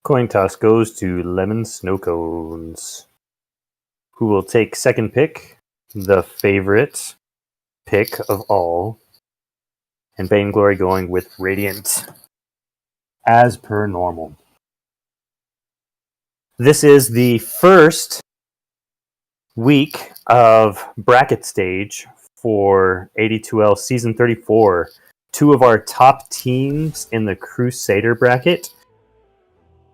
Coin toss goes to Lemon Snow Cones, who will take second pick, the favorite pick of all, and Vainglory going with Radiant, as per normal. This is the first week of bracket stage for AD2L Season 34. Two of our top teams in the Crusader bracket,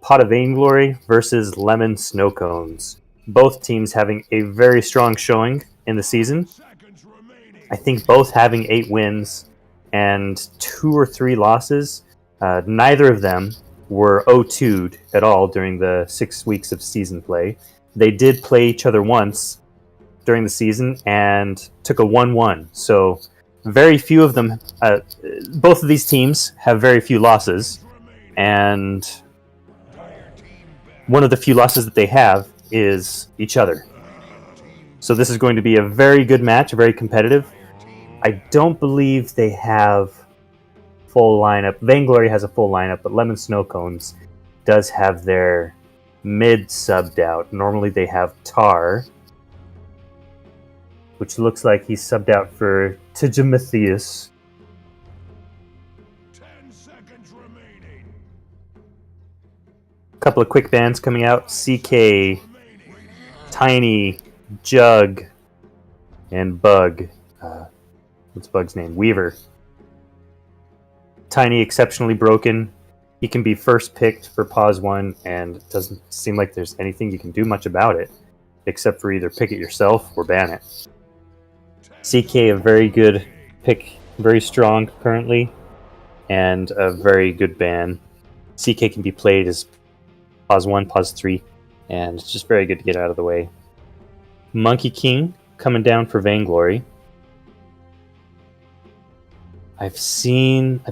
Pot of Vainglory versus Lemon Snow Cones. Both teams having a very strong showing in the season. I think both having 8 wins and 2 or 3 losses. Neither of them were 0-2'd at all during the 6 weeks of season play. They did play each other once during the season and took a 1-1. So very few of them, both of these teams have very few losses, and one of the few losses that they have is each other. So this is going to be a very good match, very competitive. I don't believe they have full lineup. Vainglory has a full lineup, but Lemon Snow Cones does have their mid subbed out. Normally they have Tar, which looks like he's subbed out for Tijamathias. 10 seconds remaining. A couple of quick bans coming out. CK, Tiny, Jug, and Bug. What's Bug's name? Weaver. Tiny, exceptionally broken. He can be first picked for Pause 1, and it doesn't seem like there's anything you can do much about it, except for either pick it yourself or ban it. CK, a very good pick, very strong currently, and a very good ban. CK can be played as Pause 1, Pause 3, and it's just very good to get out of the way. Monkey King coming down for Vainglory. I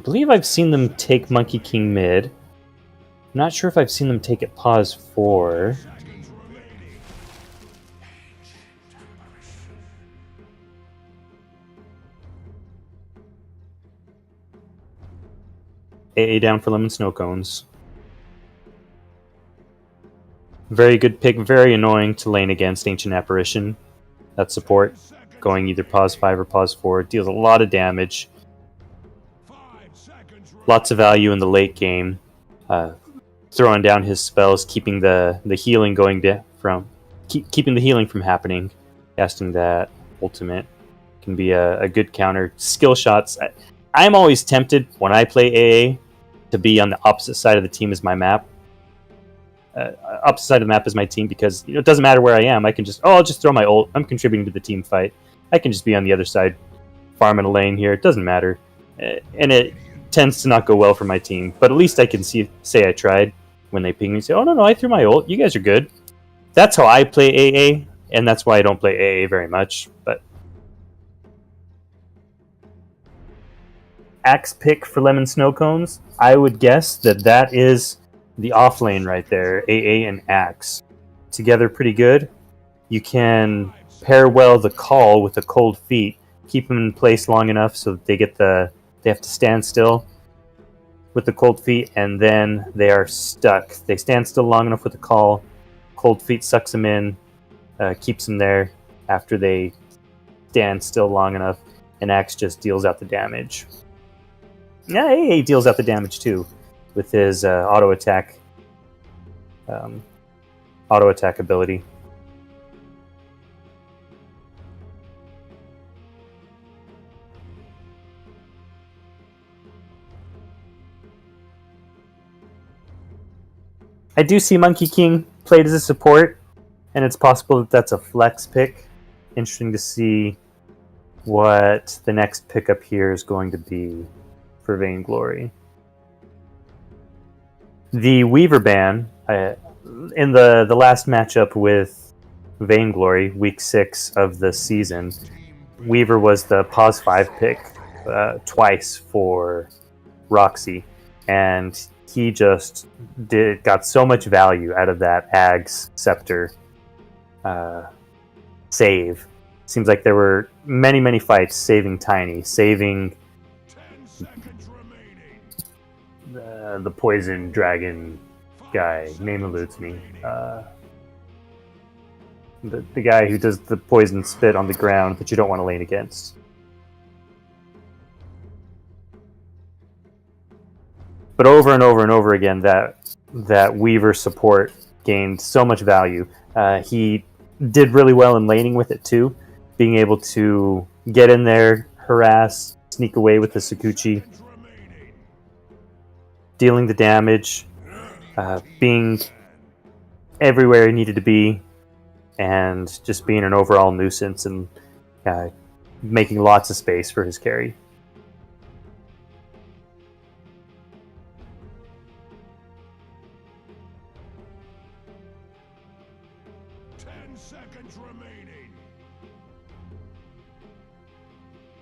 believe I've seen them take Monkey King mid. I'm not sure if I've seen them take it Pause 4. AA down for Lemon Snow Cones. Very good pick, very annoying to lane against Ancient Apparition. That support, going either Pause 5 or Pause 4, deals a lot of damage. Lots of value in the late game. Throwing down his spells, keeping the healing keeping the healing from happening. Casting that ultimate can be a good counter. Skill shots. I'm always tempted when I play AA to be on the opposite side of the team as my map. Opposite side of the map is my team, because it doesn't matter where I am. I can I'll just throw my ult. I'm contributing to the team fight. I can just be on the other side, farming a lane here. It doesn't matter, and it tends to not go well for my team. But at least I can say I tried when they ping me. Say, oh no, I threw my ult. You guys are good. That's how I play AA, and that's why I don't play AA very much. But Axe pick for Lemon Snow Cones. I would guess that is the off lane right there. AA and Axe together pretty good. You can pair well the call with the cold feet. Keep them in place long enough so that they have to stand still with the cold feet, and then they are stuck. They stand still long enough with the call. Cold feet sucks them in, keeps them there after they stand still long enough, and Axe just deals out the damage. Yeah, AA deals out the damage too with his auto attack ability. I do see Monkey King played as a support, and it's possible that that's a flex pick. Interesting to see what the next pickup here is going to be for Vainglory. The Weaver ban, in the last matchup with Vainglory, week 6 of the season, Weaver was the Pause 5 pick twice for Roxy, and he just got so much value out of that Ag's Scepter save. Seems like there were many fights saving Tiny, saving the Poison Dragon guy. Name eludes me. The guy who does the poison spit on the ground that you don't want to lane against. But over and over and over again, that Weaver support gained so much value. He did really well in laning with it too, being able to get in there, harass, sneak away with the Sakuchi, dealing the damage, being everywhere he needed to be, and just being an overall nuisance and making lots of space for his carry. Seconds remaining.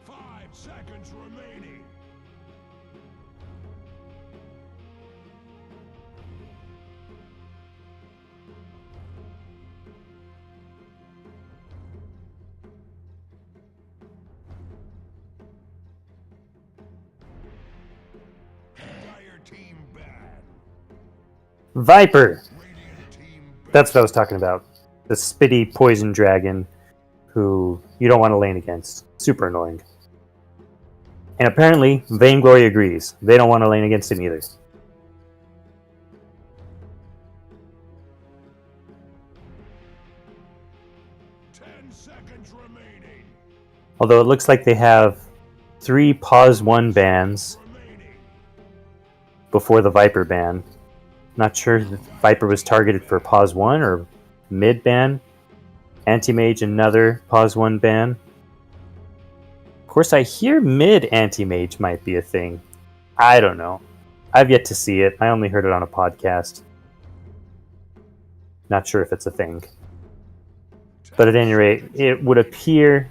5 seconds remaining. Entire team bad. Viper! Radiant team bad. That's what I was talking about. The spitty poison dragon who you don't want to lane against. Super annoying. And apparently, Vainglory agrees. They don't want to lane against him either. Seconds remaining. Although it looks like they have 3 pause 1 bans before the Viper ban. Not sure if Viper was targeted for pause 1 or mid ban. Anti-Mage, another pause 1 ban. Of course, I hear mid Anti-Mage might be a thing. I don't know. I've yet to see it. I only heard it on a podcast. Not sure if it's a thing. But at any rate, it would appear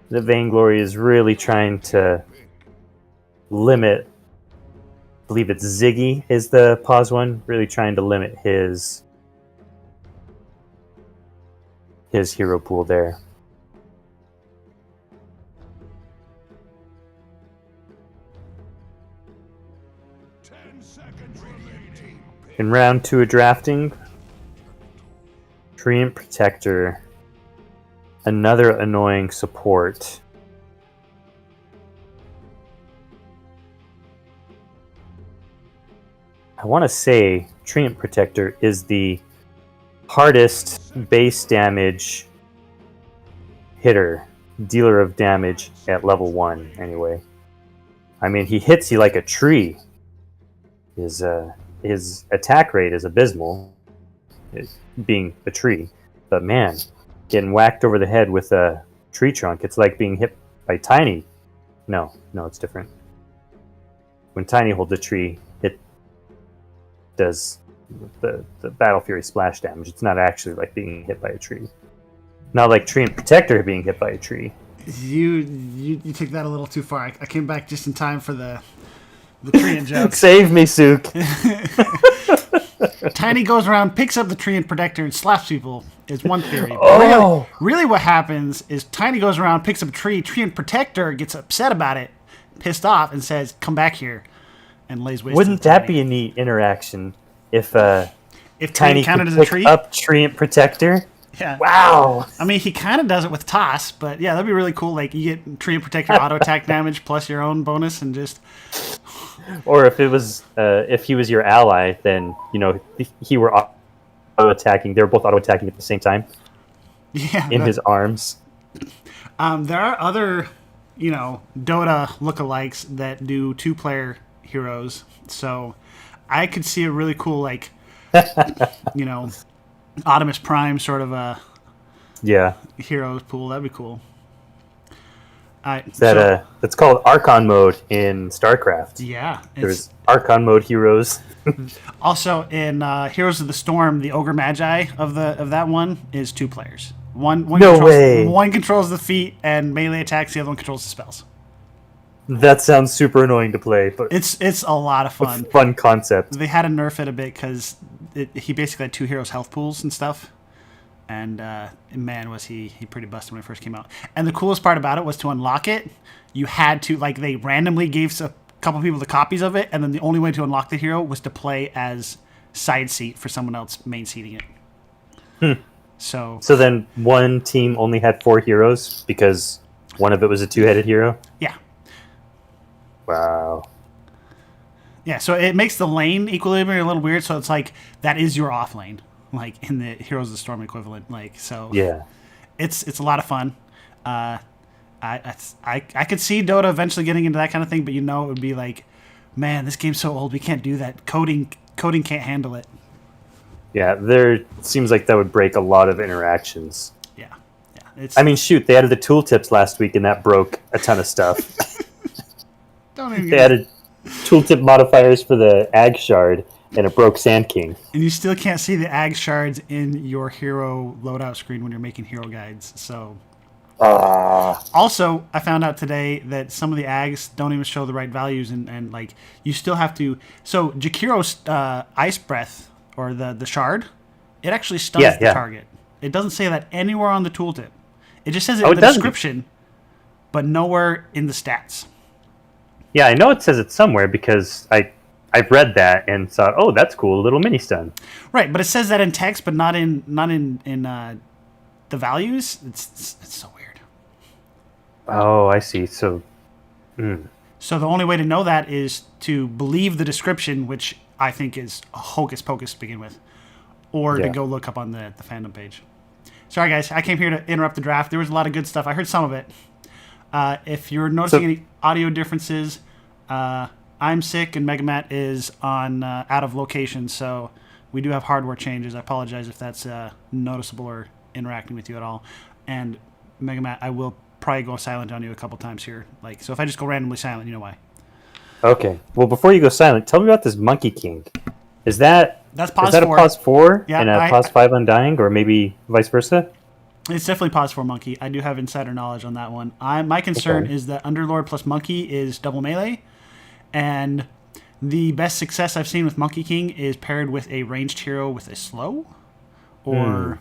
that Vainglory is really trying to limit, I believe it's Ziggy is the pause 1, really trying to limit his hero pool there. In round 2 of drafting, Treant Protector, another annoying support. I want to say Treant Protector is the hardest base damage hitter, dealer of damage at level 1 anyway. I mean, he hits you like a tree. His attack rate is abysmal, being a tree. But man, getting whacked over the head with a tree trunk, it's like being hit by Tiny. No, it's different. When Tiny holds a tree, it does the Battle Fury splash damage. It's not actually like being hit by a tree. Not like Treant Protector being hit by a tree. You took that a little too far. I came back just in time for the Treant joke. Save me, Sook. Tiny goes around, picks up the Treant Protector, and slaps people, is one theory. Oh! Really what happens is Tiny goes around, picks up a tree, Treant Protector gets upset about it, pissed off, and says, "Come back here," and lays waste. Wouldn't that be a neat interaction if Tiny counted could as a pick tree? up Treant Protector? Yeah. Wow. I mean, he kind of does it with Toss, but yeah, that'd be really cool. Like, you get Treant Protector auto attack damage plus your own bonus, and just. Or if it was, if he was your ally, then he were auto attacking. They were both auto attacking at the same time. Yeah. In his arms. There are other, Dota lookalikes that do 2-player heroes. So I could see a really cool, like, Optimus Prime sort of a heroes pool. That'd be cool. That's called Archon mode in StarCraft. Yeah. There's Archon mode heroes. Also, in Heroes of the Storm, the Ogre Magi of that one is 2 players. One controls the feat and melee attacks, the other one controls the spells. That sounds super annoying to play, but it's a lot of fun. Fun concept. They had to nerf it a bit because he basically had 2 heroes' health pools and stuff. And man, was he pretty busted when it first came out. And the coolest part about it was to unlock it, you had to, like, they randomly gave a couple people the copies of it, and then the only way to unlock the hero was to play as side seat for someone else main seating it. So then one team only had 4 heroes because one of it was a 2-headed hero? yeah. Wow. Yeah, so it makes the lane equilibrium a little weird. So it's like that is your off lane, like in the Heroes of the Storm equivalent. Like so, Yeah. it's a lot of fun. I could see Dota eventually getting into that kind of thing, but it would be like, man, this game's so old, we can't do that. Coding can't handle it. Yeah, there seems like that would break a lot of interactions. Yeah. It's I mean, shoot, they added the tooltips last week, and that broke a ton of stuff. don't even They added tooltip modifiers for the Ag Shard, and it broke Sand King. and you still can't see the Ag shards in your hero loadout screen when you're making hero guides. So also, I found out today that some of the Ags don't even show the right values, and like you still have to. So Jakiro's Ice Breath or the shard, it actually stuns the target. It doesn't say that anywhere on the tooltip. It just says it in the description, but nowhere in the stats. Yeah, I know it says it somewhere because I've read that and thought, oh, that's cool, a little mini stun. Right, but it says that in text, but not in the values. It's so weird. Oh, I see. So, So the only way to know that is to believe the description, which I think is a hocus pocus to begin with, or to go look up on the fandom page. Sorry, guys. I came here to interrupt the draft. There was a lot of good stuff. I heard some of it. If you're noticing any audio differences, I'm sick and Megamat is on out of location, so we do have hardware changes. I apologize if that's noticeable or interacting with you at all. And Megamat, I will probably go silent on you a couple times here. So if I just go randomly silent, you know why. Okay. Well, before you go silent, tell me about this Monkey King. That's pause 4. A pause 4 and a pause 5 Undying, or maybe vice versa? It's definitely pause 4 Monkey. I do have insider knowledge on that one. My concern is that Underlord plus Monkey is double melee, and the best success I've seen with Monkey King is paired with a ranged hero with a slow, or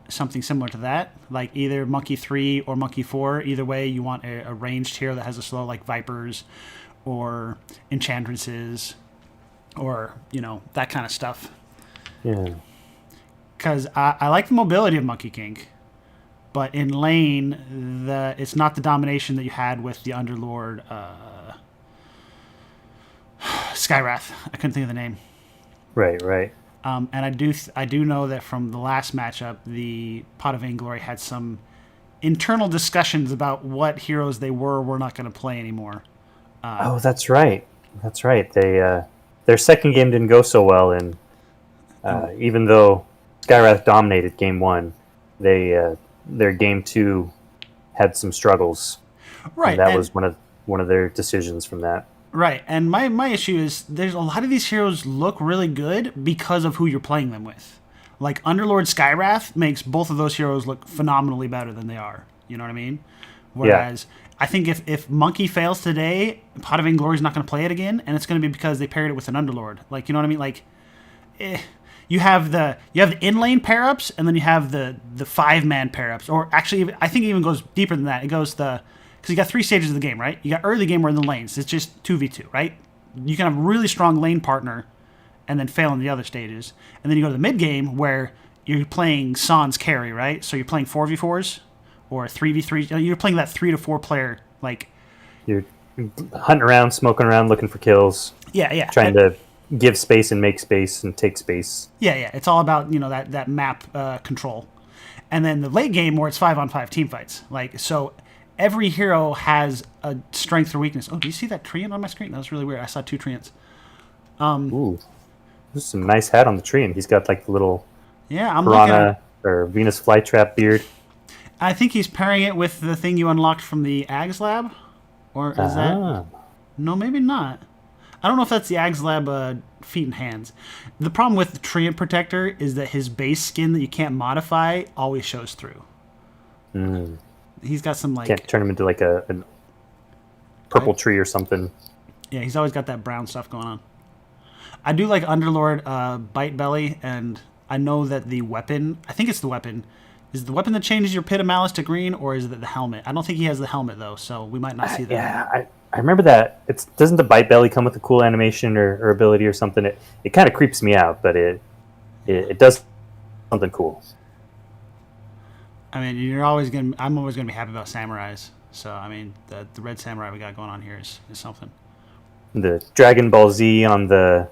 something similar to that, like either Monkey 3 or Monkey 4. Either way, you want a ranged hero that has a slow, like Vipers or Enchantresses, or that kind of stuff. Yeah. Because I like the mobility of Monkey King, but in lane, it's not the domination that you had with the Underlord Skywrath. I couldn't think of the name. Right. And I do know that from the last matchup, the Pot of Vainglory had some internal discussions about what heroes they were not going to play anymore. Oh, that's right. They their second game didn't go so well, and even though Skywrath dominated game 1, their game 2 had some struggles. Right, and that was one of their decisions from that. Right, and my issue is there's a lot of these heroes look really good because of who you're playing them with. Like Underlord Skywrath makes both of those heroes look phenomenally better than they are. You know what I mean? Whereas I think if Monkey fails today, Pot of Vainglory is not going to play it again, and it's going to be because they paired it with an Underlord. Like, you know what I mean? Like, you have the in-lane pair-ups, and then you have the 5-man pair-ups. Or actually, I think it even goes deeper than that. It goes because you got 3 stages of the game, right? You got early game where in the lanes, it's just 2v2, right? You can have a really strong lane partner and then fail in the other stages. And then you go to the mid-game where you're playing Sans carry, right? So you're playing 4v4s or 3v3s. You're playing that 3 to 4 player, like... You're hunting around, smoking around, looking for kills. Yeah. Trying to give space and make space and take space. Yeah. It's all about, that map control. And then the late game where it's 5-on-5 team fights. Like, so... Every hero has a strength or weakness. Oh, do you see that treant on my screen? That was really weird. I saw 2 treants. Ooh. There's some nice hat on the treant. He's got like the little I'm piranha or Venus flytrap beard. I think he's pairing it with the thing you unlocked from the Ags Lab. Or is that... No, maybe not. I don't know if that's the Ags Lab feet and hands. The problem with the treant protector is that his base skin that you can't modify always shows through. He's got some Can't turn him into like a purple tree or something. Yeah, he's always got that brown stuff going on. I do like Underlord Bite Belly, and I know that the weapon, I think it's the weapon, is it the weapon that changes your Pit of Malice to green, or is it the helmet? I don't think he has the helmet, though, so we might not see that. Yeah, I remember that. Doesn't the bite belly come with a cool animation or ability or something? It kind of creeps me out, but it does something cool. I mean, I'm always gonna be happy about samurais. So I mean, the red samurai we got going on here is something. The Dragon Ball Z on the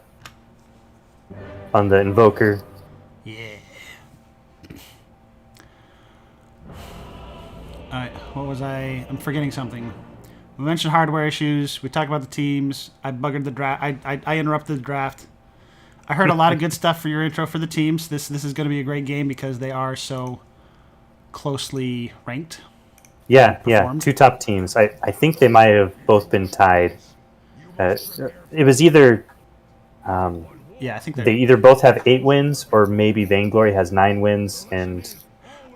invoker. Yeah. All right, what was I? I'm forgetting something. We mentioned hardware issues. We talked about the teams. I buggered the draft. I interrupted the draft. I heard a lot of good stuff for your intro for the teams. This is going to be a great game because they are so closely ranked. Yeah, yeah. 2 top teams. I think they might have both been tied. It was either. Yeah, I think they either both have 8 wins, or maybe Vainglory has 9 wins, and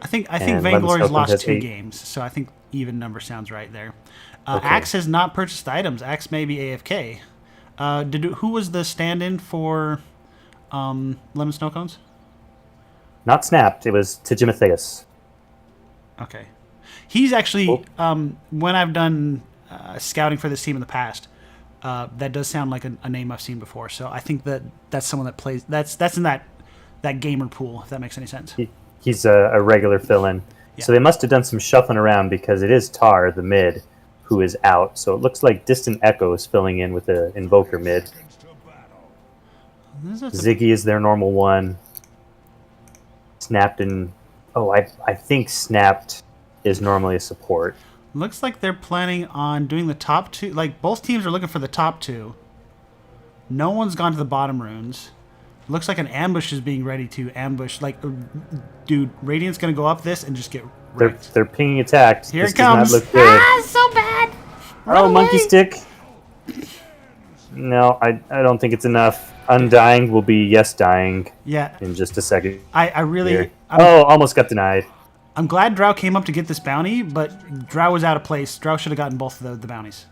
I think Vainglory's lost 2 8 games, so I think even number sounds right there. Okay. Axe has not purchased items. Axe may be AFK. Who was the stand-in for Lemon Snow Cones? Not snapped. It was Tijimotheus. Okay. He's actually, when I've done scouting for this team in the past, that does sound like a name I've seen before. So I think that's someone that plays. That's in that gamer pool, if that makes any sense. He's a regular fill-in. Yeah. So they must have done some shuffling around because it is Tar, the mid, who is out. So it looks like Distant Echo is filling in with the Invoker mid. Ziggy is their normal one. Snapped and... Oh, I think Snapped is normally a support. Looks like they're planning on doing the top 2. Like, both teams are looking for the top 2. No one's gone to the bottom runes. Looks like an ambush is being ready to ambush. Like, dude, Radiant's going to go up this and just get wrecked. They're pinging attacks. Here it comes. Does not look good. Ah, so bad. Run away. Monkey stick. No, I don't think it's enough. Undying will be yes dying. Yeah. In just a second. I really... almost got denied. I'm glad Drow came up to get this bounty, but Drow was out of place. Drow should have gotten both of the bounties.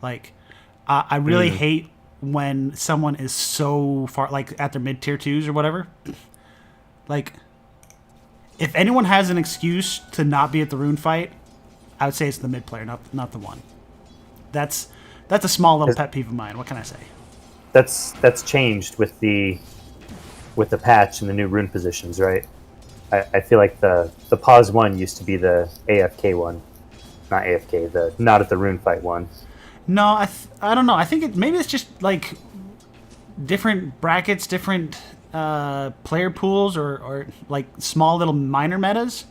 Like, I really hate when someone is so far, like, at their mid-tier 2s or whatever. Like, if anyone has an excuse to not be at the rune fight, I would say it's the mid player, not the one. That's a small little pet peeve of mine. What can I say? That's changed with the patch and the new rune positions, right? I feel like the pause one used to be the AFK one, not AFK, the not at the rune fight one. No, I don't know. I think maybe it's just like different brackets, different player pools, or like small little minor metas.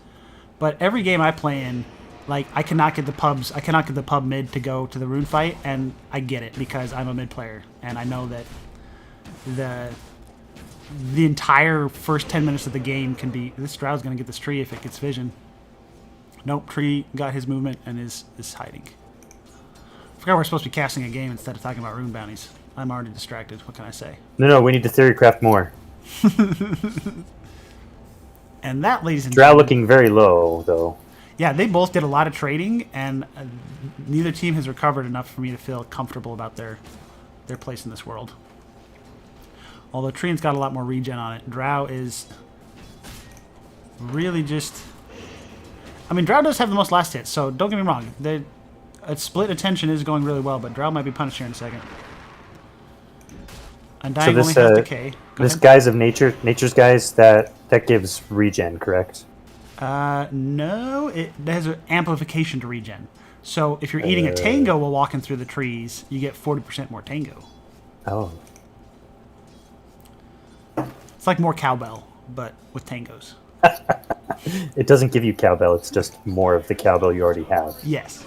But every game I play in, like I cannot get the pub mid to go to the rune fight, and I get it because I'm a mid player and I know that the entire first 10 minutes of the game can be, this Drow's going to get this tree if it gets vision. Nope, tree got his movement and is hiding. I forgot we're supposed to be casting a game instead of talking about rune bounties. I'm already distracted. What can I say? No, we need to theorycraft more. And that, ladies and Drow gentlemen... looking very low, though. Yeah, they both did a lot of trading, and neither team has recovered enough for me to feel comfortable about their place in this world. Although Trian's got a lot more regen on it. Drow is really just... I mean, Drow does have the most last hits, so don't get me wrong. A split attention is going really well, but Drow might be punished here in a second. Undying only has decay. This Guise of Nature's Guise, that gives regen, correct? No, it has an amplification to regen. So if you're eating a tango while walking through the trees, you get 40% more tango. Oh. It's like more cowbell, but with tangos. It doesn't give you cowbell, it's just more of the cowbell you already have. Yes.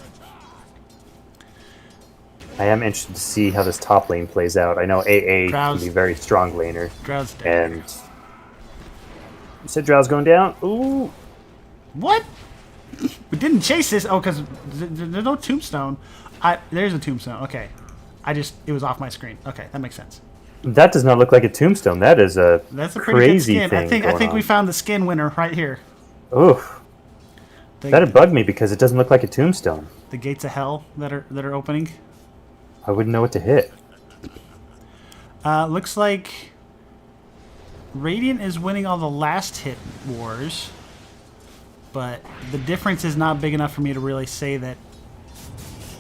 I am interested to see how this top lane plays out. I know AA can be a very strong laner. Drow's dead. And you said Drow's going down? Ooh. What? We didn't chase this. Oh, because there's no tombstone. There's a tombstone. Okay. It was off my screen. Okay, that makes sense. That does not look like a tombstone. That's a pretty crazy good skin. thing. I think we found the skin winner right here. Oof. That'd bug me because it doesn't look like a tombstone. The gates of hell that are opening. I wouldn't know what to hit. Looks like Radiant is winning all the last hit wars, but the difference is not big enough for me to really say that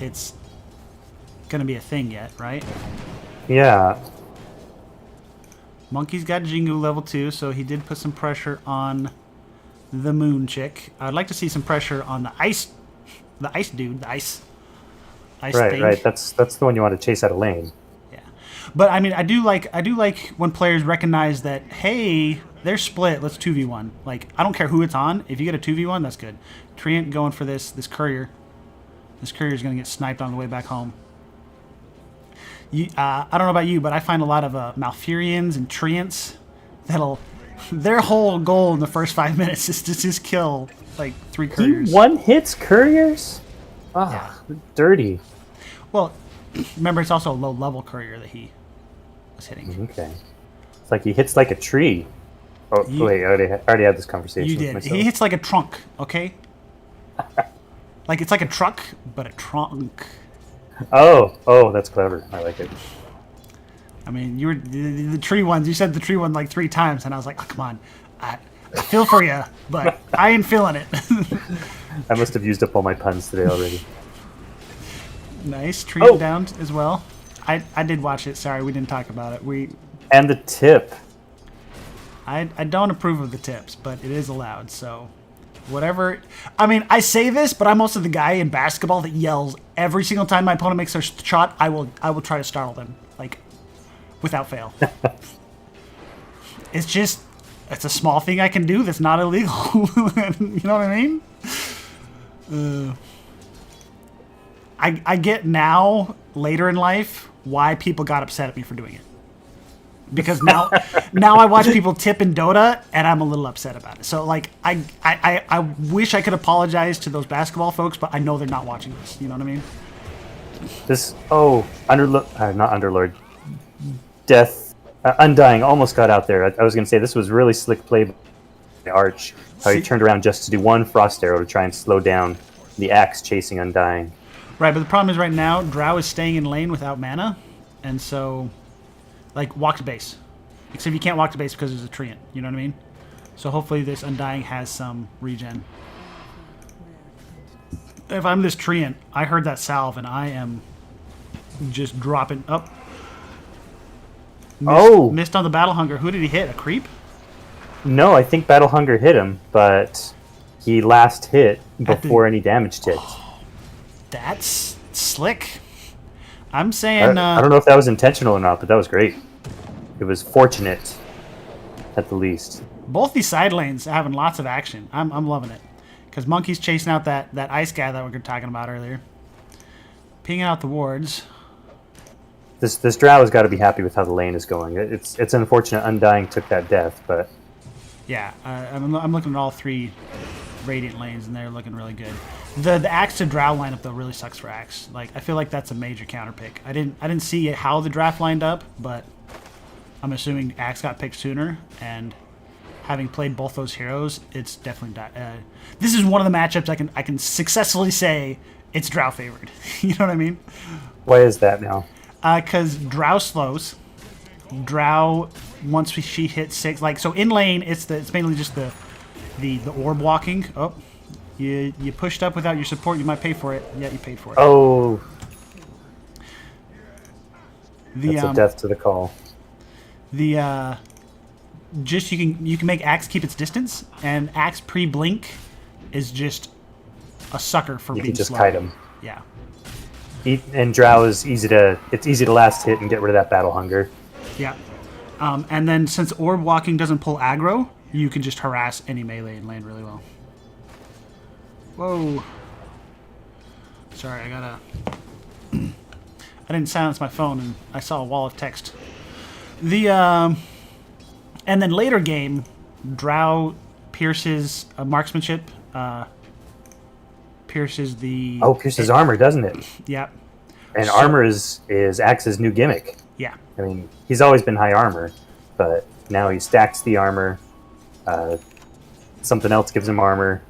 it's gonna be a thing yet, right? Yeah. Monkey's got Jingu level 2, so he did put some pressure on the moon chick. I'd like to see some pressure on the ice dude, the ice Right, thing. right. That's the one you want to chase out of lane. Yeah, but I mean, I do like when players recognize that, hey, they're split. Let's 2v1. Like, I don't care who it's on. If you get a 2v1, that's good. Treant going for this courier. This courier is gonna get sniped on the way back home. I don't know about you, but I find a lot of Malfurions and Treants their whole goal in the first 5 minutes is to just kill like 3 couriers. He one hits couriers? Ah, dirty. Well, remember, it's also a low level courier that he was hitting. Okay. It's like he hits like a tree. Oh, wait, I already had this conversation You with did. myself. He hits like a trunk, okay? Like, it's like a truck, but a trunk. Oh, that's clever. I like it. I mean, you were the tree ones. You said the tree one like 3 times, and I was like, oh, come on. I feel for you, but I ain't feeling it. I must have used up all my puns today already. Nice. Tree down as well. I did watch it. Sorry, we didn't talk about it. And the tip. I don't approve of the tips, but it is allowed, so whatever. I mean, I say this, but I'm also the guy in basketball that yells every single time my opponent makes their shot. I will try to startle them, like, without fail. It's a small thing I can do that's not illegal. You know what I mean? I get now, later in life, why people got upset at me for doing it. Because now I watch people tip in Dota, and I'm a little upset about it. So, like, I wish I could apologize to those basketball folks, but I know they're not watching this. You know what I mean? Not Underlord. Death, Undying almost got out there. I was going to say this was really slick play by Arch. How he turned around just to do one Frost Arrow to try and slow down the Axe chasing Undying. Right, but the problem is right now, Drow is staying in lane without mana, and so... Like, walk to base. Except you can't walk to base because there's a treant. You know what I mean? So hopefully this Undying has some regen. If I'm this treant, I heard that salve and I am just dropping up. Missed on the Battle Hunger. Who did he hit? A creep? No, I think Battle Hunger hit him, but he last hit before any damage ticked. That's slick. I'm saying... I don't know if that was intentional or not, but that was great. It was fortunate, at the least. Both these side lanes are having lots of action. I'm loving it. Because Monkey's chasing out that ice guy that we were talking about earlier. Pinging out the wards. This Drow has got to be happy with how the lane is going. It's unfortunate Undying took that death, but... Yeah, I'm looking at all 3 Radiant lanes, and they're looking really good. The Axe to Drow lineup though really sucks for Axe. Like, I feel like that's a major counter pick. I didn't see how the draft lined up, but I'm assuming Axe got picked sooner. And having played both those heroes, it's definitely this is one of the matchups I can successfully say it's Drow favored. You know what I mean? Why is that now? Because Drow slows. Drow once she hits 6, like, so in lane it's mainly just the orb walking. Oh. You pushed up without your support, you might pay for it. Yeah, you paid for it. Oh. That's a death to the call. You can make Axe keep its distance, and Axe pre-blink is just a sucker for being slow. You can just kite him. Yeah. And Drow is easy to last hit and get rid of that Battle Hunger. Yeah. And then since orb walking doesn't pull aggro, you can just harass any melee and land really well. Whoa. Sorry, I didn't silence my phone and I saw a wall of text. And then later game, Drow pierces marksmanship, pierces the... Oh, pierces armor, doesn't it? Yeah. And armor is Axe's new gimmick. Yeah. I mean, he's always been high armor, but now he stacks the armor. Something else gives him armor.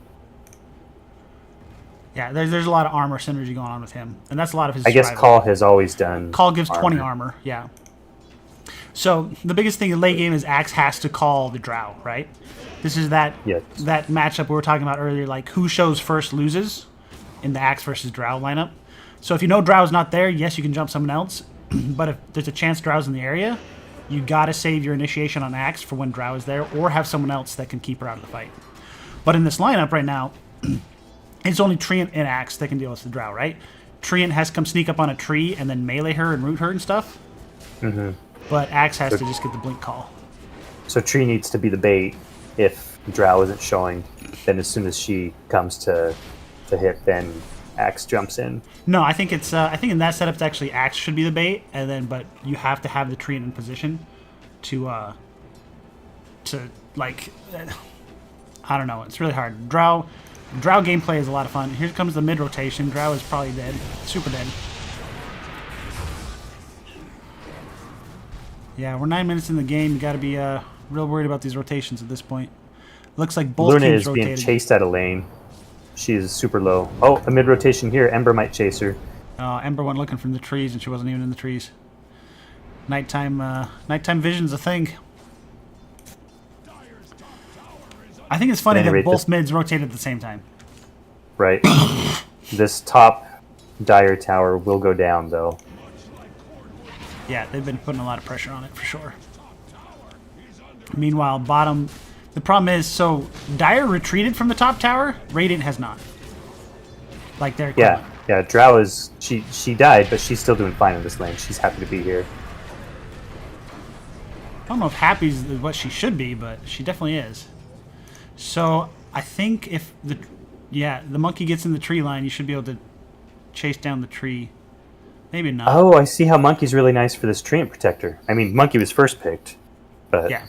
Yeah, there's a lot of armor synergy going on with him, and that's a lot of his. I guess Call has always done. Call gives 20 armor, yeah. So the biggest thing in late game is Axe has to call the Drow, right? This is that matchup we were talking about earlier, like who shows first loses in the Axe versus Drow lineup. So if you know Drow's not there, yes, you can jump someone else. But if there's a chance Drow's in the area, you gotta save your initiation on Axe for when Drow is there, or have someone else that can keep her out of the fight. But in this lineup right now, it's only Treant and Axe that can deal with the Drow, right? Treant has to come sneak up on a tree and then melee her and root her and stuff. Mm-hmm. But Axe has to just get the blink call. So Tree needs to be the bait if Drow isn't showing. Then as soon as she comes to hit, then Axe jumps in. No, I think it's. I think in that setup, it's actually Axe should be the bait, and then but you have to have the Treant in position to like. I don't know. It's really hard. Drow gameplay is a lot of fun. Here comes the mid rotation. Drow is probably dead, super dead. Yeah, we're 9 minutes in the game. You got to be real worried about these rotations at this point. Looks like both Luna teams is rotated. being chased out of lane. She is super low. Oh, a mid rotation here. Ember might chase her. Ember went looking from the trees, and she wasn't even in the trees. Nighttime vision's a thing. I think it's funny that both mids rotate at the same time. Right. This top Dire tower will go down, though. Yeah, they've been putting a lot of pressure on it for sure. Meanwhile, bottom, the problem is, so Dire retreated from the top tower. Radiant has not. Like they're yeah. Drow is she died, but she's still doing fine in this lane. She's happy to be here. I don't know if happy is what she should be, but she definitely is. So I think if the monkey gets in the tree line, you should be able to chase down the tree. Maybe not. Oh, I see how Monkey's really nice for this Treant Protector. I mean, Monkey was first picked, but yeah.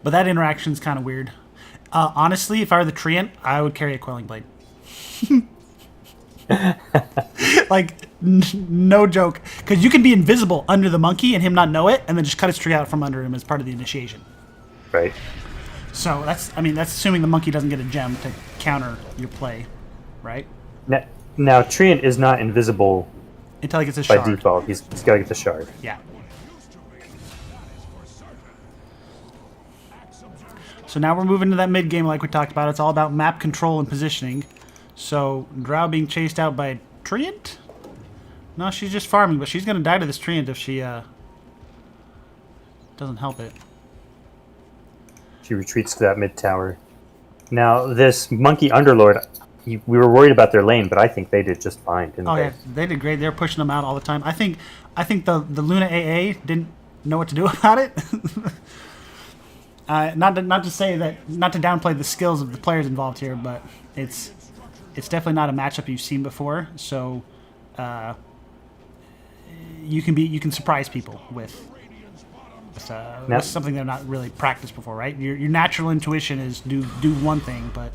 But that interaction's kind of weird. Honestly, if I were the Treant, I would carry a Quelling Blade. Like, no joke. Because you can be invisible under the monkey and him not know it, and then just cut his tree out from under him as part of the initiation. Right. So that's assuming the monkey doesn't get a gem to counter your play, right? Now Treant is not invisible until he gets a by shard. default. He's got to get the shard. Yeah. So now we're moving to that mid game like we talked about. It's all about map control and positioning. So Drow being chased out by Treant? No, she's just farming, but she's going to die to this Treant if she doesn't help it. She retreats to that mid tower. Now, this Monkey Underlord, we were worried about their lane, but I think they did just fine, didn't they? Yeah, they did great. They're pushing them out all the time. I think the Luna AA didn't know what to do about it. Not to downplay the skills of the players involved here, but it's definitely not a matchup you've seen before. So you can surprise people with something they're not really practiced before, right? Your natural intuition is do one thing, but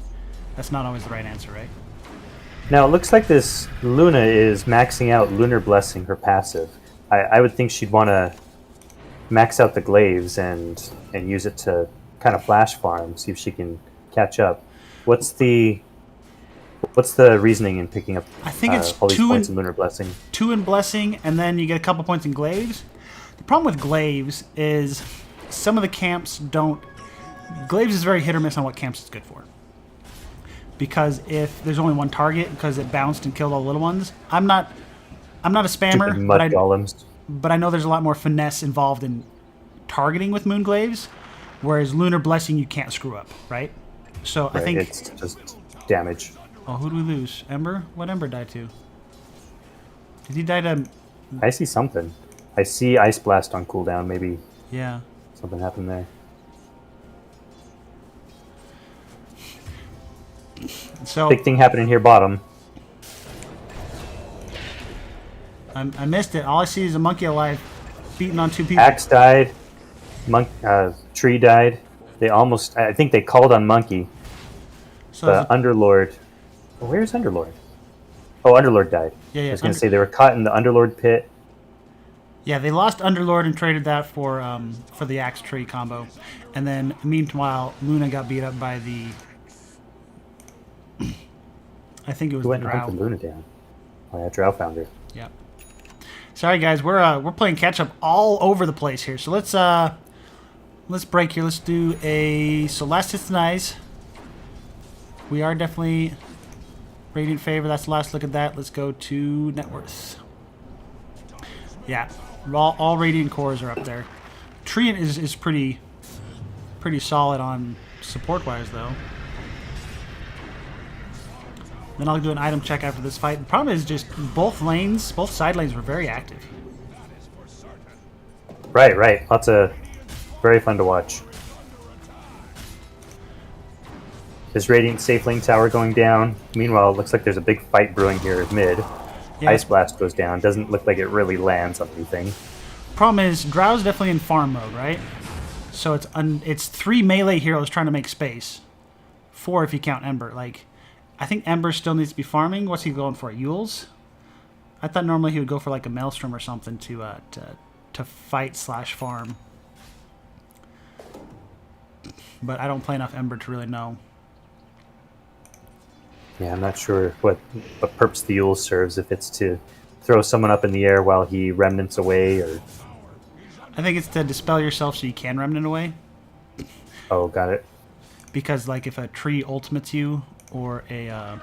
that's not always the right answer, right? Now, it looks like this Luna is maxing out Lunar Blessing, her passive. I would think she'd want to max out the glaives and use it to kind of flash farm, see if she can catch up. What's the reasoning in picking up I think it's all these points in Lunar Blessing? 2 in Blessing, and then you get a couple points in glaives. The problem with glaives is some of the camps don't... Glaives is very hit or miss on what camps it's good for. Because if there's only one target, because it bounced and killed all the little ones, I'm not a spammer, but I know there's a lot more finesse involved in targeting with Moon Glaives, whereas Lunar Blessing you can't screw up, right? So right, I think... it's just damage. Oh, who do we lose? Ember? What Ember died to? Did he die to... I see something. I see Ice Blast on cooldown. Maybe something happened there. So big thing happening here bottom. I missed it. All I see is a monkey alive beating on 2 people. Axe died. Tree died. They almost... I think they called on Monkey. So the Underlord... Where's Underlord? Oh, Underlord died. Yeah. I was going to say they were caught in the Underlord pit. Yeah, they lost Underlord and traded that for the Axe Tree combo. And then, meanwhile, Luna got beat up by the... I think it was the Drow. Who went Luna down? Oh, yeah, Drow found her. Yeah. Sorry, guys. We're playing catch-up all over the place here. So let's break here. Let's do a... So last hits and eyes. We are definitely... Radiant Favor, that's the last look at that. Let's go to net worth. Yeah, all Radiant cores are up there. Treant is pretty solid on support-wise, though. Then I'll do an item check after this fight. The problem is just both side lanes were very active. Right. Lots of very fun to watch. This Radiant safe lane tower going down. Meanwhile, it looks like there's a big fight brewing here mid. Yeah. Ice Blast goes down. Doesn't look like it really lands on anything. Problem is, Drow's definitely in farm mode, right? So it's 3 melee heroes trying to make space. 4 if you count Ember. Like, I think Ember still needs to be farming. What's he going for? Yules? I thought normally he would go for like a Maelstrom or something to fight/farm. But I don't play enough Ember to really know. Yeah, I'm not sure what purpose the Yule serves, if it's to throw someone up in the air while he remnants away, or... I think it's to dispel yourself so you can remnant away. Oh, got it. Because, like, if a tree ultimates you, or a... I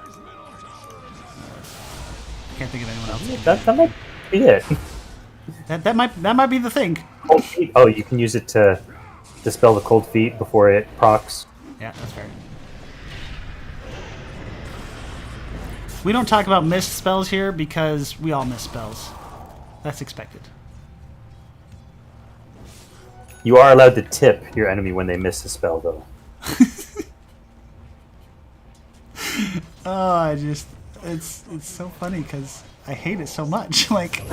can't think of anyone else. That might be it. That might be the thing. Cold feet. Oh, you can use it to dispel the cold feet before it procs. Yeah, that's fair. We don't talk about missed spells here because we all miss spells. That's expected. You are allowed to tip your enemy when they miss a spell, though. Oh, it's so funny because I hate it so much. Like,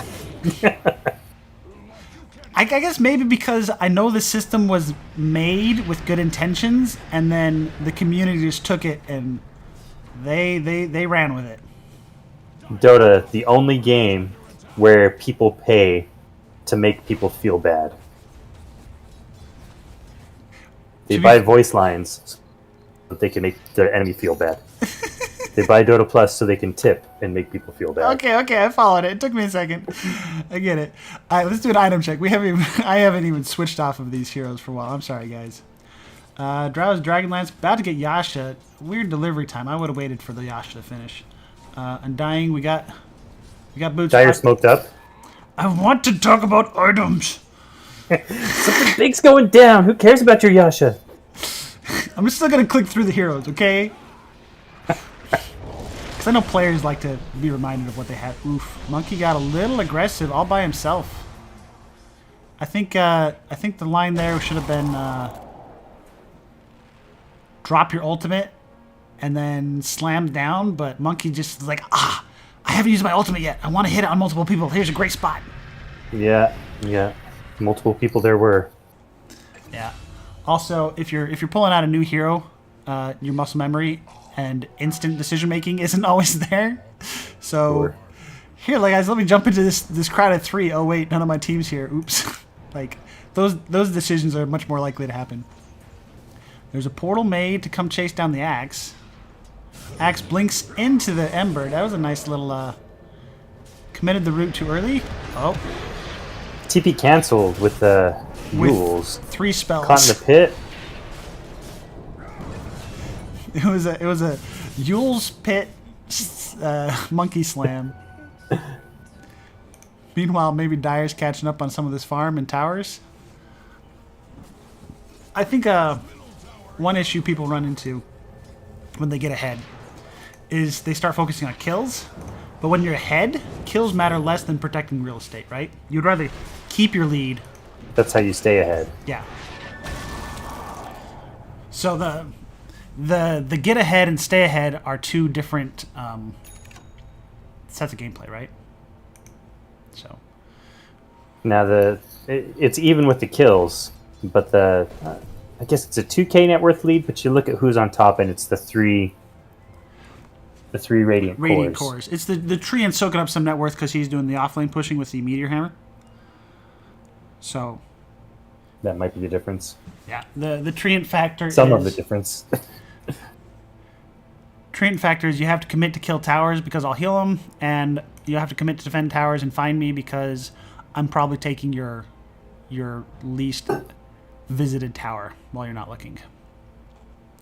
I guess maybe because I know the system was made with good intentions, and then the community just took it and they ran with it. Dota, the only game where people pay to make people feel bad. They buy voice lines so that they can make their enemy feel bad. They buy Dota Plus so they can tip and make people feel bad. Okay, I followed it. It took me a second. I get it. All right, let's do an item check. I haven't even switched off of these heroes for a while. I'm sorry, guys. Drow's Dragonlance, about to get Yasha. Weird delivery time. I would have waited for the Yasha to finish. Undying, we got boots. Dire smoked up. I want to talk about items. Something big's going down. Who cares about your Yasha? I'm just still gonna click through the heroes, okay? Because I know players like to be reminded of what they have. Oof, Monkey got a little aggressive all by himself. I think the line there should have been drop your ultimate and then slam down. But Monkey just like, I haven't used my ultimate yet. I want to hit it on multiple people. Here's a great spot. Yeah. Multiple people there were. Yeah. Also, if you're pulling out a new hero, your muscle memory and instant decision making isn't always there. So Sure. Here, like, guys, let me jump into this crowd of 3. Oh wait, none of my team's here. Oops. Like, those decisions are much more likely to happen. There's a portal made to come chase down the Axe. Axe blinks into the Ember. That was a nice little committed the route too early. Oh. TP canceled with the rules. 3 spells. Caught in the pit. It was a Yule's pit monkey slam. Meanwhile, maybe Dire's catching up on some of this farm and towers. I think one issue people run into when they get ahead is they start focusing on kills. But when you're ahead, kills matter less than protecting real estate, right? You'd rather keep your lead. That's how you stay ahead. Yeah. So the get ahead and stay ahead are 2 different sets of gameplay, right? So Now it's even with the kills, but I guess it's a 2K net worth lead. But you look at who's on top, and it's the three Radiant cores. It's the tree and soaking up some net worth because he's doing the offlane pushing with the Meteor Hammer. So That might be the difference. yeah, the treant factor. Some of the difference. Treant factor is you have to commit to kill towers because I'll heal them, and you have to commit to defend towers and find me because I'm probably taking your least visited tower while you're not looking.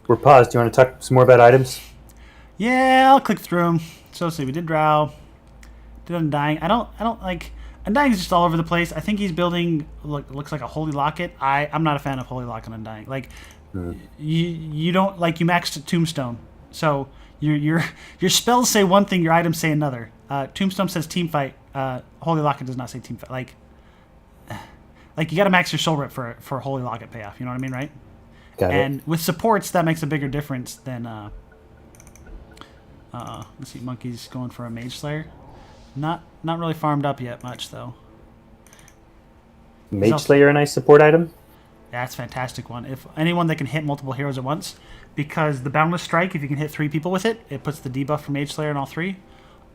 We're paused. Do you want to talk some more about items? Yeah, I'll click through them. So let's see. We did Drow. Did Undying. I don't like. Undying's just all over the place. I think he's building looks like a Holy Locket. I'm not a fan of Holy Locket Undying. Like you don't like you maxed Tombstone. So your spells say one thing, your items say another. Tombstone says team fight. Holy Locket does not say team fight. Like you got to max your Soul Rip for Holy Locket payoff. You know what I mean, right? Got And it. with supports, that makes a bigger difference than. Let's see, Monkey's going for a Mage Slayer. Not really farmed up yet much though. Mage Slayer, a nice support item. Yeah, that's a fantastic one. If anyone that can hit multiple heroes at once, because the Boundless Strike, if you can hit 3 people with it, it puts the debuff for Mage Slayer on all 3.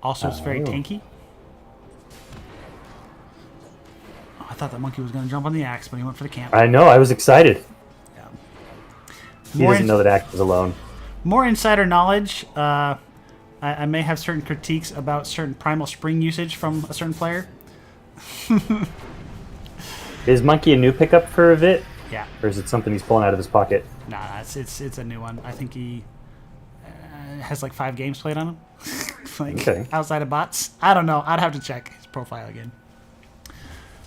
Also, it's very tanky. Oh, I thought that Monkey was going to jump on the axe, but he went for the camp. I know. I was excited. Yeah. He doesn't know that axe is alone. More insider knowledge. I may have certain critiques about certain Primal Spring usage from a certain player. Is Monkey a new pickup for Vit? Yeah. Or is it something he's pulling out of his pocket? Nah, it's a new one. I think he has like 5 games played on him. Okay. Outside of bots. I don't know. I'd have to check his profile again.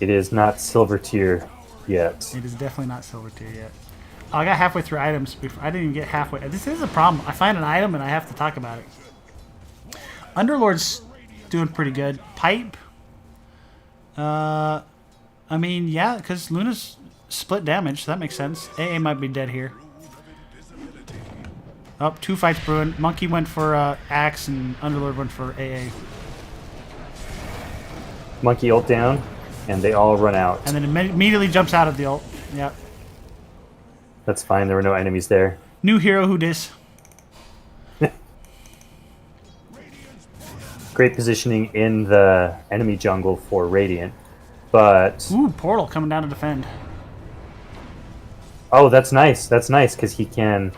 It is not silver tier yet. It is definitely not silver tier yet. Oh, I got halfway through items before I didn't even get halfway. This is a problem. I find an item and I have to talk about it. Underlord's doing pretty good. Pipe. I mean, yeah, because Luna's split damage, so that makes sense. AA might be dead here. Oh, 2 fights brewing. Monkey went for Axe and Underlord went for AA. Monkey ult down, and they all run out. And then immediately jumps out of the ult. Yep. That's fine. There were no enemies there. New hero who dis. Great positioning in the enemy jungle for Radiant, but Ooh, Portal coming down to defend. oh, that's nice. That's nice because he can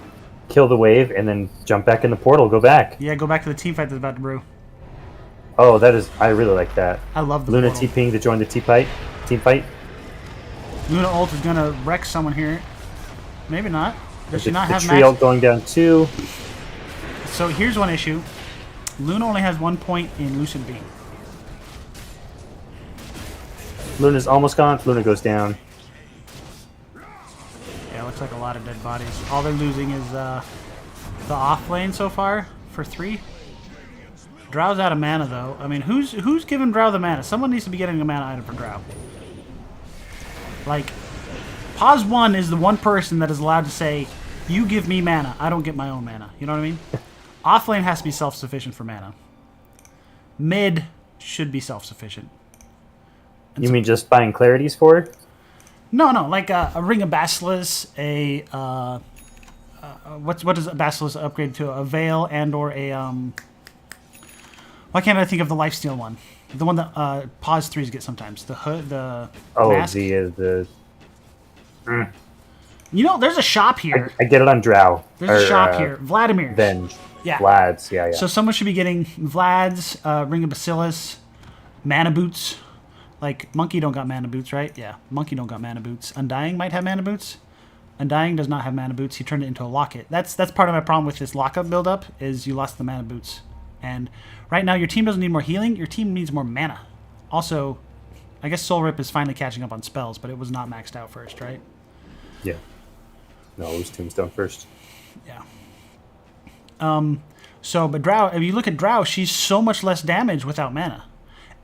kill the wave and then jump back in the portal, go back. Yeah, go back to the team fight that's about to brew. Oh, that is. I really like that. I love the Luna portal. TPing to join the team fight. Team fight. Luna ult is gonna wreck someone here. Maybe not. Does she not The have tree ult going down too. So here's one issue. Luna only has 1 point in Lucid Beam. Luna's almost gone. Luna goes down. Yeah, looks like a lot of dead bodies. All they're losing is the off lane so far for 3. Drow's out of mana though. I mean, who's giving Drow the mana? Someone needs to be getting a mana item for Drow. Like, Pause 1 is the one person that is allowed to say, you give me mana, I don't get my own mana. You know what I mean? Offlane has to be self-sufficient for mana. Mid should be self-sufficient. You mean just buying clarities for it? No, like a Ring of Basilisk, what does a Basilisk upgrade to? A Veil and or a why can't I think of the Lifesteal one? The one that Pause 3s get sometimes. The hood, the mask. The You know, there's a shop here. I get it on Drow. There's a shop here. Vladimir's. Venge. Yeah. Vlad's. Yeah. So someone should be getting Vlad's, Ring of Basilisk, Mana Boots. Like, Monkey don't got Mana Boots, right? Yeah, Monkey don't got Mana Boots. Undying might have Mana Boots. Undying does not have Mana Boots. He turned it into a Locket. That's part of my problem with this lockup build-up, is you lost the Mana Boots. And right now, your team doesn't need more healing. Your team needs more mana. Also, I guess Soul Rip is finally catching up on spells, but it was not maxed out first, right? Yeah. No, it was Tombstone first. Yeah. But Drow, if you look at Drow, she's so much less damage without mana.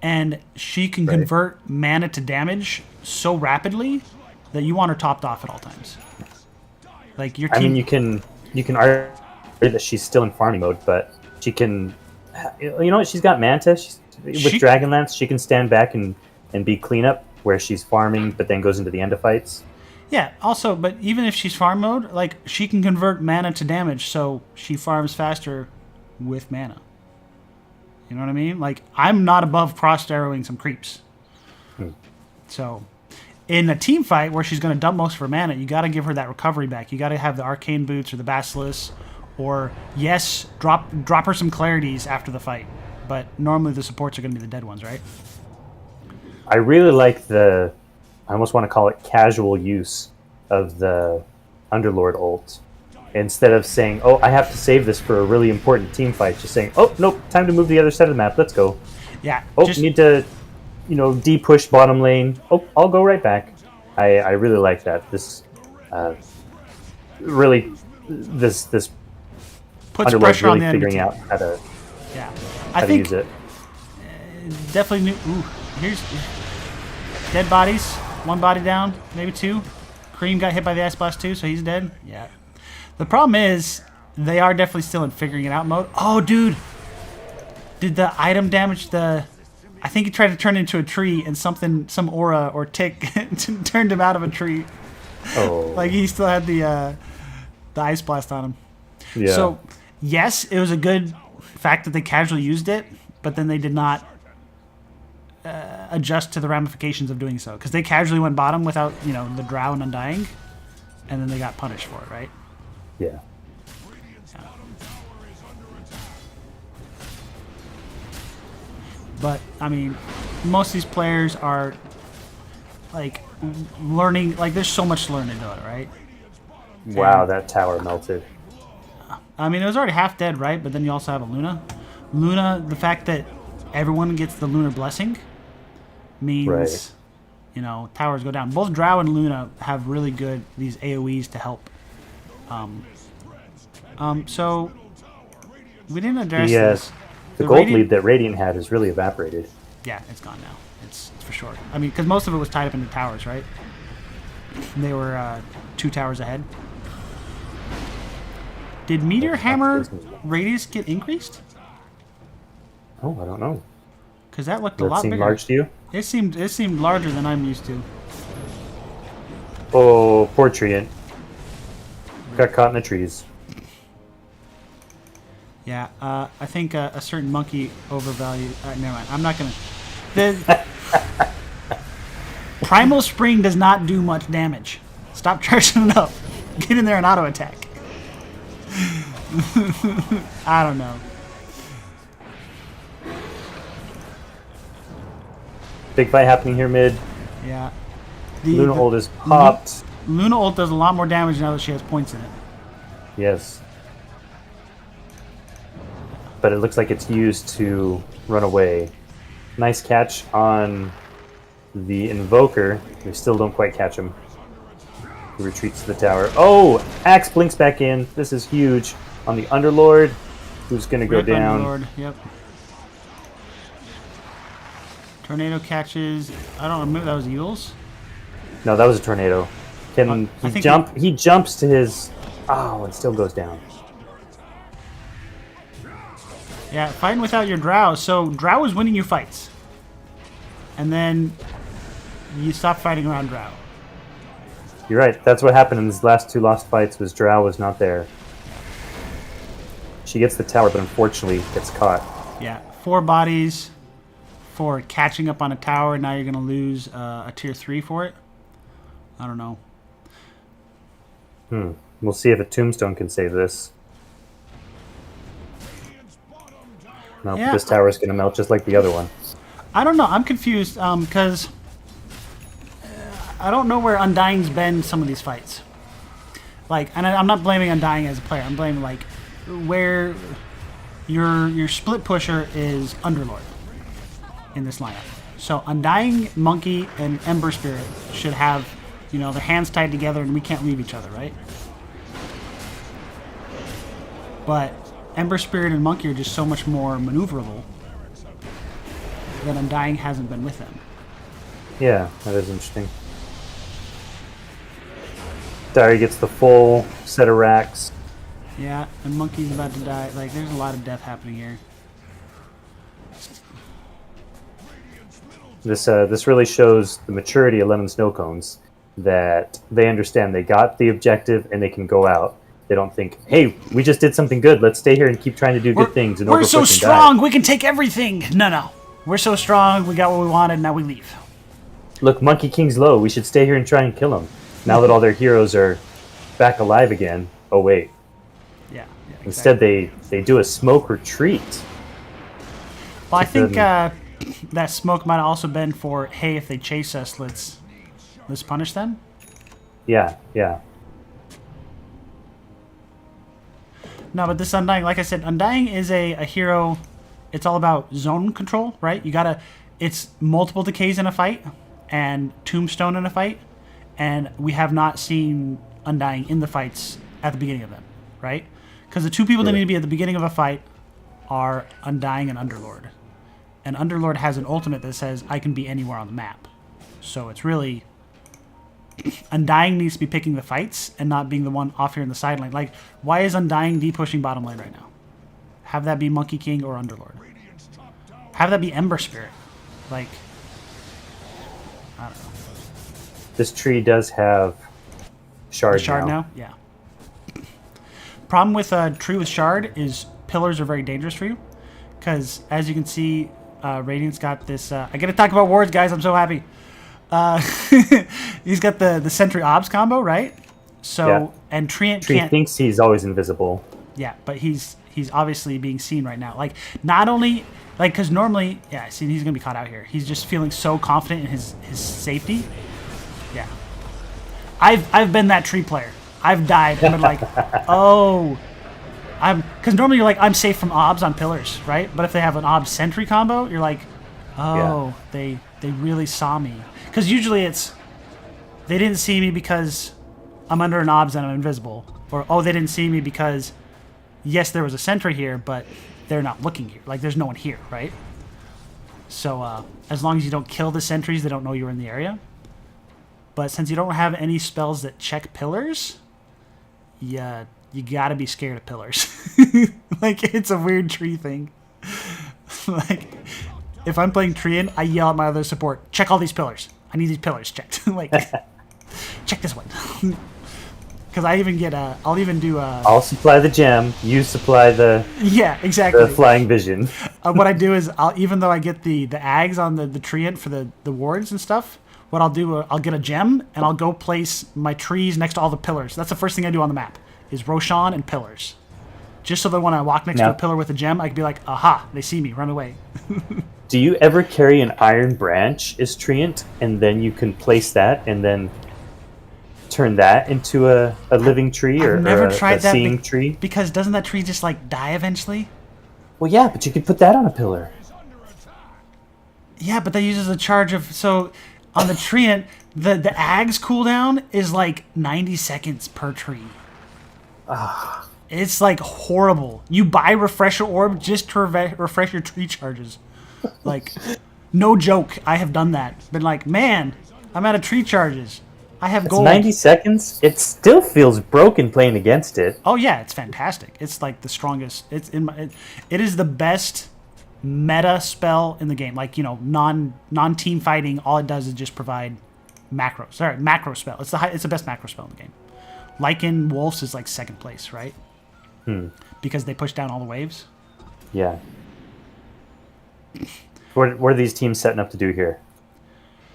And she can convert mana to damage so rapidly that you want her topped off at all times. Like your team. I mean, you can argue that she's still in farming mode, but she can. You know what? She's got Manta. With Dragonlance, she can stand back and be cleanup where she's farming, but then goes into the end of fights. Yeah. Also, but even if she's farm mode, like she can convert mana to damage, so she farms faster with mana. You know what I mean? Like, I'm not above cross-arrowing some creeps. So, in a team fight where she's going to dump most of her mana, you got to give her that recovery back. You got to have the Arcane Boots or the Basilisk, or, yes, drop her some Clarities after the fight. But normally the supports are going to be the dead ones, right? I really like I almost want to call it casual use of the Underlord ult. Instead of saying, "Oh, I have to save this for a really important team fight," just saying, "Oh, nope, time to move to the other side of the map. Let's go." Yeah. Oh, need to, de-push bottom lane. Oh, I'll go right back. I really like that. This, really, this puts Underlord's pressure on really the enemy figuring team. out how to Yeah. how to use it. Definitely new. Ooh, here's dead bodies. One body down, maybe two. Cream got hit by the ice blast too, so he's dead. Yeah. The problem is they are definitely still in figuring it out mode. Oh, dude, did the item damage the? I think he tried to turn into a tree, and some aura or tick turned him out of a tree. Oh, Like he still had the ice blast on him. yeah. So yes, it was a good fact that they casually used it, but then they did not adjust to the ramifications of doing so, because they casually went bottom without the drow and undying, and then they got punished for it, right? Yeah. But I mean, most of these players are like learning. Like there's so much to learn into it, right? Wow, that tower melted. I mean, it was already half dead, right? But then you also have a Luna. Luna, the fact that everyone gets the lunar blessing means, Right. Towers go down. Both Drow and Luna have really good these AoEs to help. So we didn't address this. The gold Radiant- lead that Radiant had is really evaporated. Yeah, it's gone now. It's for sure. I mean, because most of it was tied up into towers, right? They were 2 towers ahead. Did Meteor Hammer radius get increased? Oh, I don't know. Because that looked a Does that lot seem bigger. large to you? It seemed larger than I'm used to. Oh, poor Treant. Got caught in the trees. Yeah, I think a certain monkey overvalued. Never mind. I'm not gonna. The Primal Spring does not do much damage. Stop charging it up. Get in there and auto attack. I don't know. Big fight happening here mid. Yeah. Luna ult is popped. Luna ult does a lot more damage now that she has points in it. Yes. But it looks like it's used to run away. Nice catch on the Invoker. We still don't quite catch him. He retreats to the tower. Oh! Axe blinks back in. This is huge. On the Underlord, who's going to go Rip down. Underlord, yep. Tornado catches. I don't remember. That was Eagles. No, that was a tornado. Can I he think jump? He jumps to his... Oh, and still goes down. Yeah, fighting without your Drow. So Drow is winning you fights, and then you stop fighting around Drow. You're right. That's what happened in these last 2 lost fights was Drow was not there. She gets the tower, but unfortunately gets caught. Yeah, 4 bodies for catching up on a tower. Now you're gonna lose a tier 3 for it. I don't know. We'll see if a tombstone can save this. No, Yeah. this tower is going to melt just like the other one. I don't know. I'm confused because I don't know where Undying's been some of these fights. Like, and I'm not blaming Undying as a player. I'm blaming like where your split pusher is Underlord in this lineup. So Undying, Monkey, and Ember Spirit should have their hands tied together, and we can't leave each other, right? But Ember Spirit and Monkey are just so much more maneuverable that Undying hasn't been with them. Yeah, that is interesting. Dari gets the full set of racks. Yeah, and Monkey's about to die. Like, there's a lot of death happening here. This really shows the maturity of Lemon Snow Cones, that they understand they got the objective and they can go out. They don't think, hey, we just did something good. Let's stay here and keep trying to do good things. And We're so overpush and strong. die. We can take everything. No. We're so strong. We got what we wanted. Now we leave. Look, Monkey King's low. We should stay here and try and kill him. Now that all their heroes are back alive again. Oh, wait. Yeah. Instead, they do a smoke retreat. Well, I think that smoke might have also been for, hey, if they chase us, let's punish them. Yeah. No, but this Undying, like I said, Undying is a hero. It's all about zone control, right? You gotta. It's multiple decays in a fight, and Tombstone in a fight, and we have not seen Undying in the fights at the beginning of them, right? Because the two people that need to be at the beginning of a fight are Undying and Underlord. And Underlord has an ultimate that says, I can be anywhere on the map. So it's really... Undying needs to be picking the fights and not being the one off here in the sideline. Like, why is Undying D-pushing bottom lane right now? Have that be Monkey King or Underlord. Have that be Ember Spirit. Like, I don't know. This tree does have shard, Shard now? Yeah. Problem with a tree with shard is pillars are very dangerous for you. Because, as you can see, Radiant's got this... I get to talk about wards, guys. I'm so happy. He's got the Sentry Obs combo, right? So, Yeah. and Treant Tree can't... thinks he's always invisible. Yeah, but he's obviously being seen right now. Like, not only... Like, because normally... Yeah, see, he's going to be caught out here. He's just feeling so confident in his safety. Yeah. I've been that tree player. I've died and been like, oh... Because normally you're like, I'm safe from obs on pillars, right? But if they have an obs sentry combo, you're like, oh, they really saw me. Because usually it's, they didn't see me because I'm under an obs and I'm invisible. Or, oh, they didn't see me because, yes, there was a sentry here, but they're not looking here. Like, there's no one here, right? So as long as you don't kill the sentries, they don't know you're in the area. But since you don't have any spells that check pillars, yeah, you gotta be scared of pillars. Like, it's a weird tree thing. Like, if I'm playing Treant, I yell at my other support, check all these pillars. I need these pillars checked. Like, check this one. Because I even get I'll even do I'll supply the gem, you supply the yeah, exactly. the flying vision. What I do is, even though I get the ags on the Treant for the wards and stuff, what I'll do, I'll get a gem, and I'll go place my trees next to all the pillars. That's the first thing I do on the map. Is Roshan and pillars. Just so that when I walk next to a pillar with a gem, I can be like, aha, they see me, run away. Do you ever carry an iron branch as Treant, and then you can place that and then turn that into a living tree or a seeing tree? Because doesn't that tree just like die eventually? Well, yeah, but you could put that on a pillar. Yeah, but that uses a charge of... So on the Treant, the Ags cooldown is like 90 seconds per tree. It's like horrible. You buy Refresher Orb just to refresh your tree charges. Like, no joke. I have done that. Been like, man, I'm out of tree charges. I have gold. 90 seconds? It still feels broken playing against it. Oh yeah, it's fantastic. It's like the strongest. It's in my. It is the best meta spell in the game. Like, you know, non team fighting. All it does is just provide macros. Sorry, macro spell. It's the best macro spell in the game. Lycan Wolves is like second place, right? Because they push down all the waves. Yeah. What are these teams setting up to do here?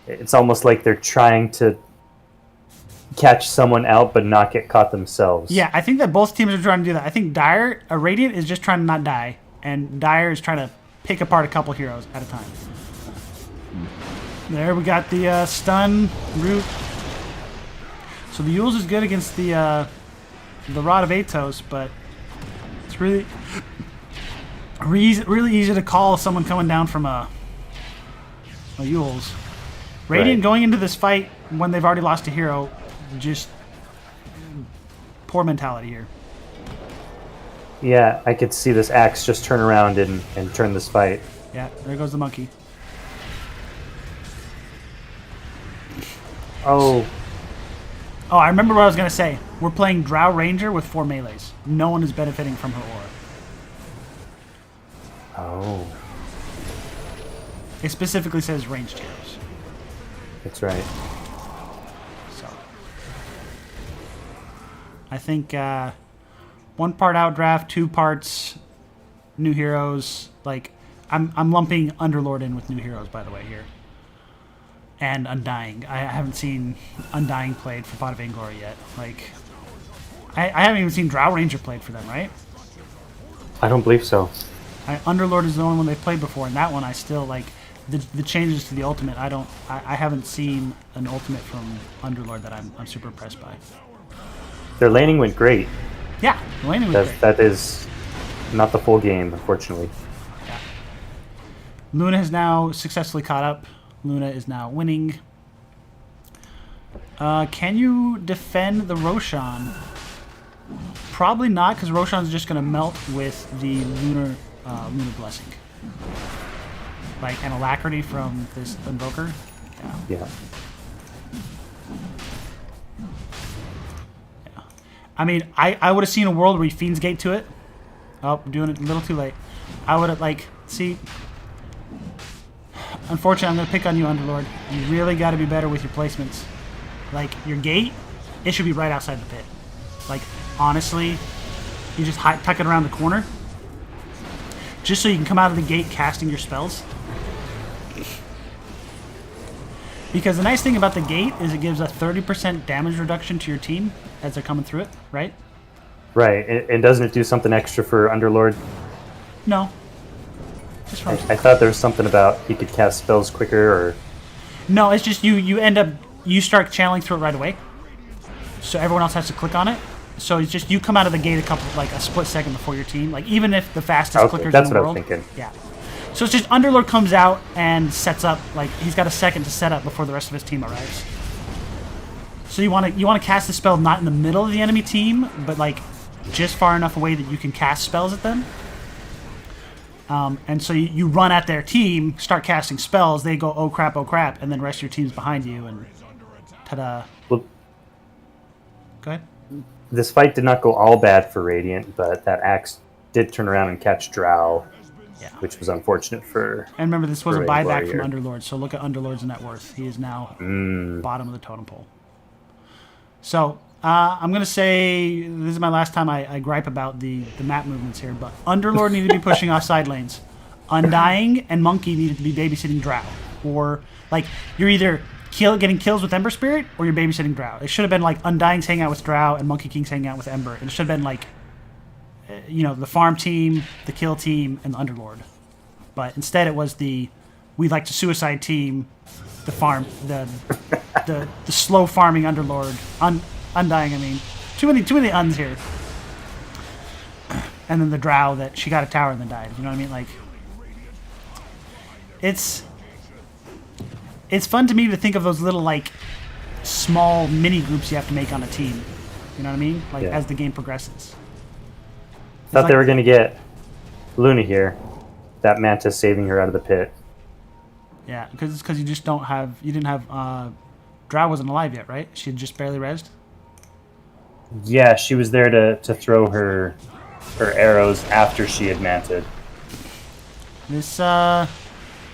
It's almost like they're trying to catch someone out but not get caught themselves. Yeah, I think that both teams are trying to do that. I think Radiant is just trying to not die, and Dire is trying to pick apart a couple heroes at a time. There, we got the stun root. So the Yules is good against the Rod of Atos, but it's really easy to call someone coming down from a Yules. Radiant going into this fight when they've already lost a hero, just poor mentality here. Yeah, I could see this axe just turn around and turn this fight. Yeah, there goes the monkey. Oh. Oh, I remember what I was going to say. We're playing Drow Ranger with 4 melees. No one is benefiting from her aura. Oh. It specifically says ranged heroes. That's right. So, I think 1 part outdraft, 2 parts new heroes. Like, I'm lumping Underlord in with new heroes, by the way, here. And Undying. I haven't seen Undying played for Pot of Vainglory yet. Like, I haven't even seen Drow Ranger played for them, right? I don't believe so. Underlord is the only one they've played before, and that one I still like. The changes to the ultimate, I haven't seen an ultimate from Underlord that I'm super impressed by. Their laning went great. Yeah, Delaney was great. That is not the full game, unfortunately. Yeah. Luna has now successfully caught up. Luna is now winning. Can you defend the Roshan? Probably not, because Roshan's just going to melt with the Lunar Blessing. Like an Alacrity from this Invoker. Yeah. I mean, I would have seen a world where he Fiend's Gate to it. Oh, I'm doing it a little too late. I would have, like, see... Unfortunately, I'm going to pick on you, Underlord. You really got to be better with your placements. Like, your gate, it should be right outside the pit. Like, honestly, you just tuck it around the corner. Just so you can come out of the gate casting your spells. Because the nice thing about the gate is it gives a 30% damage reduction to your team as they're coming through it, right? Right, and doesn't it do something extra for Underlord? No. Just from I thought there was something about he could cast spells quicker, or... No, it's just you end up... You start channeling through it right away. So everyone else has to click on it. So it's just you come out of the gate a split second before your team. Like, even if the fastest clickers that's in the what world... I was thinking. Yeah. So it's just Underlord comes out and sets up, like, he's got a second to set up before the rest of his team arrives. So you want to cast the spell not in the middle of the enemy team, but, like, just far enough away that you can cast spells at them. And so you run at their team, start casting spells, they go, oh crap, and then the rest of your team's behind you, and ta-da. Well, Go ahead. this fight did not go all bad for Radiant, but that axe did turn around and catch Drow, Yeah. which was unfortunate for... And remember, this was a for buyback Vainglory from here. Underlord, so look at Underlord's net worth. He is now bottom of the totem pole. So, I'm going to say, this is my last time I gripe about the map movements here, but Underlord needed to be pushing off side lanes. Undying and Monkey needed to be babysitting Drow. Or, like, you're either getting kills with Ember Spirit, or you're babysitting Drow. It should have been, like, Undying's hanging out with Drow, and Monkey King's hanging out with Ember. And it should have been, like, you know, the farm team, the kill team, and the Underlord. But instead it was the we like to suicide team, the farm, the slow farming Underlord, Undying. I mean, too many uns here. And then the Drow that she got a tower and then died. You know what I mean? Like, it's fun to me to think of those little, like, small mini groups you have to make on a team. You know what I mean? Like, Yeah. as the game progresses. Thought they like- were going to get Luna here. That Mantis saving her out of the pit. Yeah, because you just don't have... You didn't have... Drow wasn't alive yet, right? She had just barely rezzed? Yeah, she was there to throw her arrows after she had manted. These high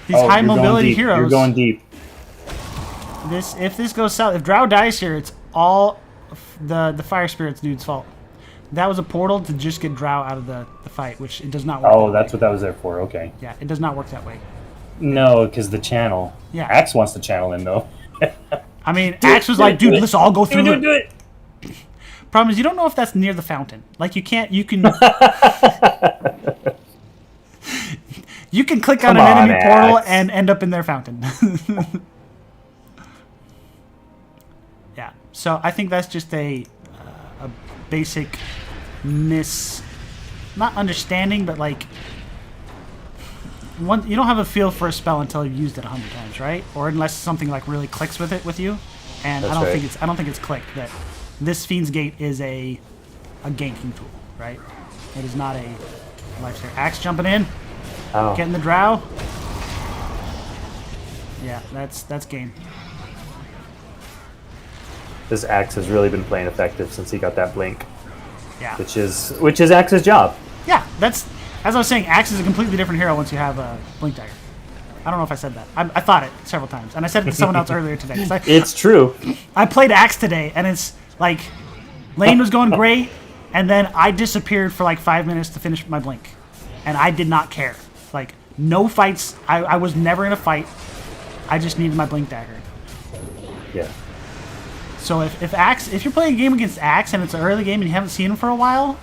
you're going mobility deep. heroes... You're going deep. If this goes south... If Drow dies here, it's all the Fire Spirits dude's fault. That was a portal to just get Drow out of the fight, which it does not work. Oh, that's what that was there for. Okay. Yeah, it does not work that way. No, because the channel. Yeah. Axe wants to channel in, though. I mean, Axe was like, dude, let's all go through it. Do it. Problem is, you don't know if that's near the fountain. Like, you can... You can click on Come an on, enemy portal Axe. and end up in their fountain. Yeah, so I think that's just a basic not understanding, but like, you don't have a feel for a spell until you've used it 100 times, right? Or unless something like really clicks with you. And That's I don't right. think it's clicked that this Fiend's Gate is a ganking tool, right? It is not a lifesaver. Axe jumping in, Oh. getting the Drow. Yeah, that's game. This Axe has really been playing effective since he got that blink, Yeah. which is Axe's job. Yeah, that's, as I was saying, Axe is a completely different hero once you have a Blink Dagger. I don't know if I said that. I thought it several times, and I said it to someone else earlier today. 'Cause It's true. I played Axe today, and it's like, lane was going great, and then I disappeared for like 5 minutes to finish my Blink, and I did not care. Like, no fights. I was never in a fight. I just needed my Blink Dagger. Yeah. So if you're playing a game against Axe and it's an early game and you haven't seen him for a while,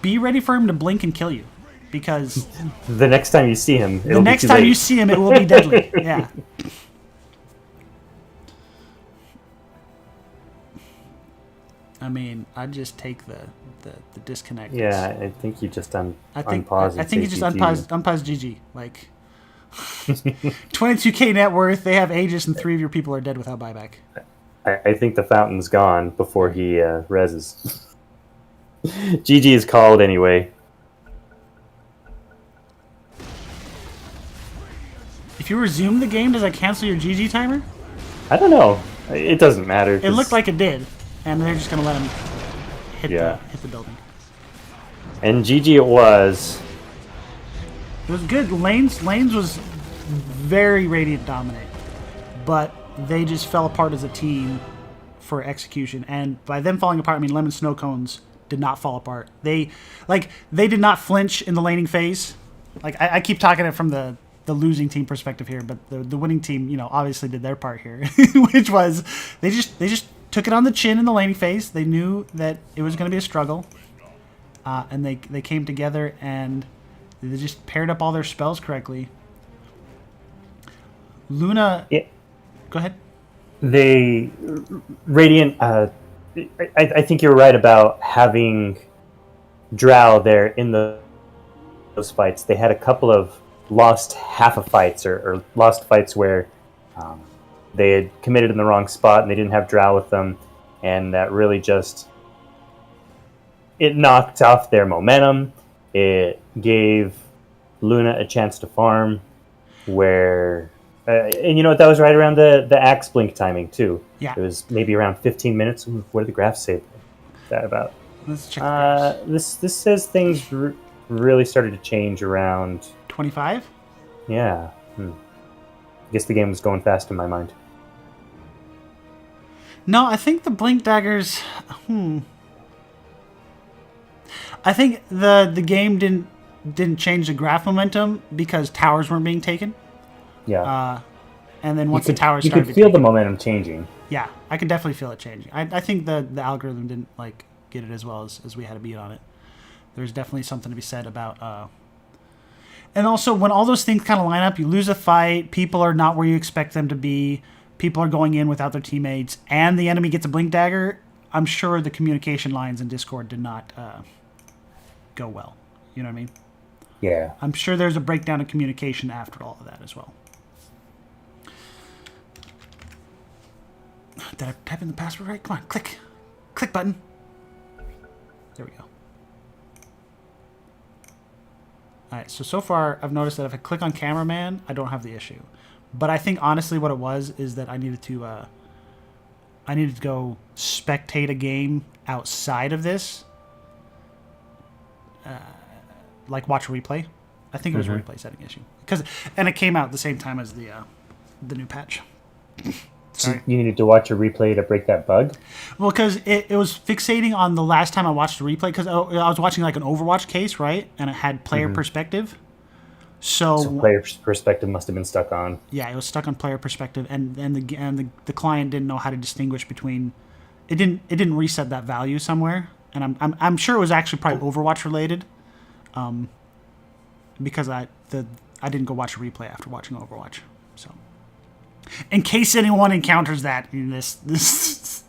be ready for him to blink and kill you, because The next time you see him, the next time you see him, it will be deadly. Yeah. I mean, I'd just take the disconnect. Yeah, I think you just I think unpause I and think say you just GG. unpause GG. Like 22K net worth. They have Aegis, and 3 of your people are dead without buyback. I think the fountain's gone before he reses. GG is called anyway. If you resume the game, does that cancel your GG timer? I don't know. It doesn't matter. It looked like it did, and they're just gonna let him hit Yeah. the building. And GG it was. It was good. Lanes was very Radiant dominant, but they just fell apart as a team for execution. And by them falling apart, I mean Lemon Snow Cones did not fall apart. They did not flinch in the laning phase. Like I keep talking it from the losing team perspective here, but the winning team, obviously did their part here, which was they just took it on the chin in the laning phase. They knew that it was going to be a struggle, and they came together and they just paired up all their spells correctly. Luna, Yeah. go ahead. They Radiant. I think you're right about having Drow there in those fights. They had a couple of lost half of fights or lost fights where they had committed in the wrong spot and they didn't have Drow with them, and that really just it knocked off their momentum. It gave Luna a chance to farm where and you know what, that was right around the axe blink timing too. Yeah. It was maybe around 15 minutes. What did the graph say that about? Let's check the graphs. This says things really started to change around 25? yeah. I guess the game was going fast in my mind. No, I think the blink daggers. I think the game didn't change the graph momentum because towers weren't being taken. Yeah. And then once the towers you started, could feel the momentum changing. Yeah, I could definitely feel it changing. I think the algorithm didn't get it as well as we had a beat on it. There's definitely something to be said about. And also, when all those things kind of line up, you lose a fight. People are not where you expect them to be. People are going in without their teammates, and the enemy gets a blink dagger. I'm sure the communication lines in Discord did not go well. You know what I mean? Yeah. I'm sure there's a breakdown of communication after all of that as well. Did I type in the password right? Come on, click. Click button. There we go. Alright, so far I've noticed that if I click on cameraman, I don't have the issue. But I think honestly what it was is that I needed to go spectate a game outside of this. Like watch a replay. I think it was a replay setting issue. And it came out at the same time as the new patch. Sorry. You needed to watch a replay to break that bug? Well, because it was fixating on the last time I watched a replay, because I was watching like an Overwatch case, right? And it had player perspective. So player perspective must have been stuck on. Yeah, it was stuck on player perspective, and the client didn't know how to distinguish between. It didn't reset that value somewhere, and I'm sure it was actually probably Overwatch related, because I didn't go watch a replay after watching Overwatch, so. In case anyone encounters that in this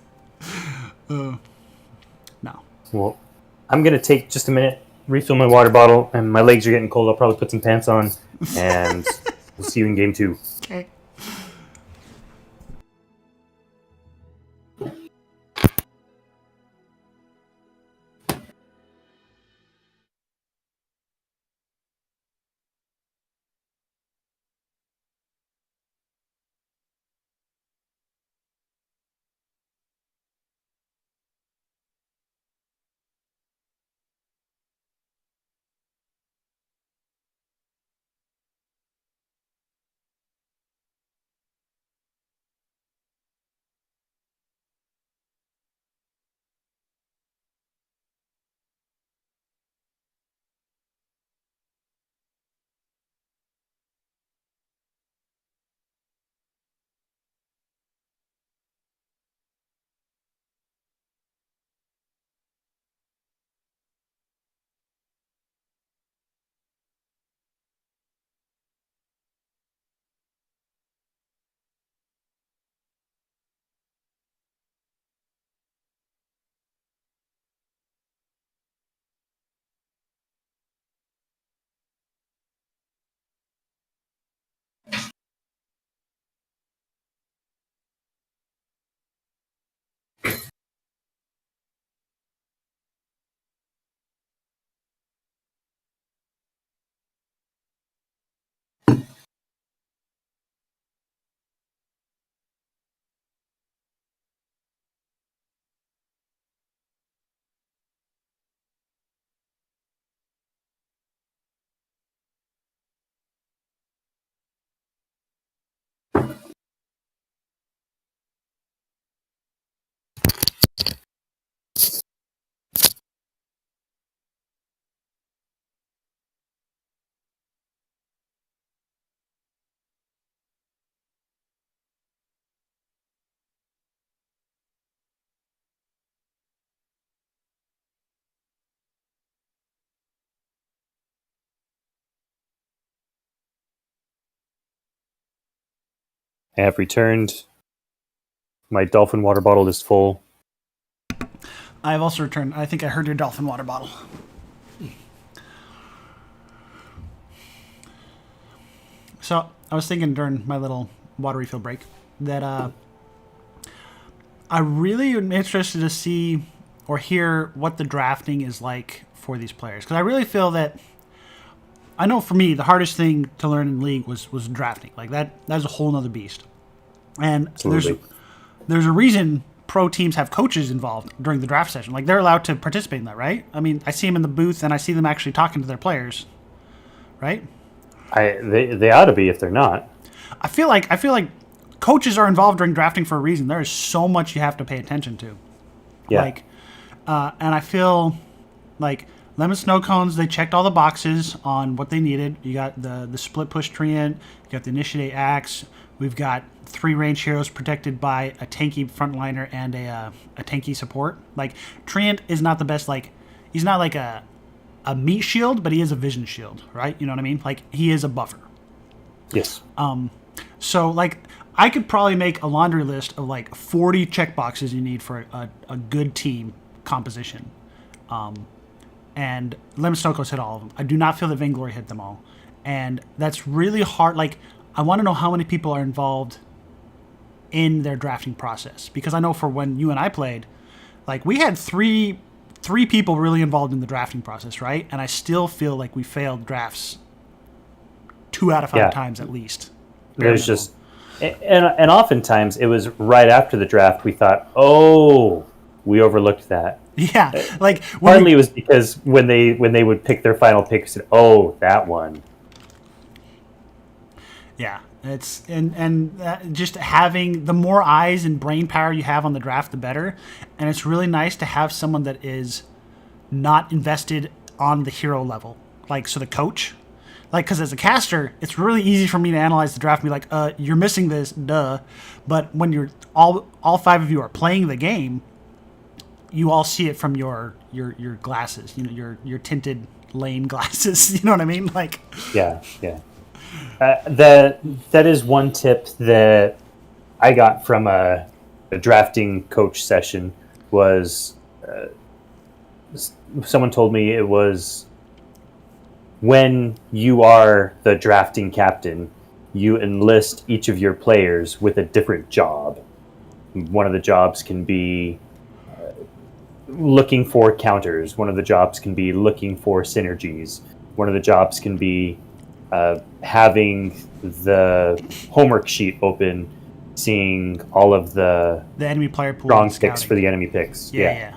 no. Well, I'm going to take just a minute, refill my water bottle, and my legs are getting cold. I'll probably put some pants on, and we'll see you in game 2. Okay. I have returned. My dolphin water bottle is full. I have also returned. I think I heard your dolphin water bottle. So I was thinking during my little water refill break that I really am interested to see or hear what the drafting is like for these players, because I really feel that I know for me the hardest thing to learn in League was drafting. Like that's a whole nother beast, and Absolutely. there's a reason pro teams have coaches involved during the draft session. Like they're allowed to participate in that, right? I mean, I see them in the booth and I see them actually talking to their players, right? They ought to be if they're not. I feel like coaches are involved during drafting for a reason. There is so much you have to pay attention to. Yeah. Like, and I feel like Lemon Snow Cones, they checked all the boxes on what they needed. You got the split push treant, you got the initiate axe. We've got 3 range heroes protected by a tanky frontliner and a tanky support. Like treant is not the best. Like he's not like a meat shield, but he is a vision shield, right? You know what I mean? Like he is a buffer. Yes. So like I could probably make a laundry list of like 40 checkboxes you need for a good team composition. And Lemon Stokos hit all of them. I do not feel that Vainglory hit them all. And that's really hard. Like I want to know how many people are involved in their drafting process, because I know for when you and I played, like we had three people really involved in the drafting process, right? And I still feel like we failed drafts 2 out of 5 times at least. There's just, and oftentimes it was right after the draft we thought, oh, we overlooked that. Yeah, like partly it was because when they would pick their final pick, said, oh, that one. Yeah, it's and just having the more eyes and brain power you have on the draft, the better. And it's really nice to have someone that is not invested on the hero level, like so the coach. Like, because as a caster, it's really easy for me to analyze the draft and be like, you're missing this, duh. But when you're all 5 of you are playing the game, you all see it from your glasses, you know, your tinted lane glasses. You know what I mean? Like, yeah. That is one tip that I got from a drafting coach session. Was someone told me it was, when you are the drafting captain, you enlist each of your players with a different job. One of the jobs can be looking for counters. One of the jobs can be looking for synergies. One of the jobs can be having the homework sheet open, seeing all of the enemy player pool, strong picks for the enemy picks. Yeah.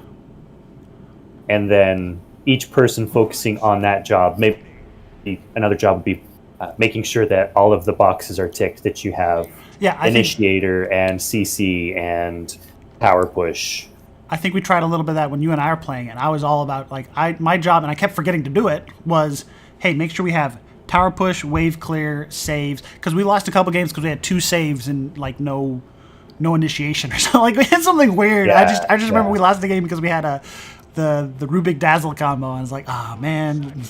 And then each person focusing on that job. Maybe another job would be making sure that all of the boxes are ticked, that you have initiator and CC and power push. I think we tried a little bit of that when you and I were playing it. I was all about, like, my job, and I kept forgetting to do it, was, hey, make sure we have tower push, wave clear, saves, because we lost a couple games because we had 2 saves and like no initiation or something. Like we had something weird. I just remember we lost the game because we had the Rubik Dazzle combo, and I was like, oh man.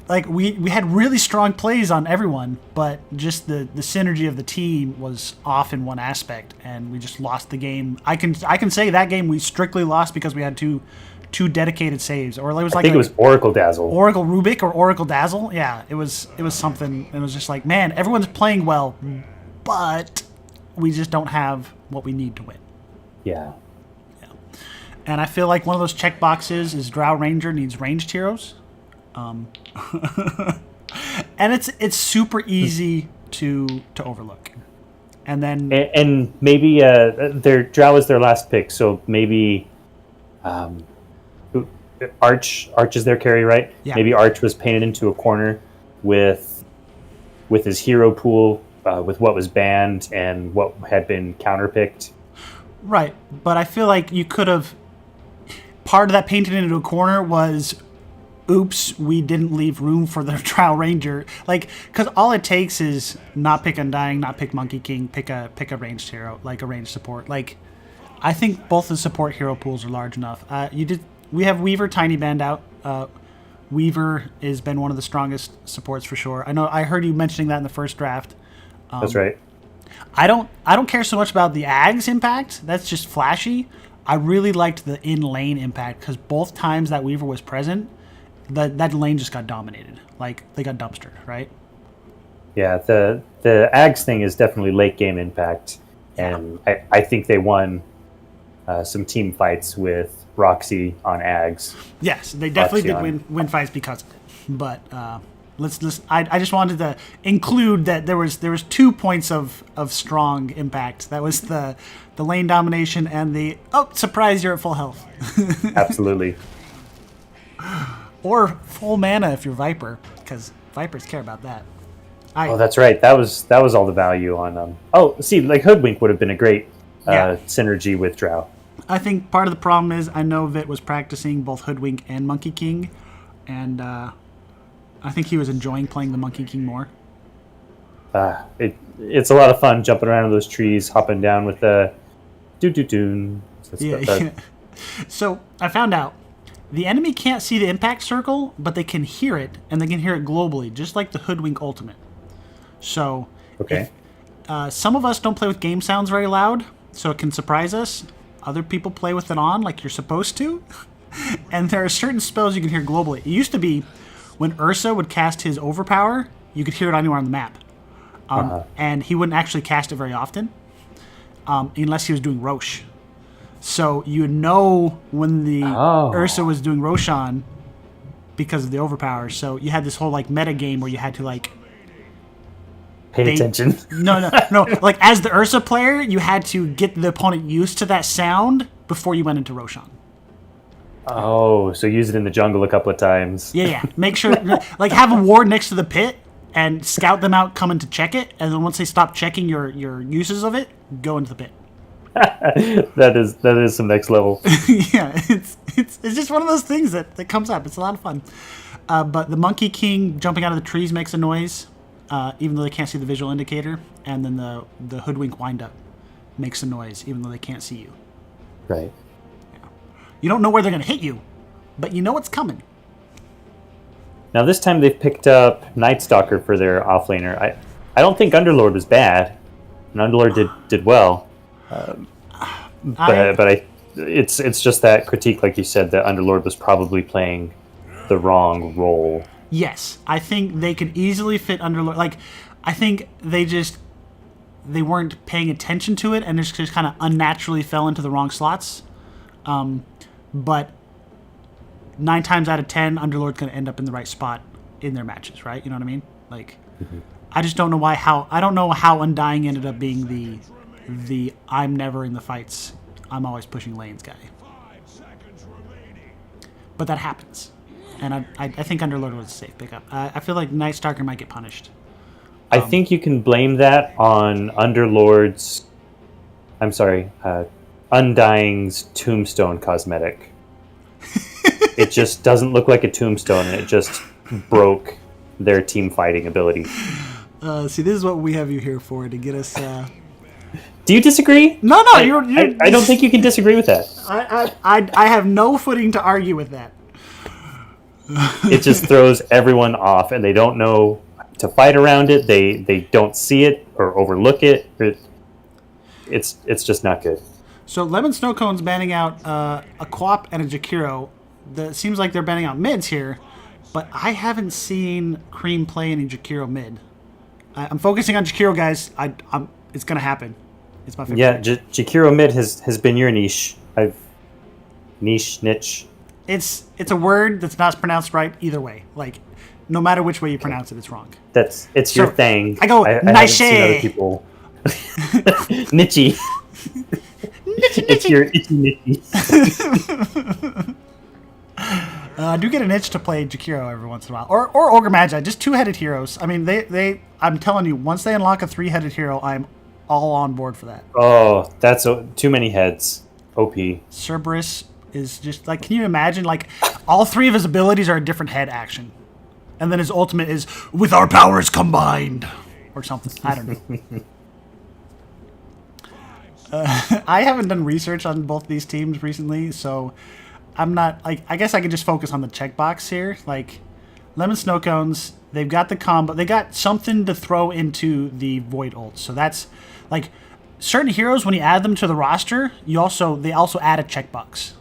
Like we had really strong plays on everyone, but just the synergy of the team was off in one aspect, and we just lost the game. I can say that game we strictly lost because we had two dedicated saves, or it was like, I think it was Oracle Dazzle, Oracle Rubik, or Oracle Dazzle. Yeah, it was something. It was just like, man, everyone's playing well, but we just don't have what we need to win. Yeah. And I feel like one of those check boxes is Drow Ranger needs ranged heroes. And it's super easy to overlook. And then and maybe their Drow is their last pick, so maybe Arch is their carry, right? Yeah. Maybe Arch was painted into a corner with his hero pool, with what was banned and what had been counterpicked. Right, but I feel like you could have, part of that painted into a corner was, oops, we didn't leave room for the Drow Ranger. Like, because all it takes is not pick Undying, not pick Monkey King, pick a ranged hero, like a ranged support. Like, I think both the support hero pools are large enough. We have Weaver Tiny Band out. Weaver has been one of the strongest supports for sure. I heard you mentioning that in the first draft. That's right. I don't care so much about the Ags impact. That's just flashy. I really liked the in lane impact because both times that Weaver was present, that lane just got dominated. Like they got dumpstered, right? Yeah, the Ags thing is definitely late game impact, and I think they won some team fights with Roxy on Ags. Yes, they definitely Roxy did win fights because of it. But let's I just wanted to include that there was 2 points of strong impact. That was the lane domination and the surprise, you're at full health. Absolutely. Or full mana if you're Viper, because Vipers care about that. Oh, that's right. That was all the value on. Like Hoodwink would have been a great synergy with Drow. I think part of the problem is I know Vit was practicing both Hoodwink and Monkey King, and I think he was enjoying playing the Monkey King more. It's a lot of fun jumping around in those trees, hopping down with the doo-doo-doo. Yeah. So I found out the enemy can't see the impact circle, but they can hear it, and they can hear it globally, just like the Hoodwink ultimate. So Okay. some of us don't play with game sounds very loud, so it can surprise us. Other people play with it on like you're supposed to. And there are certain spells you can hear globally. It used to be when Ursa would cast his Overpower, you could hear it anywhere on the map. And he wouldn't actually cast it very often unless he was doing Rosh. So you would know when the Ursa was doing Roshan because of the Overpower. So you had this whole like meta game where you had to like Pay attention. No. Like as the Ursa player, you had to get the opponent used to that sound before you went into Roshan. Oh, so use it in the jungle a couple of times. Yeah. Make sure, like, have a ward next to the pit and scout them out coming to check it. And then once they stop checking your uses of it, go into the pit. That is some next level. Yeah, it's just one of those things that comes up. It's a lot of fun. But the Monkey King jumping out of the trees makes a noise, even though they can't see the visual indicator. And then the Hoodwink windup makes a noise, even though they can't see you. Right. You don't know where they're going to hit you, but you know it's coming. Now this time they've picked up Night Stalker for their offlaner. I don't think Underlord was bad, and Underlord did well. But it's just that critique, like you said, that Underlord was probably playing the wrong role. Yes, I think they could easily fit Underlord. Like, I think they weren't paying attention to it, and it just kind of unnaturally fell into the wrong slots. But 9 times out of 10, Underlord's going to end up in the right spot in their matches, right? You know what I mean? Like, I just don't know I don't know how Undying ended up being the I'm never in the fights, I'm always pushing lanes guy. But that happens. And I think Underlord was a safe pickup. I feel like Night Stalker might get punished. I think you can blame that on Underlord's... Undying's tombstone cosmetic. It just doesn't look like a tombstone, and it just broke their team fighting ability. See, this is what we have you here for, to get us... Do you disagree? No, you're I don't think you can disagree with that. I have no footing to argue with that. It just throws everyone off, and they don't know to fight around it. They don't see it or overlook it. It's just not good. So Lemon Snowcone's banning out a Quap and a Jakiro. It seems like they're banning out mids here, but I haven't seen Cream play any Jakiro mid. I'm focusing on Jakiro, guys. It's gonna happen. It's my favorite. Yeah, Jakiro mid has been your niche. Niche. It's a word that's not pronounced right either way. Like, no matter which way you pronounce it, it's wrong. It's your thing. I go I haven't niche. seen other people. Niche. It's your itchy nitty. I do get an itch to play Jakiro every once in a while, or Ogre Magi, just 2-headed heroes. I mean, they. I'm telling you, once they unlock a 3-headed hero, I'm all on board for that. Oh, that's too many heads. OP. Cerberus is just like, can you imagine? Like, all 3 of his abilities are a different head action, and then his ultimate is with our powers combined, or something. I don't know. I haven't done research on both these teams recently, so I'm not like. I guess I can just focus on the checkbox here. Like, Lemon Snow Cones. They've got the combo. They got something to throw into the Void ult. So that's like certain heroes when you add them to the roster, they also add a checkbox.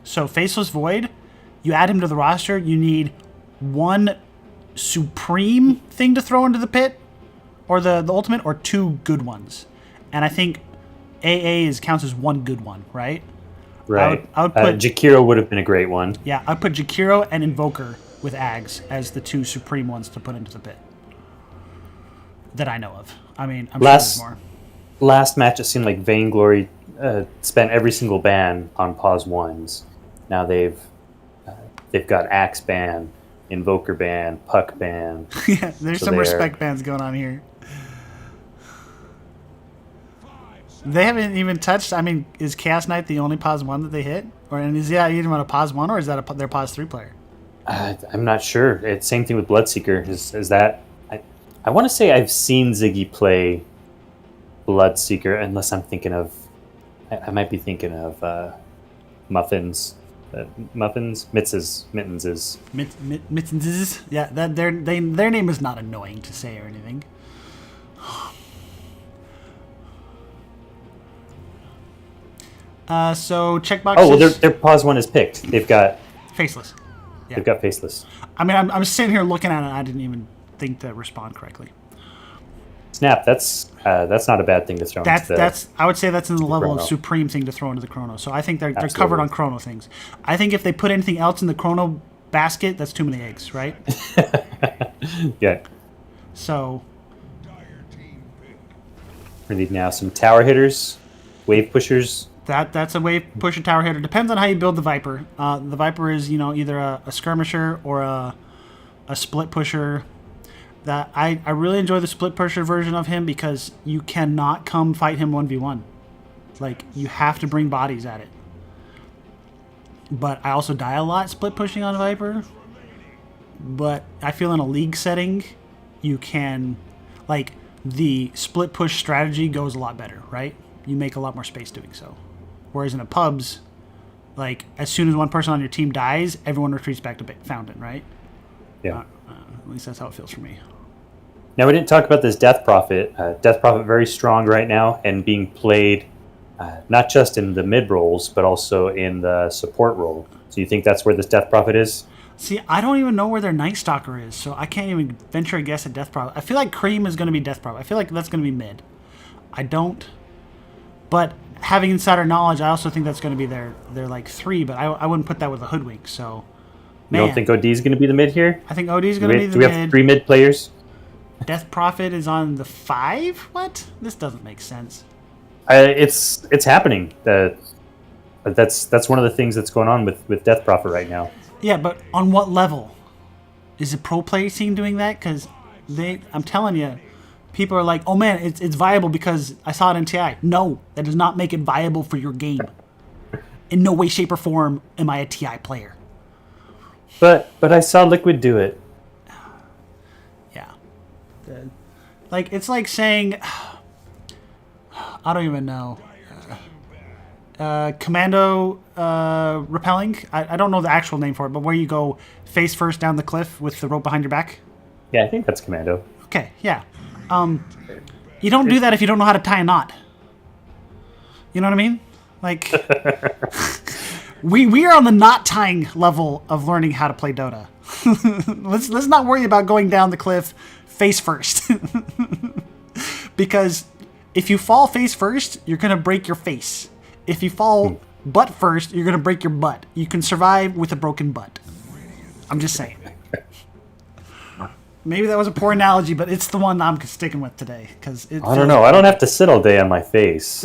So Faceless Void, you add him to the roster, you need one supreme thing to throw into the pit, or the ultimate, or two good ones. And I think AA counts as one good one, right? Right. I would put Jakiro would have been a great one. Yeah, I'd put Jakiro and Invoker with Ags as the two supreme ones to put into the pit that I know of. I mean, I'm sure there's more. Last match, it seemed like Vainglory spent every single ban on pause ones. Now they've got Axe ban, Invoker ban, Puck ban. Yeah, there's some respect bans going on here. They haven't even touched. I mean, is Chaos Knight the only pause one that they hit, or is even on a pause one, or is that their pause 3 player? I'm not sure. It's same thing with Bloodseeker. Is that? I want to say I've seen Ziggy play Bloodseeker, unless I'm thinking of. I might be thinking of Muffins. Mittens is. Mittens. Yeah, that their name is not annoying to say or anything. So checkboxes. Oh well, their pause one is picked. They've got Faceless. Yeah. They've got Faceless. I mean, I'm sitting here looking at it. I didn't even think to respond correctly. Snap. That's not a bad thing to throw. I would say that's in the level Chrono. of supreme thing to throw into the Chrono. So I think they're Absolutely. covered on Chrono things. I think if they put anything else in the Chrono basket, that's too many eggs, right? Yeah. So We need now some tower hitters, wave pushers. that's a wave pusher tower hitter. Depends on how you build the Viper. The Viper is either a skirmisher or a split pusher. That I really enjoy the split pusher version of him because you cannot come fight him 1v1. Like, you have to bring bodies at it. But I also die a lot split pushing on Viper. But I feel in a league setting, you can, like, the split push strategy goes a lot better, right? You make a lot more space doing so. Whereas in a pubs, like, as soon as one person on your team dies, everyone retreats back to Fountain, right? Yeah. At least that's how it feels for me. Now we didn't talk about this Death Prophet. Death Prophet very strong right now and being played not just in the mid roles but also in the support role. So you think that's where this Death Prophet is? See, I don't even know where their Night Stalker is, so I can't even venture a guess at Death Prophet. I feel like Cream is going to be Death Prophet. I feel like that's going to be mid. I don't. But having insider knowledge, I also think that's going to be their like 3, but I wouldn't put that with a Hoodwink, so. You don't think OD is going to be the mid here? I think OD is going to be the mid. Do we have 3 mid players? Death Prophet is on the 5? What? This doesn't make sense. It's happening. That's one of the things that's going on with Death Prophet right now. Yeah, but on what level? Is the pro play scene doing that? Because I'm telling you, people are like, oh man, it's viable because I saw it in TI. No, that does not make it viable for your game. In no way, shape, or form am I a TI player. But I saw Liquid do it. Yeah. Like, it's like saying, I don't even know. Commando repelling. I don't know the actual name for it, but where you go face first down the cliff with the rope behind your back. Yeah, I think that's Commando. Okay, yeah. You don't do that if you don't know how to tie a knot. You know what I mean? Like, we are on the knot tying level of learning how to play Dota. let's not worry about going down the cliff face first. Because if you fall face first, you're gonna break your face. If you fall butt first, you're going to break your butt. You can survive with a broken butt. I'm just saying. Maybe that was a poor analogy, but it's the one I'm sticking with today. I don't know. I don't have to sit all day on my face.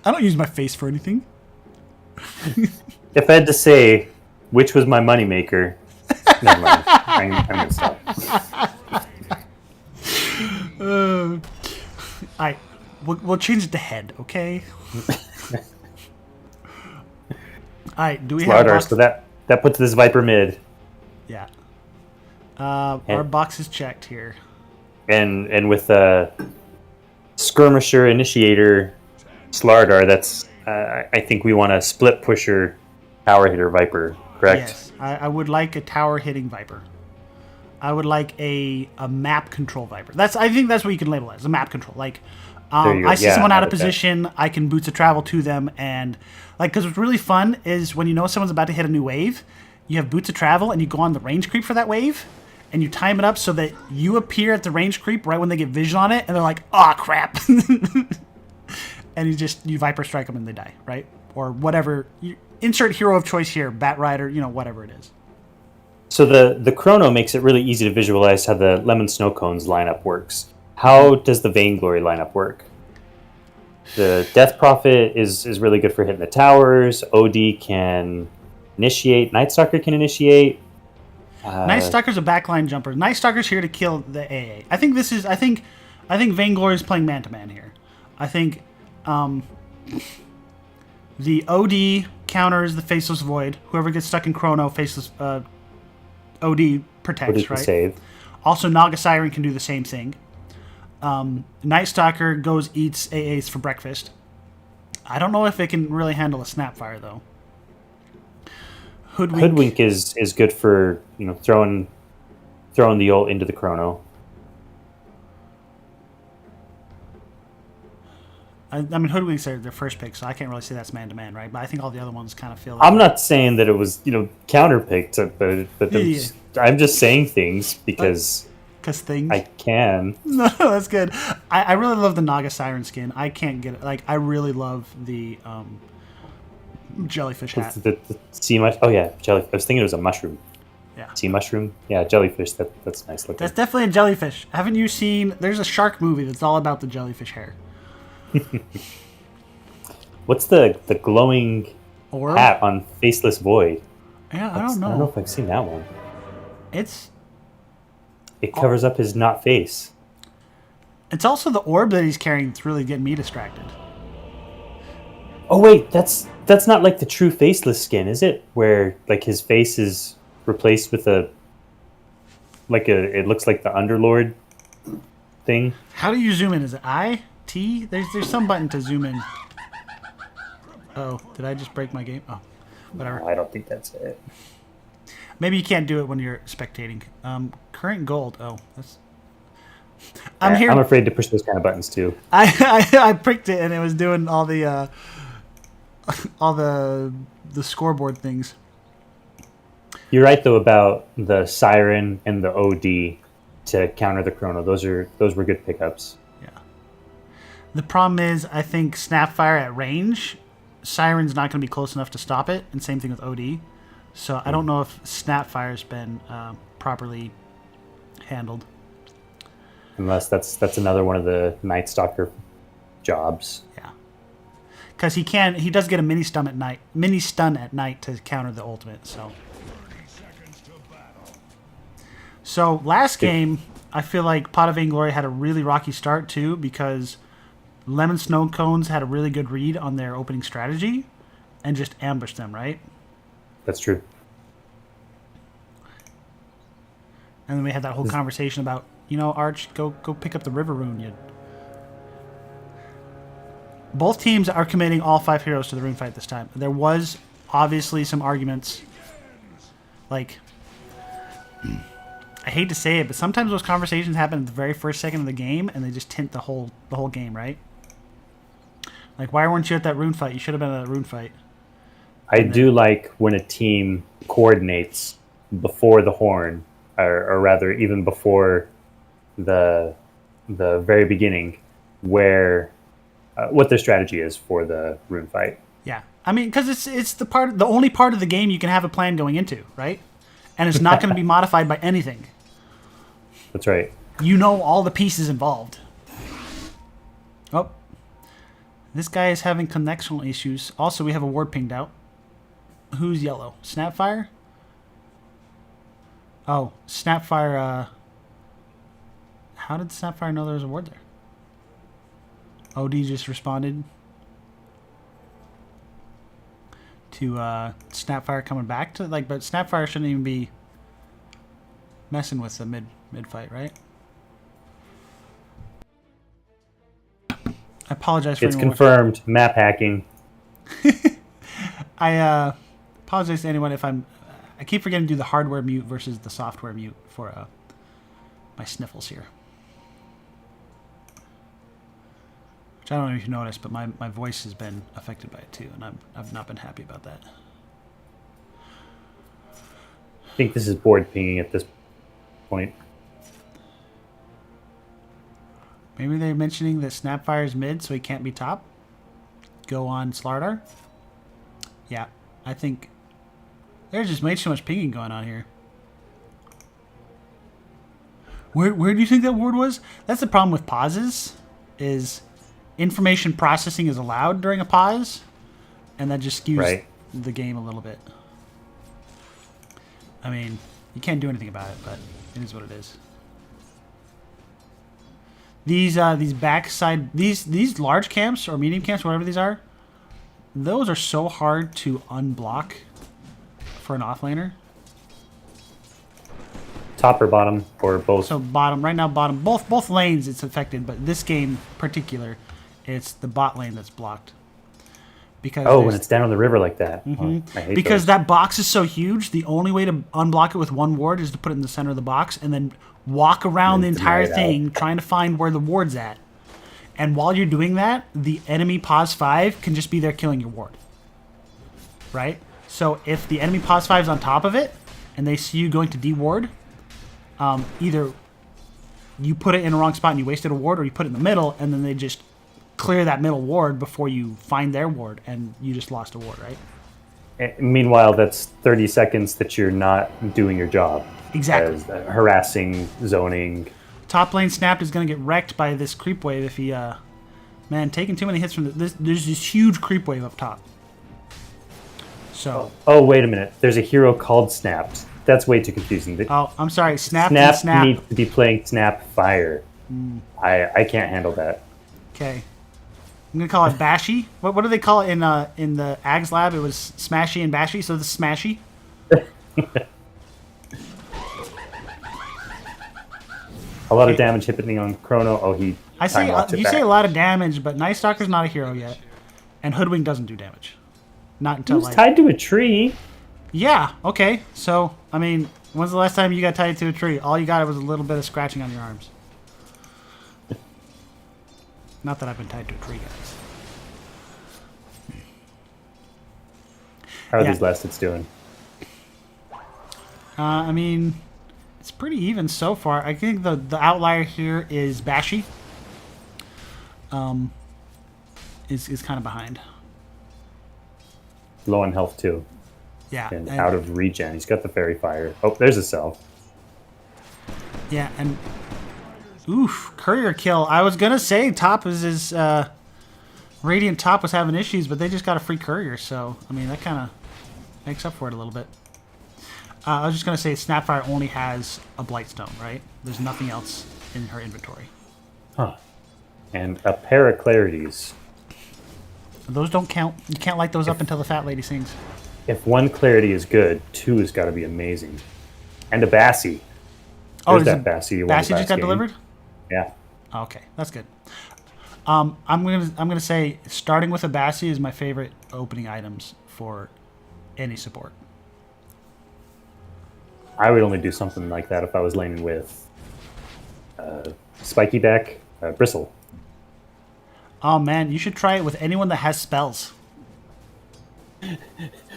I don't use my face for anything. If I had to say which was my moneymaker, never mind. I'm going to stop. We'll change it to head, okay? Alright, do we have Slardar, so that puts this Viper mid. Yeah. Our box is checked here. And with Skirmisher, Initiator, Slardar, that's I think we want a split pusher, power hitter Viper. correct? Yes, I would like a tower hitting Viper. I would like a map control Viper. I think that's what you can label it as, a map control. Like, There you go. I see Yeah, someone I out of like that. position, I can boots of travel to them, and like, because what's really fun is when you know someone's about to hit a new wave, you have boots of travel and you go on the range creep for that wave, and you time it up so that you appear at the range creep right when they get vision on it, and they're like, "Oh crap!" And you Viper strike them and they die, right? Or whatever. You insert hero of choice here, Bat Rider, whatever it is. So the chrono makes it really easy to visualize how the lemon snow cones lineup works. How does the Vainglory lineup work? The Death Prophet is really good for hitting the towers. OD can initiate. Night Stalker can initiate. Night Stalker's a backline jumper. Night Stalker's here to kill the AA. I think Vainglory is playing man to man here. I think the OD counters the Faceless Void. Whoever gets stuck in Chrono, Faceless OD protects, OD can right? save. Also, Naga Siren can do the same thing. Night Stalker eats AAs for breakfast. I don't know if it can really handle a Snapfire though. Hoodwink is good for throwing the ult into the chrono. I mean, Hoodwink's their first pick, so I can't really say that's man to man, right? But I think all the other ones kind of feel. I'm not saying that it was counterpicked, but Yeah. I'm just saying things because things. I can. No, that's good. I really love the Naga Siren skin. I can't get it. Like, I really love the jellyfish hat. The sea mush. Oh yeah, jelly. I was thinking it was a mushroom. Yeah. Sea mushroom. Yeah, jellyfish. That's nice looking. That's definitely a jellyfish. Haven't you seen? There's a shark movie that's all about the jellyfish hair. What's the glowing Orb? hat on Faceless Void? Yeah, I I don't don't know know. if I've seen that one. It covers up his not face. It's also the orb that he's carrying that's really getting me distracted. Oh wait, that's not like the true Faceless skin, is it? Where like his face is replaced with it looks like the Underlord thing. How do you zoom in? Is it I? T? There's some button to zoom in. Oh, did I just break my game? Oh, whatever. I don't think that's it. Maybe you can't do it when you're spectating. Current gold. Oh, that's. I'm afraid to push those kind of buttons too. I pricked it and it was doing all the scoreboard things. You're right though about the Siren and the OD to counter the Chrono. Those were good pickups. Yeah. The problem is, I think Snapfire at range, Siren's not going to be close enough to stop it, and same thing with OD. So I don't know if Snapfire's been properly handled. Unless that's another one of the Night Stalker jobs. Yeah. Because he does get a mini stun at night to counter the ultimate. So last game, I feel like Pot of Vainglory had a really rocky start too, because Lemon Snow Cones had a really good read on their opening strategy and just ambushed them, right? That's true. And then we had that whole conversation about, Arch, go pick up the River Rune. Both teams are committing all 5 heroes to the rune fight this time. There was obviously some arguments. Like, I hate to say it, but sometimes those conversations happen at the very first second of the game, and they just tint the whole game, right? Like, why weren't you at that rune fight? You should have been at that rune fight. I do like when a team coordinates before the horn, or rather even before the very beginning, where what their strategy is for the rune fight. Yeah, I mean, because it's the only part of the game you can have a plan going into, right? And it's not going to be modified by anything. That's right. You know all the pieces involved. Oh, this guy is having connectional issues. Also, we have a ward pinged out. Who's yellow? Snapfire? Oh, Snapfire, how did Snapfire know there was a ward there? OD just responded to Snapfire coming back to, but Snapfire shouldn't even be messing with the mid fight, right? I apologize for It's confirmed. Map hacking. I apologize to anyone if I'm I keep forgetting to do the hardware mute versus the software mute for my sniffles here. Which I don't know if you noticed, but my voice has been affected by it too, and I've not been happy about that. I think this is board pinging at this point. Maybe they're mentioning that Snapfire's mid, so he can't be top. Go on Slardar. Yeah, I think there's just way too much pinging going on here. Where do you think that ward was? That's the problem with pauses, is information processing is allowed during a pause, and that just skews the game a little bit. I mean, you can't do anything about it, but it is what it is. These backside, these large camps or medium camps, whatever these are, those are so hard to unblock for an offlaner. Top or bottom or both? So bottom, right now bottom, both lanes it's affected, but this game in particular, it's the bot lane that's blocked. Because when it's down on the river like that. Oh, I hate because those. that box is so huge, the only way to unblock it with one ward is to put it in the center of the box and then walk around the entire thing trying to find where the ward's at. And while you're doing that, the enemy pause 5 can just be there killing your ward. Right? So if the enemy pause 5 is on top of it and they see you going to de-ward, either you put it in the wrong spot and you wasted a ward, or you put it in the middle and then they just clear that middle ward before you find their ward and you just lost a ward, right? Meanwhile, that's 30 seconds that you're not doing your job. Exactly. As, harassing, zoning. Top lane Snapped is going to get wrecked by this creep wave if he, man, taking too many hits from there's this huge creep wave up top. So. Oh, wait a minute. There's a hero called Snapped. That's way too confusing. Oh, I'm sorry. Snap needs to be playing Snap Fire. I can't handle that. Okay. I'm gonna call it Bashy. What do they call it in the Ags lab? It was Smashy and Bashy, so the Smashy. A lot of damage happening on Chrono. Oh, you say a lot of damage, but Night Stalker's not a hero yet, and Hoodwink doesn't do damage. Not until he was tied to a tree. Yeah. Okay. So I mean, when's the last time you got tied to a tree? All you got was a little bit of scratching on your arms. Not that I've been tied to a tree, guys. How are these last hits doing? I mean, it's pretty even so far. I think the outlier here is Bashy. Is kind of behind. Low on health too. Yeah. And out of regen. He's got the Fairy Fire. Oh, there's a self. Yeah, and oof, courier kill. I was gonna say top is his Radiant top was having issues, but they just got a free courier, so I mean that kind of makes up for it a little bit. I was just gonna say Snapfire only has a Blightstone, right? There's nothing else in her inventory. Huh. And a pair of Clarities. Those don't count. You can't light those up until the fat lady sings. If one Clarity is good, two has got to be amazing. And a Bassie. There's that Bassie you Bassie just got delivered? Yeah. Okay, that's good. I'm gonna say starting with a Bassie is my favorite opening items for any support. I would only do something like that if I was laning with Spiky Back, Bristle. Oh man, you should try it with anyone that has spells.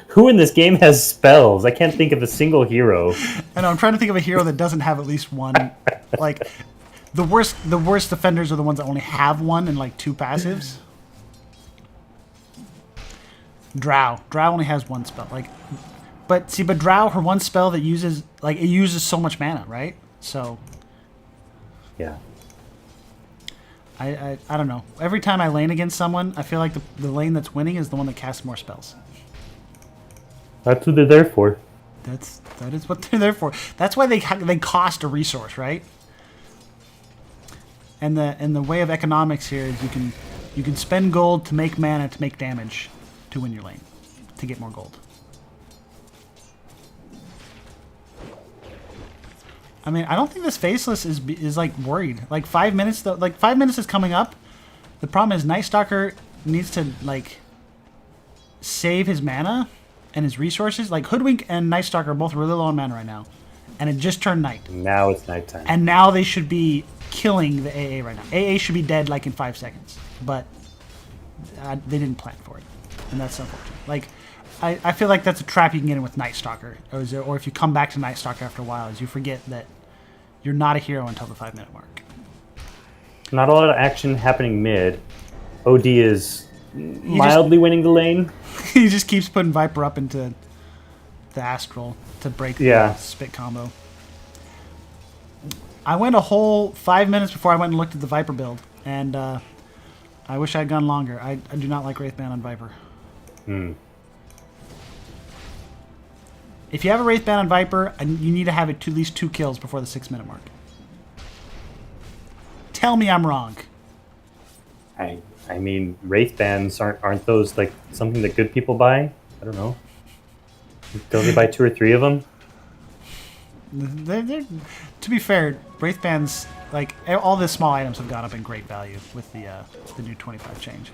Who in this game has spells? I can't think of a single hero. I know, I'm trying to think of a hero that doesn't have at least one. Like, the worst defenders are the ones that only have one and like 2 passives. Drow only has 1 spell. Like, but Drow, her 1 spell that uses it uses so much mana, right? So yeah. I don't know. Every time I lane against someone, I feel like the lane that's winning is the one that casts more spells. That's what they're there for. That is what they're there for. That's why they cost a resource, right? And the way of economics here is you can spend gold to make mana to make damage to win your lane to get more gold. I mean, I don't think this Faceless is like worried. Like 5 minutes though, like 5 minutes is coming up. The problem is Night Stalker needs to like save his mana and his resources. Like Hoodwink and Night Stalker are both really low on mana right now, and it just turned night. Now it's nighttime. And now they should be killing the AA right now. AA should be dead like in 5 seconds, but they didn't plan for it, and that's unfortunate. Like, I feel like that's a trap you can get in with Night Stalker, or if you come back to Night Stalker after a while, is you forget that you're not a hero until the 5-minute mark. Not a lot of action happening mid. OD is mildly winning the lane. He just keeps putting Viper up into the Astral to break the spit combo. I went a whole 5 minutes before I went and looked at the Viper build, and I wish I had gone longer. I do not like Wraithband on Viper. If you have a Wraithband on Viper, you need to have it to at least 2 kills before the 6-minute mark. Tell me I'm wrong. I mean, Wraithbands aren't those like something that good people buy? I don't know. Don't they buy 2 or 3 of them? To be fair, Wraithbands, like all the small items have gone up in great value with the new 25 change.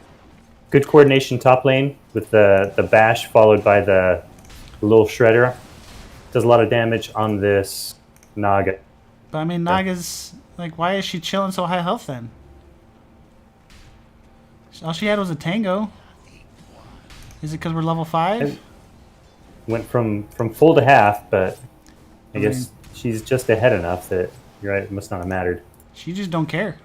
Good coordination top lane with the bash followed by the little shredder. Does a lot of damage on this Naga. But I mean, Naga's like, why is she chilling so high health then? All she had was a tango. Is it because we're level 5? Went from full to half, but I guess she's just ahead enough that you're right. It must not have mattered. She just don't care.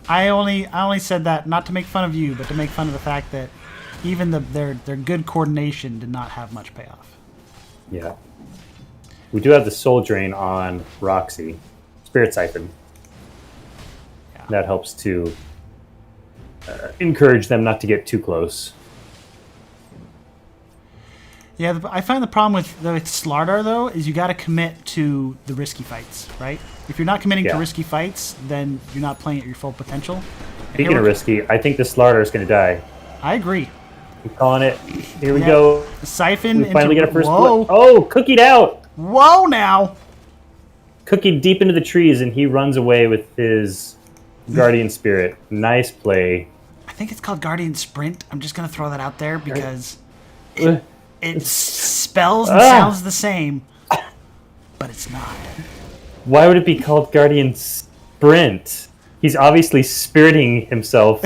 I only said that not to make fun of you, but to make fun of the fact that even their good coordination did not have much payoff. Yeah. We do have the Soul Drain on Roxy. Spirit Siphon. Yeah. That helps to encourage them not to get too close. Yeah, I find the problem with Slardar, though, is you got to commit to the risky fights, right? If you're not committing to risky fights, then you're not playing at your full potential. Speaking of risky, I think the Slardar is going to die. I agree. I'm calling it. Here we go. Siphon. We finally get a first blood. Oh, cookied out. Whoa, now. Cookied deep into the trees, and he runs away with his Guardian Spirit. Nice play. I think it's called Guardian Sprint. I'm just going to throw that out there because it spells and sounds the same, but it's not. Why would it be called Guardian Sprint? He's obviously spiriting himself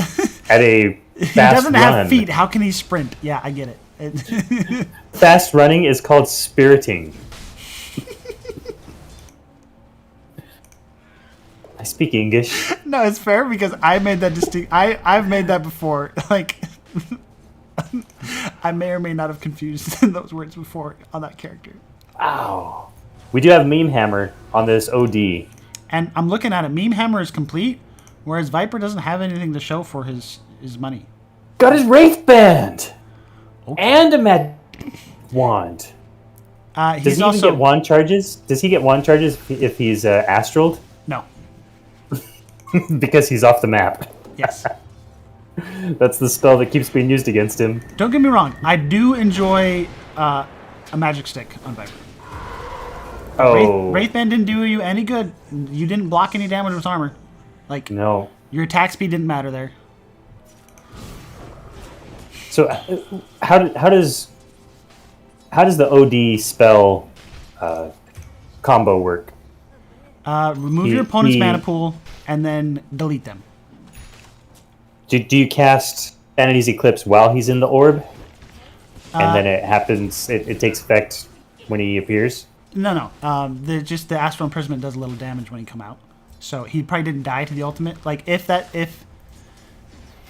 at a fast run. He doesn't have feet. How can he sprint? Yeah, I get it. Fast running is called spiriting. I speak English. No, it's fair because I made that distinct. I've made that before. Like, I may or may not have confused those words before on that character. Ow. We do have Meme Hammer on this OD. And I'm looking at it. Meme Hammer is complete, whereas Viper doesn't have anything to show for his money. Got his Wraithband! Okay. And a Magic Wand. Does he even get wand charges? Does he get wand charges if he's astraled? No. Because he's off the map. Yes. That's the spell that keeps being used against him. Don't get me wrong. I do enjoy a magic stick on Viper. Oh. Wraithband didn't do you any good. You didn't block any damage with armor. Like, no. Your attack speed didn't matter there. So how does the OD spell combo work? Remove your opponent's mana pool and then delete them. Do you cast Vanity's Eclipse while he's in the orb? And then it happens, it takes effect when he appears? No. Just the Astral Imprisonment does a little damage when he come out. So he probably didn't die to the ultimate. Like, if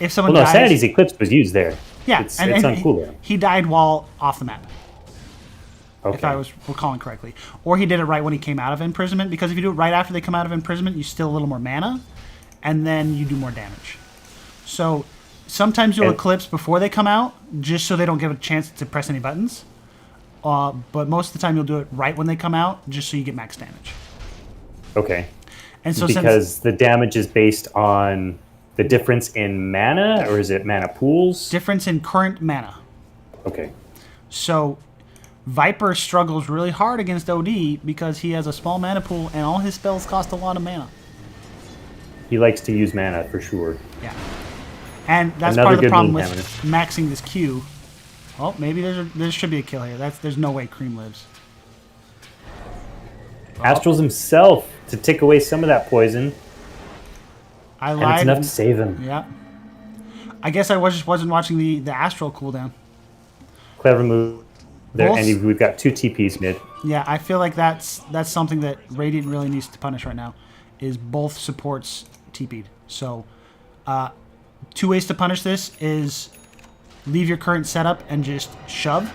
someone dies... Vanity's Eclipse was used there. Yeah, it's on cooldown. He died while off the map. Okay. If I was recalling correctly. Or he did it right when he came out of imprisonment, because if you do it right after they come out of imprisonment, you steal a little more mana, and then you do more damage. So sometimes you'll eclipse before they come out, just so they don't give a chance to press any buttons. But most of the time you'll do it right when they come out, just so you get max damage. Okay. And so because the damage is based on the difference in mana, or is it mana pools? Difference in current mana. Okay. So Viper struggles really hard against OD because he has a small mana pool and all his spells cost a lot of mana. He likes to use mana for sure. Yeah. And that's Another part of the good problem with Moonhammer. maxing this Q. Oh, maybe there should be a kill here. There's no way Cream lives. Astrals himself to take away some of that poison, I and lied. it's enough to save him. Yeah. I guess I just wasn't watching the Astral cooldown. Clever move there, Both- and we've got 2 TPs mid. Yeah, I feel like that's something that Radiant really needs to punish right now, is both supports TP'd. So, 2 ways to punish this is leave your current setup and just shove,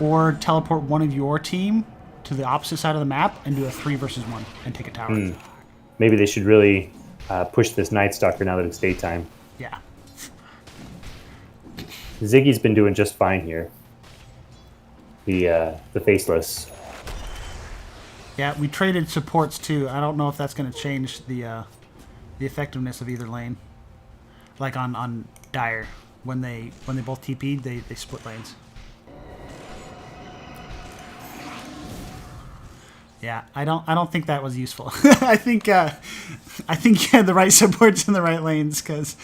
or teleport one of your team to the opposite side of the map and do a 3 versus 1 and take a tower. Maybe they should really push this Night Stalker now that it's daytime. Yeah. Ziggy's been doing just fine here. The Faceless. Yeah, we traded supports too. I don't know if that's going to change the effectiveness of either lane. Like on Dire, when they both TP'd, they split lanes. Yeah, I don't think that was useful. I think you had the right supports in the right lanes, because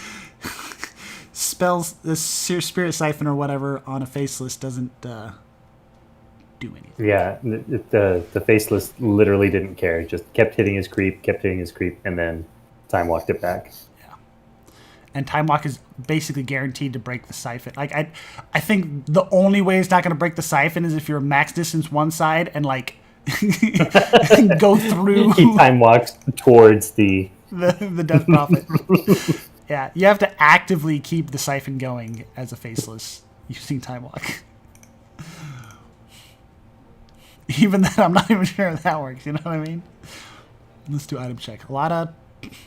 spells the Spirit Siphon or whatever on a Faceless doesn't do anything. Yeah, the Faceless literally didn't care. Just kept hitting his creep, and then time walked it back. Yeah, and Time Walk is basically guaranteed to break the Siphon. Like I think the only way it's not going to break the Siphon is if you're max distance one side and like go through. He time walks towards the Death Prophet. Yeah, you have to actively keep the Siphon going as a Faceless using Time Walk. Even then, I'm not even sure if that works. You know what I mean? Let's do item check. A lot of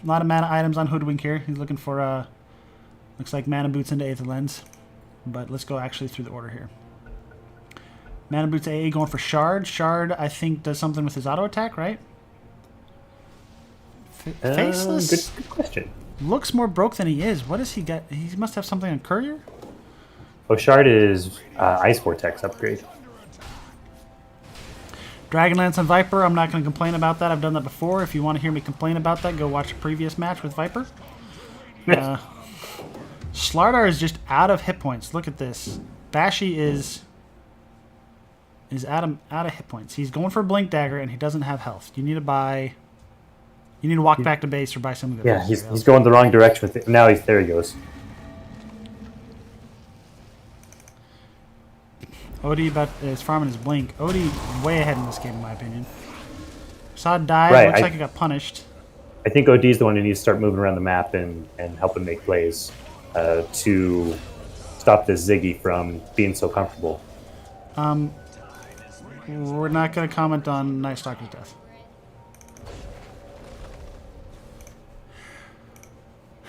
mana items on Hoodwink here. He's looking for looks like Mana Boots into Aether Lens. But let's go actually through the order here. Mana Boots AA going for Shard. Shard, I think, does something with his auto attack, right? Faceless Good question. looks more broke than he is. What does he get? He must have something on Courier? Oh, Shard is Ice Vortex upgrade. Dragonlance on Viper, I'm not going to complain about that. I've done that before. If you want to hear me complain about that, go watch a previous match with Viper. Slardar is just out of hit points. Look at this. Bashy is out of hit points. He's going for a Blink Dagger, and he doesn't have health. You need to buy... You need to walk back to base or buy something that... Yeah, he's going the wrong direction with it. Now there he goes. Odie is farming his Blink. Odie way ahead in this game, in my opinion. Saw it die. Right, Looks like it got punished. I think OD's the one who needs to start moving around the map and help him make plays to stop this Ziggy from being so comfortable. We're not going to comment on Night Stalker's death.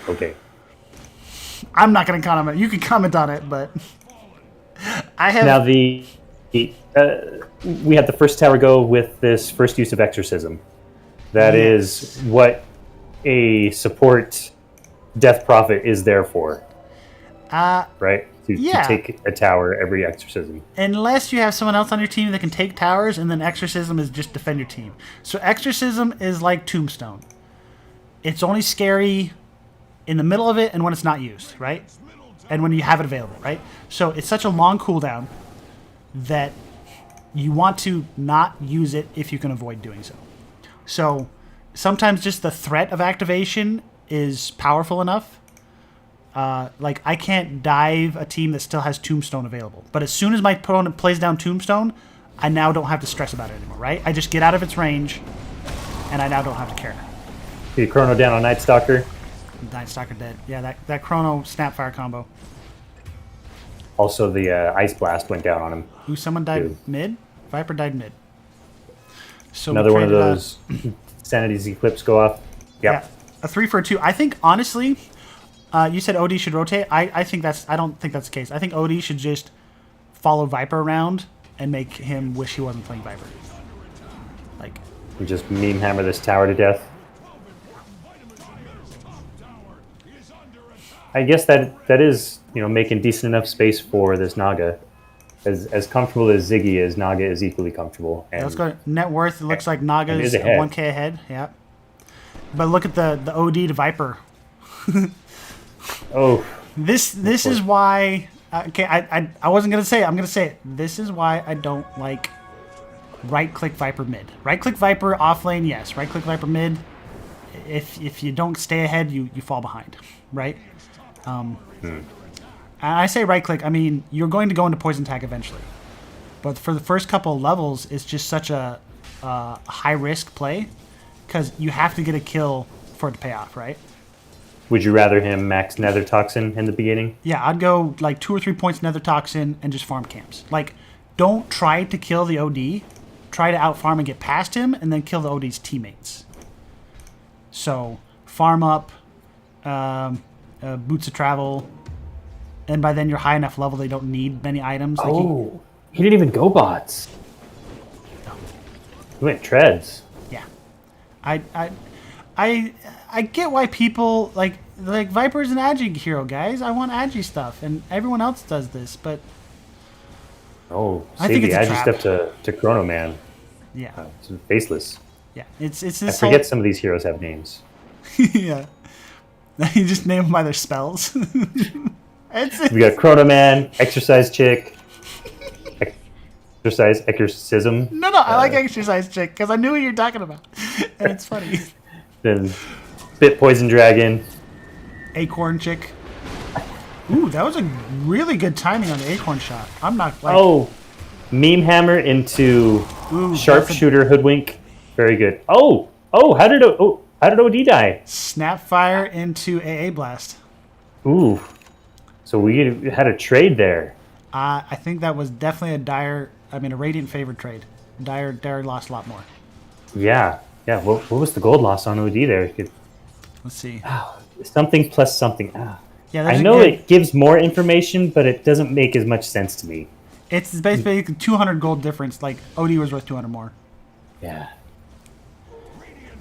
Okay. I'm not going to comment. You can comment on it, but I have... Now we had the first tower go with this first use of Exorcism. That is what a support Death Prophet is there for. Right? To take a tower every Exorcism. Unless you have someone else on your team that can take towers, and then Exorcism is just defend your team. So Exorcism is like Tombstone. It's only scary in the middle of it and when it's not used, right? And when you have it available, right? So it's such a long cooldown that you want to not use it if you can avoid doing so. So sometimes just the threat of activation is powerful enough. Like, I can't dive a team that still has Tombstone available. But as soon as my opponent plays down Tombstone, I now don't have to stress about it anymore, right? I just get out of its range, and I now don't have to care. The Chrono down on Night Stalker. Night Stalker dead. Yeah, that Chrono Snapfire combo. Also, the Ice Blast went down on him. Ooh, someone died Dude. mid? Viper died mid. So Another one of those Sanity's Eclipse go off. Yep. Yeah, a 3 for a 2. I think, honestly, you said OD should rotate. I don't think that's the case. I think OD should just follow Viper around and make him wish he wasn't playing Viper. Like, And just meme hammer this tower to death. I guess that is, making decent enough space for this Naga. As comfortable as Ziggy is, Naga is equally comfortable. And let's go net worth. It looks like Naga is ahead. 1k ahead. Yeah. But look at the OD to Viper. Oh, This is why. Okay, I wasn't gonna say it. I'm gonna say it. This is why I don't like right-click Viper mid. Right-click Viper off lane, yes. Right-click Viper mid. If you don't stay ahead, you fall behind, right? And I say right-click. I mean you're going to go into poison tag eventually, but for the first couple of levels, it's just such a high-risk play because you have to get a kill for it to pay off, right? would you rather him max Nether Toxin in the beginning? Yeah, I'd go like 2 or 3 points Nether Toxin and just farm camps. Like, don't try to kill the OD. Try to outfarm and get past him, and then kill the OD's teammates. So, farm up, boots of travel, and by then you're high enough level they don't need many items. Like Oh, he didn't even go bots. He went treads. yeah, I get why people like Viper's an agi hero, guys. I want agi stuff, and everyone else does this, but Oh, I save think the it's a agi trap. stuff to Chrono Man. yeah, It's faceless. yeah, it's I this forget some of these heroes have names. yeah. You just name them by their spells. We got Chrono Man, Exercise Chick, Exercise Exorcism. No, I like Exercise Chick because I knew what you're talking about. And it's funny. Then Bit Poison Dragon. Acorn Chick. Ooh, that was a really good timing on the Acorn shot. I'm not like... Oh, Meme Hammer into Ooh, Sharpshooter Hoodwink. Very good. Oh, how did OD die? Snapfire into AA Blast. Ooh, so we had a trade there. I think that was definitely a Radiant favored trade. Dire lost a lot more. Yeah. What was the gold loss on OD there? Let's see. Something plus something. Yeah, I know it gives more information, but it doesn't make as much sense to me. It's basically 200 gold difference. Like, OD was worth 200 more. Yeah.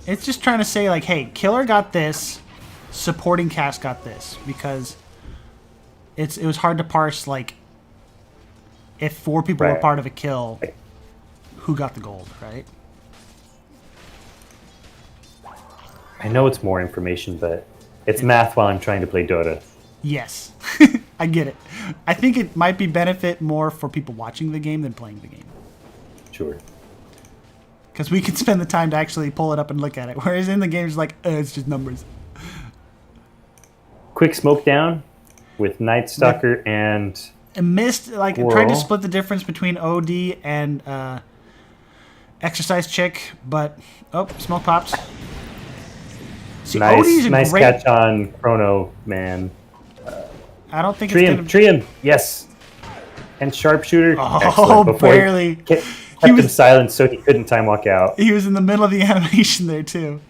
It's just trying to say, like, hey, Killer got this, supporting cast got this, because it was hard to parse, like, if 4 people were Right. part of a kill, who got the gold, right? I know it's more information, but it's math while I'm trying to play Dota. Yes. I get it. I think it might be benefit more for people watching the game than playing the game. Sure. Because we can spend the time to actually pull it up and look at it, whereas in the game, it's like, it's just numbers. Quick smoke down with Night Stalker and And missed, like, Whirl. tried to split the difference between OD and Exercise Chick, but, oh, smoke pops. See, OD's a nice great... catch on Chrono Man. I don't think Tree it's him, going to... tree him, yes. And Sharpshooter. Oh, Excellent. Before barely. Kept him silent so he couldn't time walk out. He was in the middle of the animation there, too.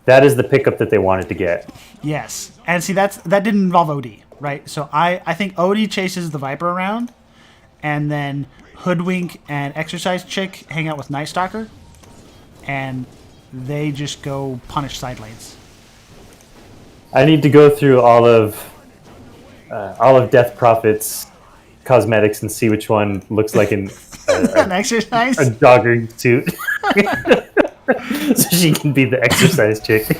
That is the pickup that they wanted to get. Yes. And see, that didn't involve OD, right? So I think OD chases the Viper around, and then Hoodwink and Exercise Chick hang out with Night Stalker, and they just go punish side lanes. I need to go through all of Death Prophet's cosmetics and see which one looks like An exercise? a jogger suit. So she can be the exercise chick.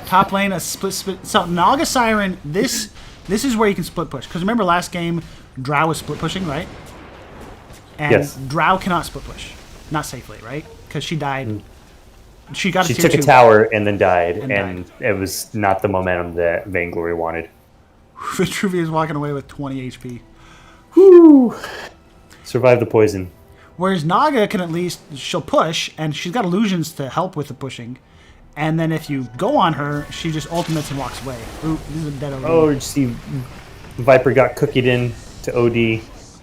Top lane, a split. So Naga Siren, this is where you can split push. Because remember last game, Drow was split pushing, right? And Yes. Drow cannot split push. Not safely, right? Because she died. She got She a tier took a 2. tower and then died, And and it was not the momentum that Vainglory wanted. Vitruvius is walking away with 20 HP. Survive the poison. Whereas Naga can at least, she'll push, and she's got illusions to help with the pushing. And then if you go on her, she just ultimates and walks away. Ooh, this is a dead OD. Oh, you see, Viper got cookied in to OD.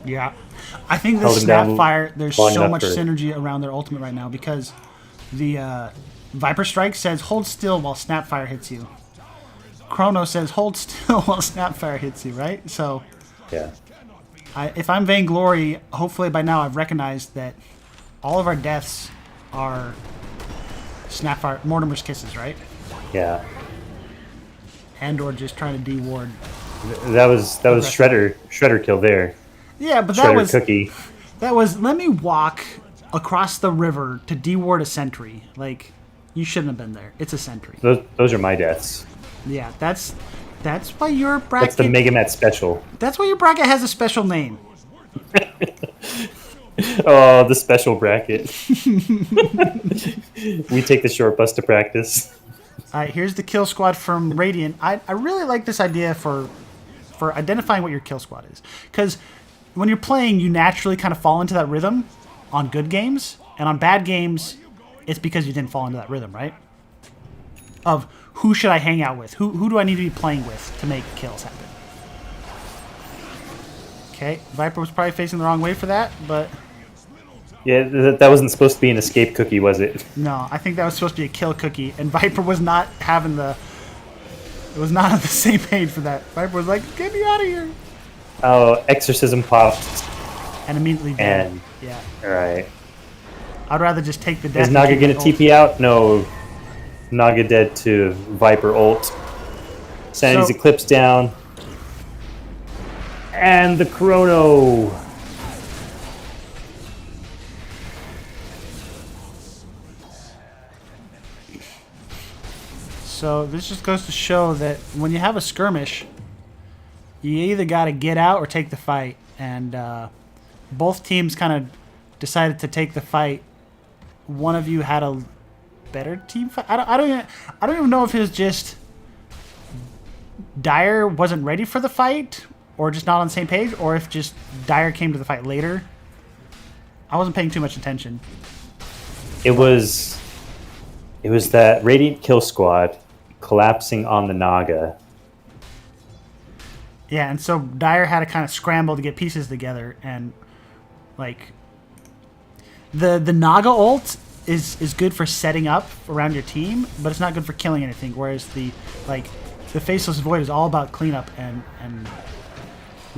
Yeah. I think Held this him down Snapfire, there's long so enough much for- synergy around their ultimate right now because the Viper Strike says hold still while Snapfire hits you. Chrono says hold still while Snapfire hits you, right? So Yeah. if I'm Vainglory, hopefully by now I've recognized that all of our deaths are Snapfire, Mortimer's kisses, right? Yeah. And or just trying to de-ward. That was Shredder kill there. Yeah, but Shredder that was let me walk across the river to de-ward a sentry. Like, you shouldn't have been there. It's a sentry. Those are my deaths. Yeah, that's That's why your bracket. That's the Mega Mat special. That's why your bracket has a special name. Oh, the special bracket. We take the short bus to practice. All right, here's the kill squad from Radiant. I really like this idea for identifying what your kill squad is. Because when you're playing, you naturally kind of fall into that rhythm on good games. And on bad games, it's because you didn't fall into that rhythm, right? Of who should I hang out with? Who do I need to be playing with to make kills happen? Okay, Viper was probably facing the wrong way for that, but... Yeah, that wasn't supposed to be an escape cookie, was it? No, I think that was supposed to be a kill cookie, and Viper was not having the... It was not on the same page for that. Viper was like, get me out of here! Oh, Exorcism popped. And immediately dead. And... Yeah. Alright. I'd rather just take the death. Is Naga gonna TP out? No. Naga dead to Viper ult. Sanity's Eclipse down. And the Chrono. So this just goes to show that when you have a skirmish, you either got to get out or take the fight. And both teams kind of decided to take the fight. One of you had a better team fight. I don't even know if it was just Dire wasn't ready for the fight, or just not on the same page, or if just Dire came to the fight later. I wasn't paying too much attention. It was that Radiant kill squad collapsing on the Naga. Yeah, and so Dire had to kind of scramble to get pieces together, and like the Naga ult is good for setting up around your team, but it's not good for killing anything. Whereas the Faceless Void is all about cleanup and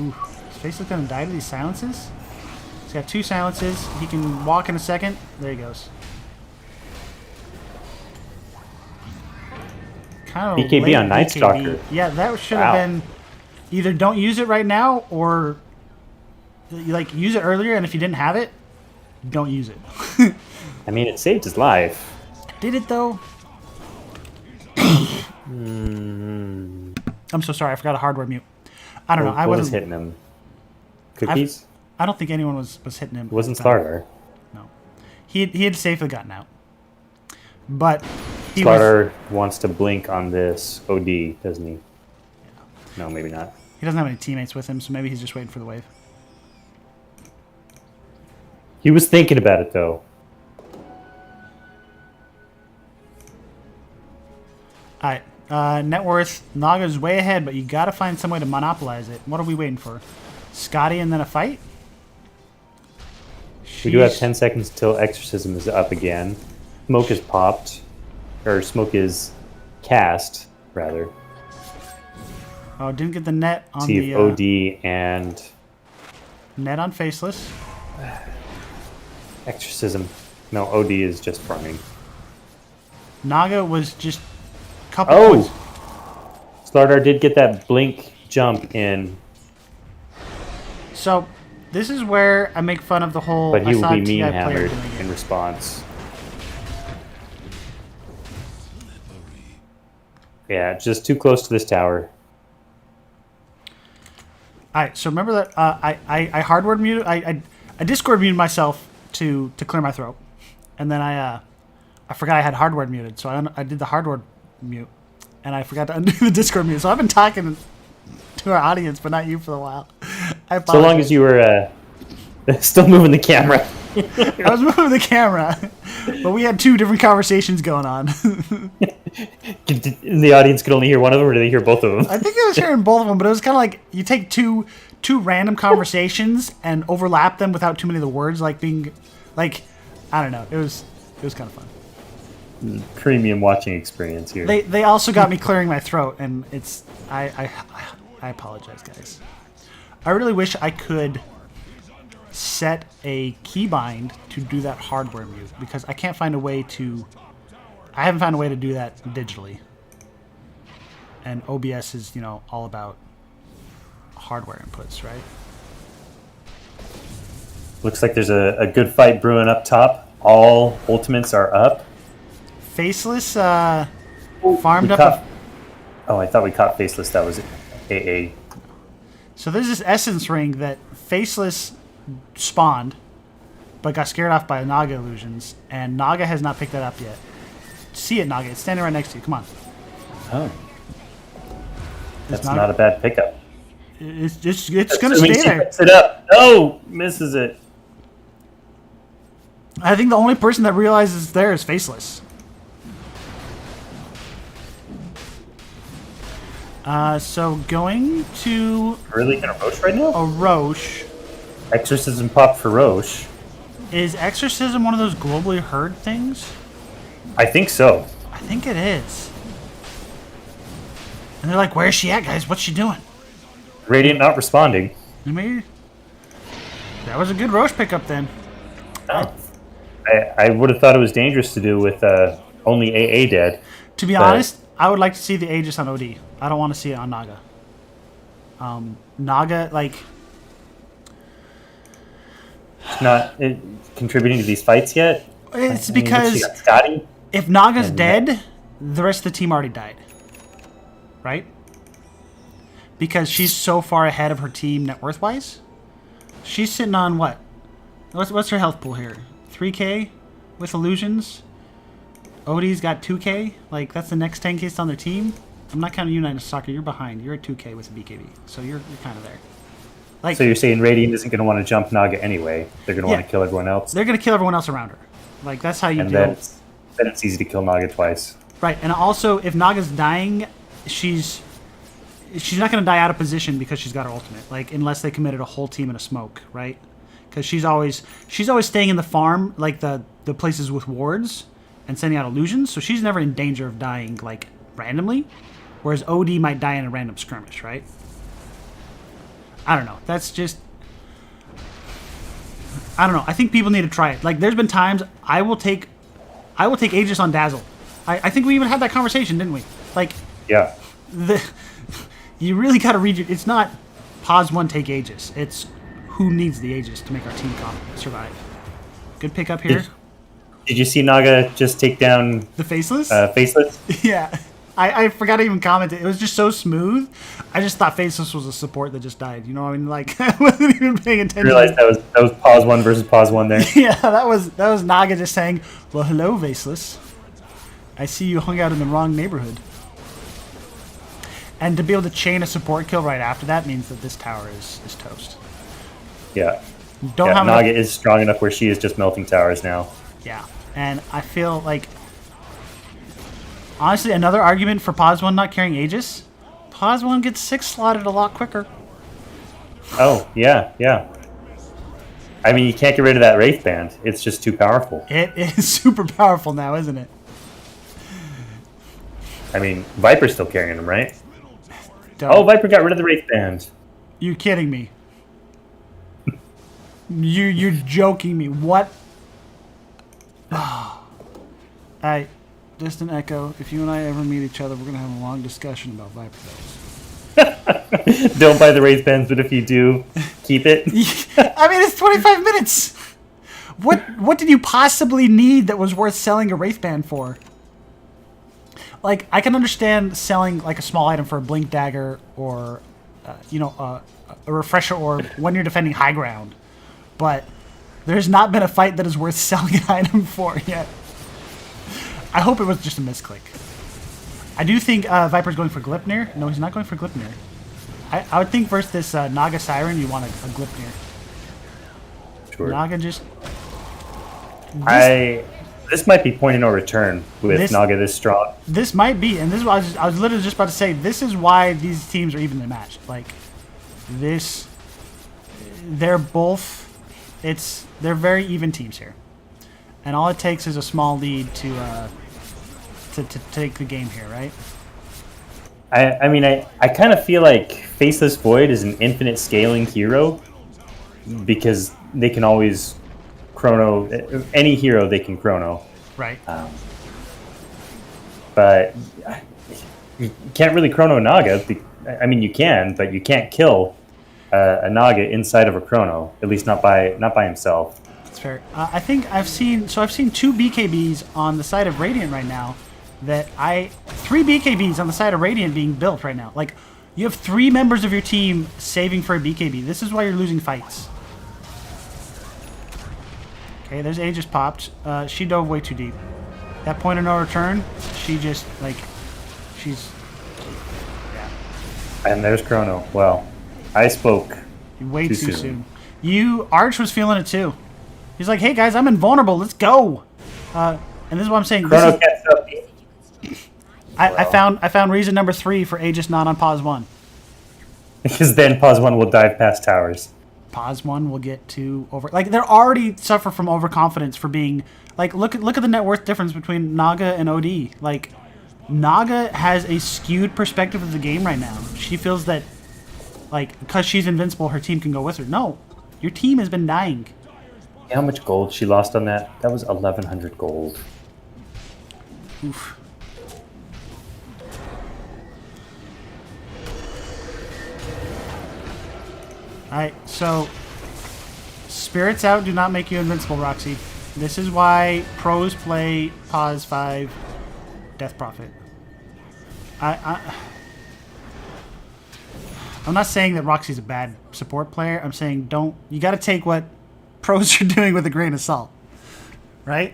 ooh, is Faceless gonna die to these silences? He's got 2 silences. He can walk in a second. There he goes. Kind of BKB on Night Stalker. Yeah, that should have been either don't use it right now, or like use it earlier, and if you didn't have it, don't use it. I mean, it saved his life. Did it though? I'm so sorry. I forgot a hardware mute. I don't know. I was wasn't hitting him. Cookies? I don't think anyone was hitting him. It wasn't Slardar. No, he had safely gotten out. But he Slardar wants to blink on this OD, doesn't he? Yeah. No, maybe not. He doesn't have any teammates with him, so maybe he's just waiting for the wave. He was thinking about it though. All right, net worth. Naga's way ahead, but you got to find some way to monopolize it. What are we waiting for? Scotty and then a fight? We do have 10 seconds until Exorcism is up again. Smoke is popped. Or smoke is cast, rather. Oh, didn't get the net on See the... if OD and... Net on Faceless. Exorcism. No, OD is just farming. Naga was just a couple points. Slardar did get that blink jump in. So, this is where I make fun of the whole... But he will be TI meme player hammered doing it. in response. Yeah, just too close to this tower. Alright, so remember that I hardware muted... I Discord muted myself to clear my throat. And then I forgot I had hardware muted, so I did the hardware mute. And I forgot to undo the Discord mute. So I've been talking to our audience, but not you for a while. I apologize. So long as you were still moving the camera. I was moving the camera, but we had 2 different conversations going on. The audience could only hear one of them, or did they hear both of them? I think I was hearing both of them, but it was kind of like you take two random conversations and overlap them without too many of the words, like being, like, I don't know. It was kind of fun. Premium watching experience here. They also got me clearing my throat, and it's I apologize, guys. I really wish I could set a keybind to do that hardware mute, because I can't find a way to... I haven't found a way to do that digitally. And OBS is, you know, all about hardware inputs, right? Looks like there's a good fight brewing up top. All ultimates are up. Faceless farmed up... Oh, I thought we caught Faceless. That was AA. So there's this Essence ring that Faceless spawned, but got scared off by Naga illusions, and Naga has not picked that up yet. See it, Naga. It's standing right next to you. Come on. Oh. That's not a bad pickup. It's going to stay there. Picks it up. No! Misses it. I think the only person that realizes it's there is Faceless. So going to Really gonna Roche right now? a Roche. Exorcism pop for Roche. Is Exorcism one of those globally heard things? I think so. I think it is. And they're like, where's she at, guys? What's she doing? Radiant not responding. Maybe that was a good Roche pickup then. Oh. I would have thought it was dangerous to do with only AA dead. To be honest, I would like to see the Aegis on OD. I don't want to see it on Naga. Naga, like... It's not contributing to these fights yet. It's because Scotty? if Naga's dead, the rest of the team already died. Right? Because she's so far ahead of her team net worth-wise. She's sitting on what? What's her health pool here? 3k with illusions. Odie's got 2k. Like, that's the next 10k on their team. I'm not counting United Soccer. You're behind. You're at 2k with the BKB. So you're kind of there. Like, so you're saying Radiant isn't going to want to jump Naga anyway. They're going to want to kill everyone else. They're going to kill everyone else around her. Like, that's how you and do it. Then it's easy to kill Naga twice. Right. And also, if Naga's dying, she's not going to die out of position because she's got her ultimate. Like, unless they committed a whole team in a smoke, right? Because she's always staying in the farm, like the places with wards, and sending out illusions. So she's never in danger of dying, like, randomly. Whereas OD might die in a random skirmish, right? I don't know. That's just... I don't know. I think people need to try it. Like, there's been times I will take Aegis on Dazzle. I think we even had that conversation, didn't we? Like... Yeah. You really got to read your... It's not pause one, take Aegis. It's who needs the Aegis to make our team survive. Good pickup here. Did you see Naga just take down... The Faceless? Faceless? Yeah. I forgot to even comment it. It was just so smooth. I just thought Faceless was a support that just died. You know what I mean? Like, I wasn't even paying attention. I realized that was pause one versus pause one there. Yeah, that was Naga just saying, well, hello, Faceless. I see you hung out in the wrong neighborhood. And to be able to chain a support kill right after that means that this tower is toast. Yeah. Don't have Naga is strong enough where she is just melting towers now. Yeah. And I feel like... Honestly, another argument for pause 1 not carrying Aegis. Pause 1 gets 6 slotted a lot quicker. Oh, yeah, yeah. I mean, you can't get rid of that Wraith Band. It's just too powerful. It is super powerful now, isn't it? I mean, Viper's still carrying them, right? Don't. Oh, Viper got rid of the Wraith Band. You're kidding me. You're joking me. What? Just an echo. If you and I ever meet each other, we're gonna have a long discussion about Viper Bells. Don't buy the Wraith Bands, but if you do, keep it. I mean, it's 25 minutes. What did you possibly need that was worth selling a Wraith Band for? Like, I can understand selling like a small item for a Blink Dagger or, a Refresher Orb when you're defending high ground, but there's not been a fight that is worth selling an item for yet. I hope it was just a misclick. I do think Viper's going for Glipnir. No, he's not going for Glipnir. I would think versus this Naga Siren, you want a Glipnir. Sure. Naga just... This might be point of no return with Naga this strong. This might be, and this is what I was literally just about to say. This is why these teams are evenly matched. Like, they're very even teams here, and all it takes is a small lead to take the game here, right? I mean, I kind of feel like Faceless Void is an infinite scaling hero because they can always chrono any hero. They can chrono, right? But you can't really chrono Naga. I mean, you can, but you can't kill a Naga inside of a chrono. At least not by himself. That's fair. I think I've seen 2 BKBs on the side of Radiant right now, that 3 BKBs on the side of Radiant being built right now. Like, you have 3 members of your team saving for a BKB. This is why you're losing fights. Okay, there's Aegis popped. She dove way too deep. That point of no return, she just, like, she's... Yeah. And there's Chrono. Well, I spoke Way too soon. Arch was feeling it too. He's like, hey guys, I'm invulnerable. Let's go. And this is what I'm saying. Chrono can't stop me. I found reason number 3 for Aegis not on pause 1. Because then pause 1 will dive past towers. Pause 1 will get to over. Like, they're already suffer from overconfidence for being like. Look at the net worth difference between Naga and OD. Like, Naga has a skewed perspective of the game right now. She feels that, like, because she's invincible, her team can go with her. No, your team has been dying. You know how much gold she lost on that? That was 1,100 gold. Oof. Alright, so spirits out do not make you invincible, Roxy. This is why pros play pause 5 Death Prophet. I'm not saying that Roxy's a bad support player. I'm saying you got to take what pros are doing with a grain of salt, right?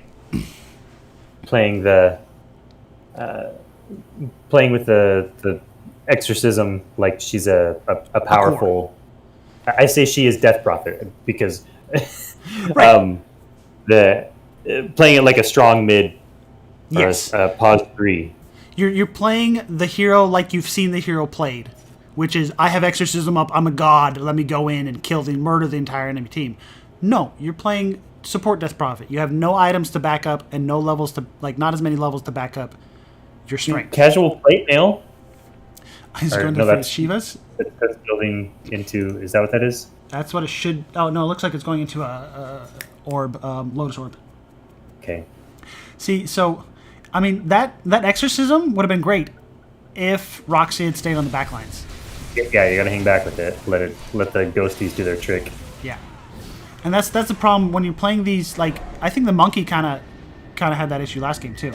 Playing with the exorcism like she's a powerful. I say she is Death Prophet because right. Playing it like a strong mid. Yes. Pause 3. You're playing the hero like you've seen the hero played, which is, I have exorcism up, I'm a god, let me go in and murder the entire enemy team. No, you're playing support Death Prophet. You have no items to back up and no levels to, like, not as many levels to back up your strength. Casual plate mail? He's going to Shivas? That's building into, is that what that is? That's what it should, oh no, it looks like it's going into a orb, Lotus Orb. Okay. See, so, I mean, that exorcism would have been great if Roxy had stayed on the back lines. Yeah, you gotta hang back with it. Let the ghosties do their trick. Yeah, and that's the problem when you're playing these. Like, I think the monkey kind of had that issue last game too,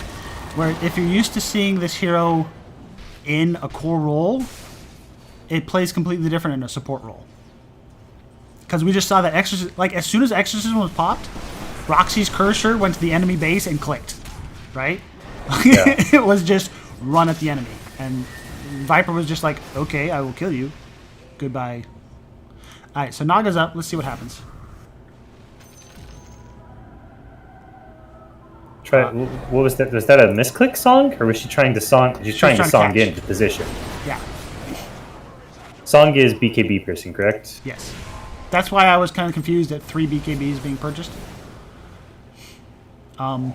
where if you're used to seeing this hero in a core role, it plays completely different in a support role. Because we just saw that exorcism. Like, as soon as exorcism was popped, Roxy's cursor went to the enemy base and clicked, right? Yeah. It was just run at the enemy. And Viper was just like, okay, I will kill you. Goodbye. Alright, so Naga's up. Let's see what happens. What was that? Was that a misclick song? Or was she trying to song? She's trying to song into position. Yeah. Song is BKB piercing, correct? Yes. That's why I was kind of confused at 3 BKBs being purchased. And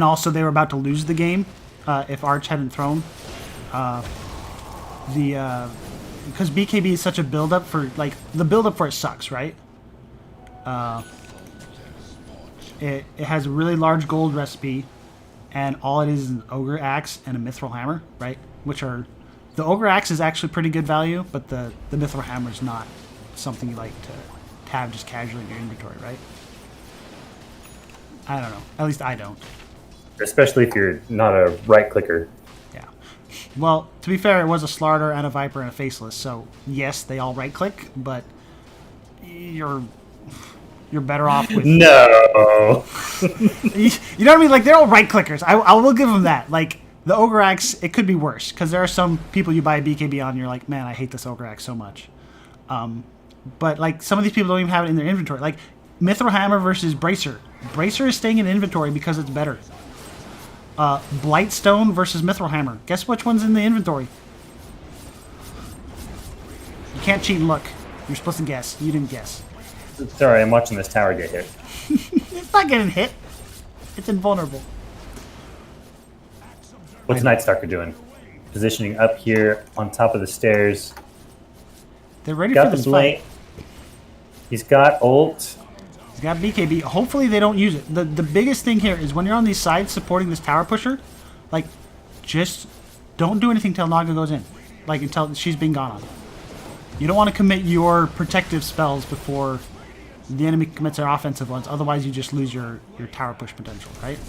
also they were about to lose the game if Arch hadn't thrown. Because BKB is such a build-up for, like, the build-up for it sucks, right? It has a really large gold recipe, and all it is an Ogre Axe and a Mithril Hammer, right? Which are... The Ogre Axe is actually pretty good value, but the Mithril Hammer is not something you like to have just casually in your inventory, right? I don't know. At least I don't. Especially if you're not a right-clicker. Yeah. Well, to be fair, it was a Slarder and a Viper and a Faceless, so yes, they all right-click, but you're better off with... No! You know what I mean? Like, they're all right-clickers. I will give them that. Like, the Ogre Axe, it could be worse, because there are some people you buy a BKB on and you're like, man, I hate this Ogre Axe so much. But, like, some of these people don't even have it in their inventory. Like, Mithril Hammer versus Bracer. Bracer is staying in inventory because it's better. Blightstone versus Mithril Hammer. Guess which one's in the inventory? You can't cheat and look. You're supposed to guess. You didn't guess. Sorry, I'm watching this tower get hit. It's not getting hit. It's invulnerable. What's Nightstalker doing? Positioning up here on top of the stairs. They're ready for this fight. He's got ult. He's got BKB. Hopefully they don't use it. The biggest thing here is when you're on these sides supporting this tower pusher, like, just don't do anything till Naga goes in. Like, until she's being gone on. You don't want to commit your protective spells before the enemy commits their offensive ones. Otherwise, you just lose your tower push potential, right?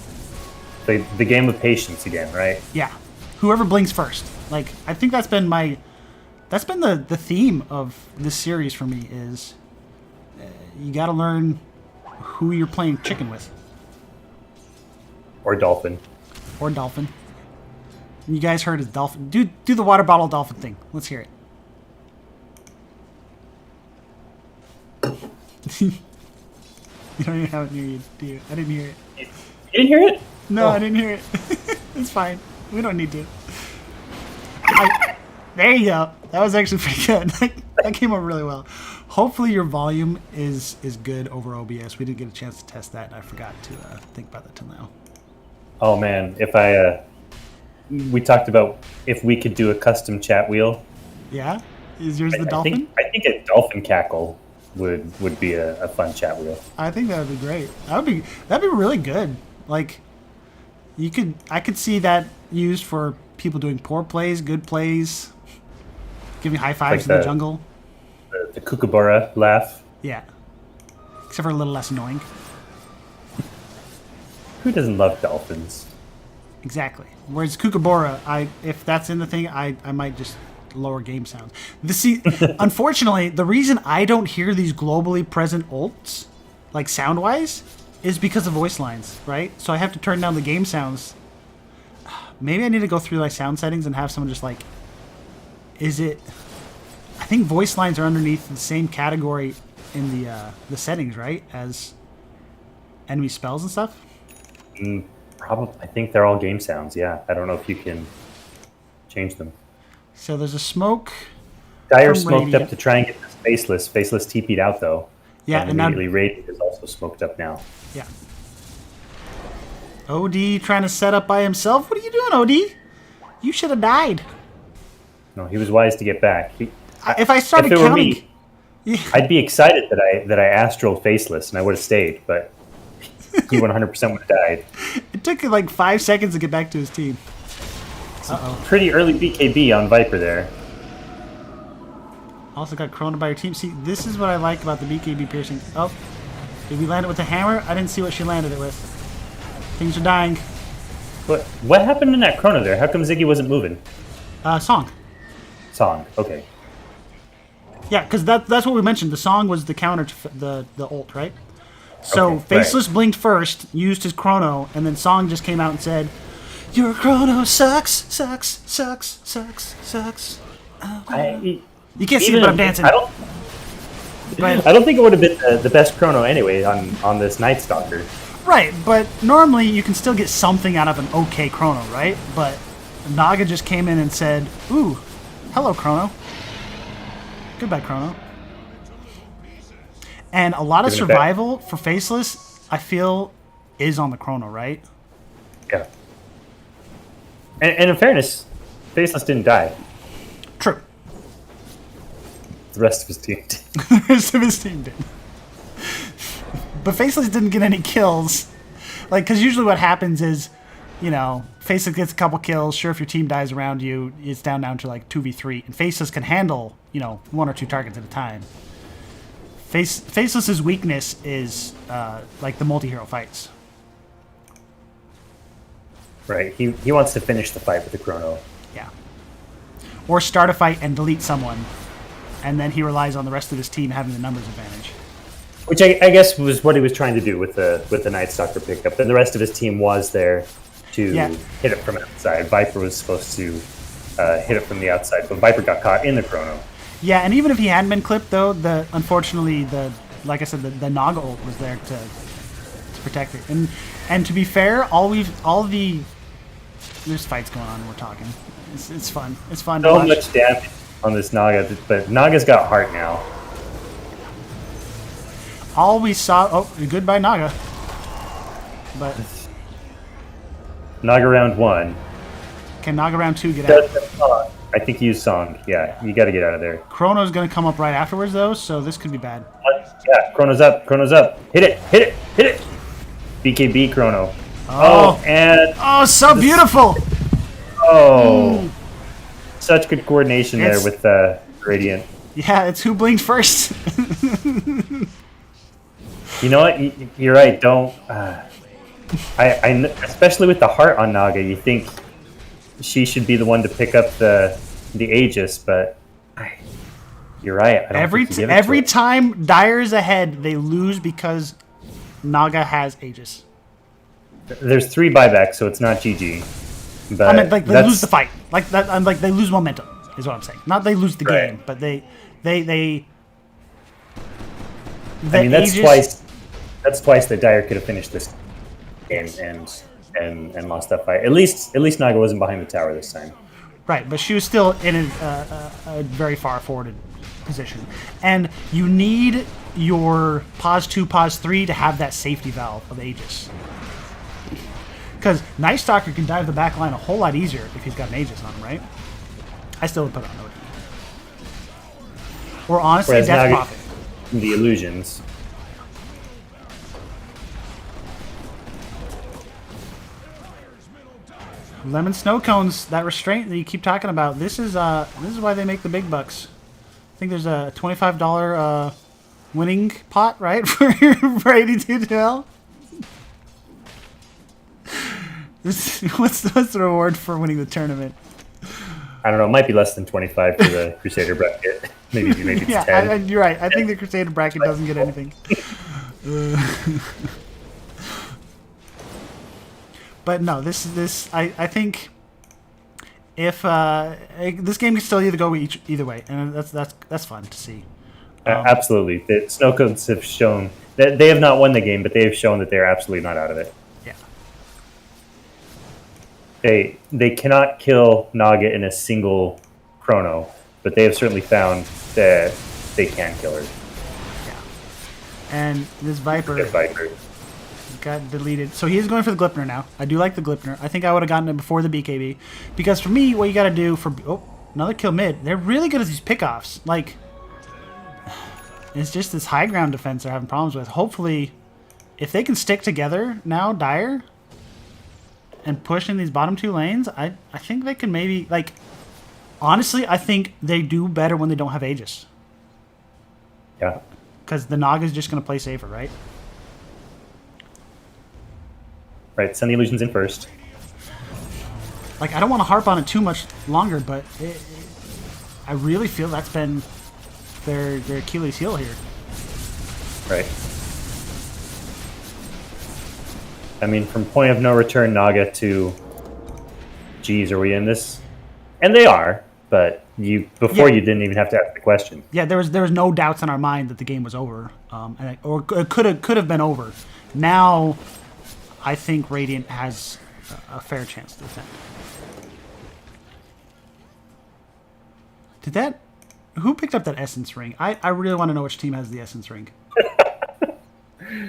the game of patience again, right? Yeah. Whoever blinks first. Like, I think that's been the theme of this series for me is you got to learn who you're playing chicken with. Or dolphin. Or dolphin. You guys heard his dolphin. Do the water bottle dolphin thing. Let's hear it. You don't even have it near you, do you? I didn't hear it. You didn't hear it? No, I didn't hear it. It's fine. We don't need to. There you go. That was actually pretty good. That came out really well. Hopefully your volume is good over OBS. We didn't get a chance to test that, and I forgot to think about that till now. Oh man, we talked about if we could do a custom chat wheel. Yeah? Is yours the dolphin? I think a dolphin cackle would be a fun chat wheel. I think that would be great. That'd be really good. Like, I could see that used for people doing poor plays, good plays, giving high fives in the jungle. The kookaburra laugh. Yeah. Except for a little less annoying. Who doesn't love dolphins? Exactly. Whereas kookaburra, if that's in the thing, I might just lower game sounds. Unfortunately, the reason I don't hear these globally present ults, like sound-wise, is because of voice lines, right? So I have to turn down the game sounds. Maybe I need to go through my sound settings and have someone just like, I think voice lines are underneath the same category in the settings, right? As enemy spells and stuff? Probably. I think they're all game sounds, yeah. I don't know if you can change them. So there's a smoke. Dire smoked up to try and get this Faceless. Faceless TP'd out, though. Yeah, and immediately Radiant is also smoked up now. Yeah. OD trying to set up by himself? What are you doing, OD? You should have died. No, he was wise to get back. If I started if it counting... were me, I'd be excited that I Astral Faceless and I would have stayed, but he 100% would have died. It took like 5 seconds to get back to his team. Pretty early BKB on Viper there. Also got Chrono by your team. See, this is what I like about the BKB piercing. Oh, did we land it with a hammer? I didn't see what she landed it with. Things are dying. What happened in that Chrono there? How come Ziggy wasn't moving? Song. Song, okay. Yeah, because that's what we mentioned. The song was the counter to the ult, right? So Okay, Faceless blinked first, used his Chrono, and then Song just came out and said, "Your Chrono sucks, sucks, sucks, sucks, sucks." You can't see it, but I'm dancing. I don't think it would have been the best Chrono anyway on this Night Stalker. Right, but normally you can still get something out of an okay Chrono, right? But Naga just came in and said, "Ooh, hello, Chrono. Goodbye, Chrono." And a lot of survival for Faceless, I feel, is on the Chrono, right? Yeah. And in fairness, Faceless didn't die. True. The rest of his team did. The rest of his team did. But Faceless didn't get any kills. Like, because usually what happens is, you know, Faceless gets a couple kills. Sure, if your team dies around you, it's down to like 2v3. And Faceless can handle, you know, 1 or 2 targets at a time. Faceless's weakness is like the multi-hero fights. Right. He wants to finish the fight with the Chrono. Yeah. Or start a fight and delete someone, and then he relies on the rest of his team having the numbers advantage. Which I guess was what he was trying to do with the Night Stalker pickup. And the rest of his team was there to hit it from outside. Viper was supposed to hit it from the outside, but Viper got caught in the Chrono. Yeah, and even if he hadn't been clipped, though, unfortunately, like I said, the Naga ult was there to protect it. And to be fair, there's fights going on and we're talking. It's fun. It's fun to watch. So much damage on this Naga, but Naga's got heart now. All we saw... Oh, goodbye, Naga. But... Naga round 1. Can Naga round 2 get out? I think he used Song. Yeah, you got to get out of there. Chrono's going to come up right afterwards, though, so this could be bad. Yeah, Chrono's up. Chrono's up. Hit it. Hit it. Hit it. BKB Chrono. Oh, so beautiful. Such good coordination there with Radiant. Yeah, it's who blinked first. You know what? You're right. Don't. Especially with the heart on Naga, you think she should be the one to pick up the Aegis, but you're right. I don't think you give it Every to her. time Dire is ahead, they lose because Naga has Aegis. There's 3 buybacks, so it's not GG. But I mean, like they lose the fight, like that. I'm like they lose momentum, is what I'm saying. Not they lose the Right. game, but they. The I mean, that's Aegis, twice that Dyer could have finished this game and lost that fight. At least Naga wasn't behind the tower this time. right? But she was still in a very far forwarded position, and you need your pause 2, pause 3 to have that safety valve of Aegis. Because Night Stalker can dive the back line a whole lot easier if he's got an Aegis on him, right? I still would put on OD. Or honestly, Whereas Death Naga, Prophet. the illusions. Lemon snow cones, that restraint that you keep talking about. This is why they make the big bucks. I think there's a $25 winning pot, right, for AD2L. What's the reward for winning the tournament? I don't know. It might be less than 25 for the Crusader bracket. Maybe it's Yeah, 10. you're right. I think the Crusader bracket doesn't get anything. But no, I think if this game can still either go either way, and that's fun to see. Absolutely. The Snowcoats have shown that they have not won the game, but they have shown that they're absolutely not out of it. Yeah. They cannot kill Naga in a single chrono, but they have certainly found that they can kill her. Yeah. And this Viper Good Viper. got deleted. So he is going for the Glipner now. I do like the Glipner. I think I would have gotten it before the BKB. Because for me, what you got to do for... Oh, another kill mid. They're really good at these pickoffs. Like, it's just this high ground defense they're having problems with. Hopefully, if they can stick together now, Dire, and push in these bottom 2 lanes, I think they can maybe... Like, honestly, I think they do better when they don't have Aegis. Yeah. Because the Naga's just going to play safer, right? Right. Send the illusions in first. Like, I don't want to harp on it too much longer, but I really feel that's been their Achilles heel here. Right. I mean, from point of no return, Naga to, geez, are we in this? And they are, but you didn't even have to ask the question. Yeah, there was no doubts in our mind that the game was over, or it could have been over. Now, I think Radiant has a fair chance to defend. Who picked up that Essence ring? I really want to know which team has the Essence ring.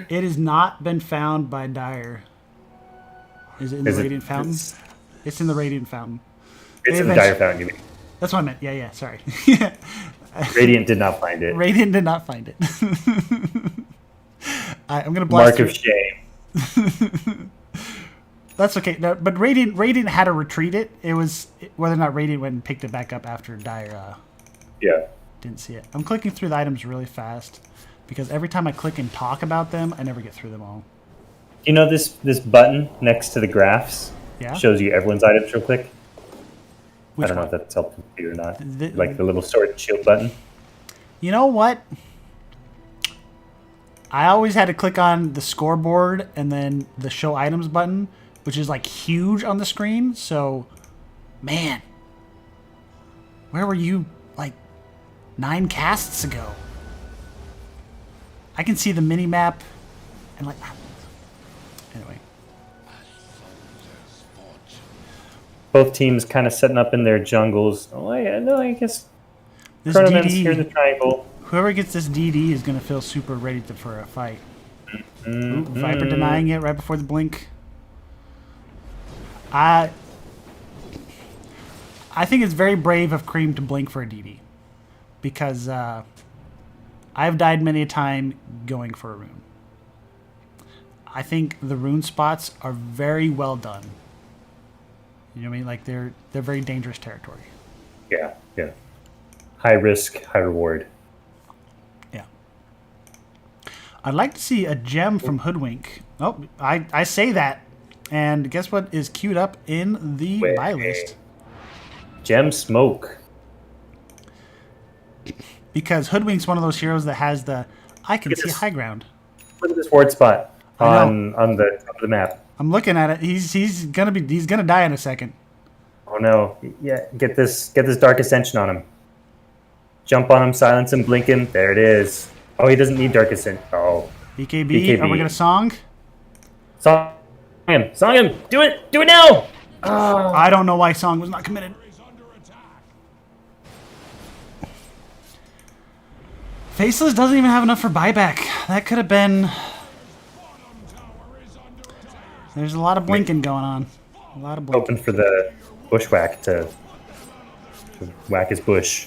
It has not been found by Dire. Is it in the Radiant Fountain? It's in the Radiant Fountain. It's in the Dire Fountain, you mean? That's what I meant. Yeah, sorry. Radiant did not find it. Radiant did not find it. I'm going to blast Mark of shame. That's okay. No, but Radiant had to retreat it. It was whether or not Radiant went and picked it back up after Dire Yeah. didn't see it. I'm clicking through the items really fast because every time I click and talk about them, I never get through them all. You know this button next to the graphs shows you everyone's items real quick? I don't know if that's helpful to you or not. Like the little sword and shield button. You know what? I always had to click on the scoreboard and then the show items button, which is like huge on the screen. So, man, where were you like 9 casts ago? I can see the mini map and like, anyway. Both teams kind of setting up in their jungles. Oh, yeah, no, I guess This Chronoman's DD, here in the triangle. whoever gets this DD is going to feel super ready for a fight. Ooh, Viper denying it right before the blink. I think it's very brave of Cream to blink for a DD. Because I've died many a time going for a rune. I think the rune spots are very well done. You know what I mean? Like they're very dangerous territory. Yeah, yeah. High risk, high reward. Yeah. I'd like to see a gem from Hoodwink. Oh, I say that. And guess what is queued up in the buy list? Gem Smoke. Because Hoodwink's one of those heroes that has the I can see high ground. Look at this ward spot on the top of the map. I'm looking at it. He's gonna die in a second. Oh no! Yeah, get this Dark Ascension on him. Jump on him, silence him, blink him. There it is. Oh, he doesn't need Dark Ascension. Oh. BKB. Are we gonna song? Song him! Song him! Do it! Do it now! Oh. I don't know why song was not committed. Faceless doesn't even have enough for buyback. That could have been... There's a lot of blinking going on. A lot of blinking. Hoping for the bushwhack to whack his bush.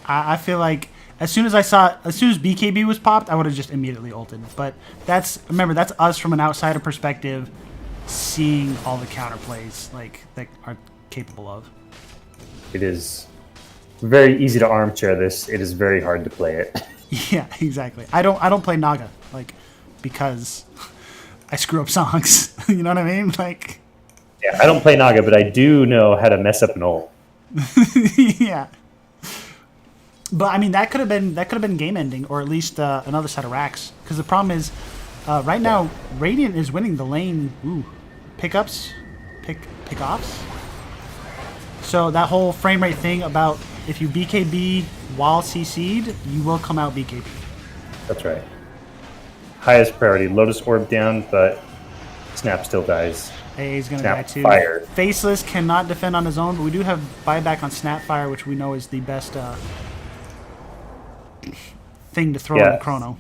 I feel like as soon as BKB was popped, I would have just immediately ulted. But remember, that's us from an outsider perspective, seeing all the counterplays like that are capable of. It is very easy to armchair this. It is very hard to play it. Yeah, exactly. I don't play Naga because I screw up songs. You know what I mean? Yeah, I don't play Naga, but I do know how to mess up an ult. Yeah. But I mean, that could have been game ending, or at least another set of racks. Because the problem is, right now, Radiant is winning the lane. Ooh, pickups, pick-offs. So that whole frame rate thing about if you BKB while CC'd, you will come out BKB. That's right. Highest priority. Lotus Orb down, but Snap still dies. He's gonna die too. Fire. Faceless cannot defend on his own, but we do have buyback on Snapfire, which we know is the best thing to throw in the Chrono.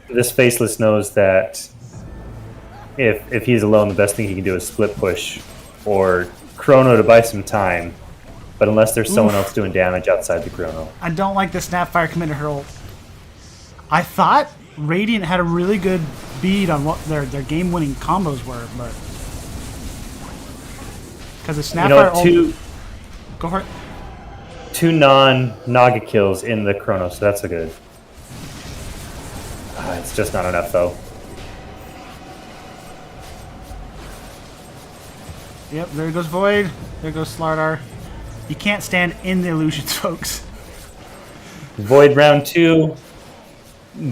This Faceless knows that if he's alone, the best thing he can do is split push or Chrono to buy some time. But unless there's someone else doing damage outside the Chrono. I don't like the Snapfire committed her ult. I thought Radiant had a really good bead on what their game-winning combos were, but because the Snapfire ult... Go for it. 2 non-Naga kills in the Chrono, so that's a good. It's just not enough, though. Yep, there goes Void. There goes Slardar. You can't stand in the illusions, folks. Void round 2,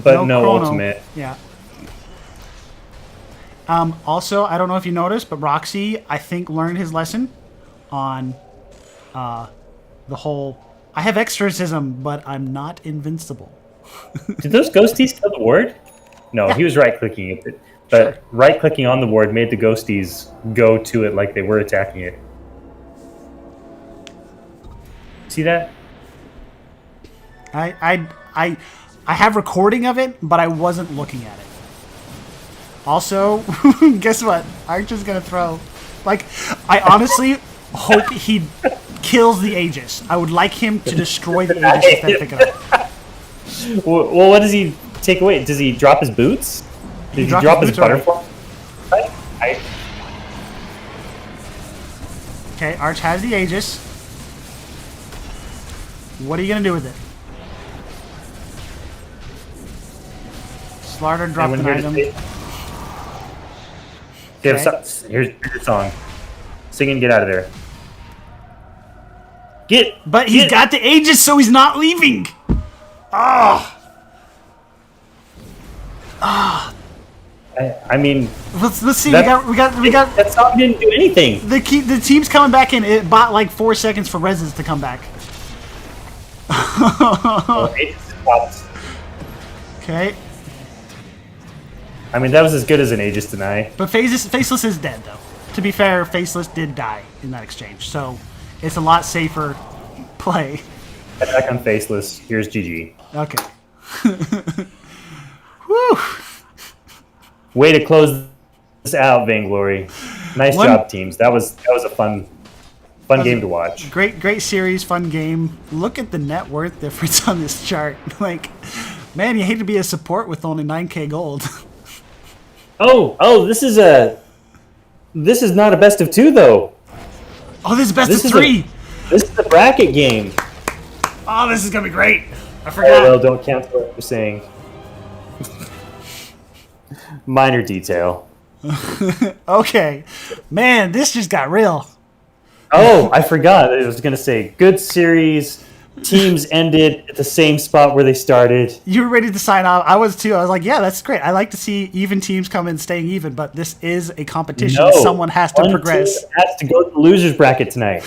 but no ultimate. Yeah. Also, I don't know if you noticed, but Roxy, I think, learned his lesson on the whole, I have exorcism, but I'm not invincible. Did those ghosties kill the ward? No, he was right-clicking it. But right-clicking on the ward made the ghosties go to it like they were attacking it. See that? I have recording of it, but I wasn't looking at it. Also, guess what? Archer's gonna throw. I honestly hope he kills the Aegis. I would like him to destroy the Aegis if they pick it up. Well, what does he take away? Does he drop his boots? Did he drop his butterfly? Okay, Arch has the Aegis. What are you gonna do with it? Slardar dropped an item. Okay. Here's your song. Sing and get out of there. But he's got the Aegis, so he's not leaving. I mean, let's see. We got. That song didn't do anything. The team's coming back in. It bought like 4 seconds for Reses to come back. Okay. I mean, that was as good as an Aegis deny. But Faceless is dead, though. To be fair, Faceless did die in that exchange, so it's a lot safer play. Attack on Faceless. Here's GG. Okay. Whew. Way to close this out, Vainglory. Nice job, teams. That was a fun game to watch. Great series, fun game. Look at the net worth difference on this chart. Man, you hate to be a support with only 9k gold. Oh, this is not a best of 2 though. Oh, this is best of 3. This is the bracket game. Oh, this is gonna be great. I forgot. Oh, well, don't cancel what you're saying. Minor detail. Okay. Man, this just got real. Oh, I forgot. I was going to say, good series. Teams ended at the same spot where they started. You were ready to sign off. I was too. I was like, yeah, that's great. I like to see even teams come in staying even, but this is a competition. No, Someone has to one progress. team has to go to the losers bracket tonight.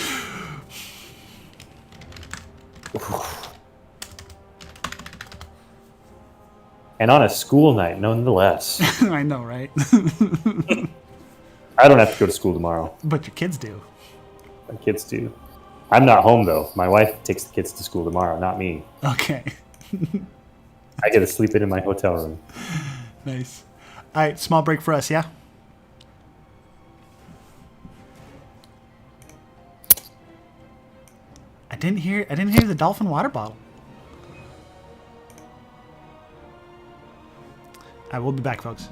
And on a school night, nonetheless. I know, right? I don't have to go to school tomorrow. But your kids do. My kids do. I'm not home, though. My wife takes the kids to school tomorrow, not me. Okay. I get to sleep in my hotel room. Nice. All right, small break for us, yeah? I didn't hear the dolphin water bottle. I will be back, folks.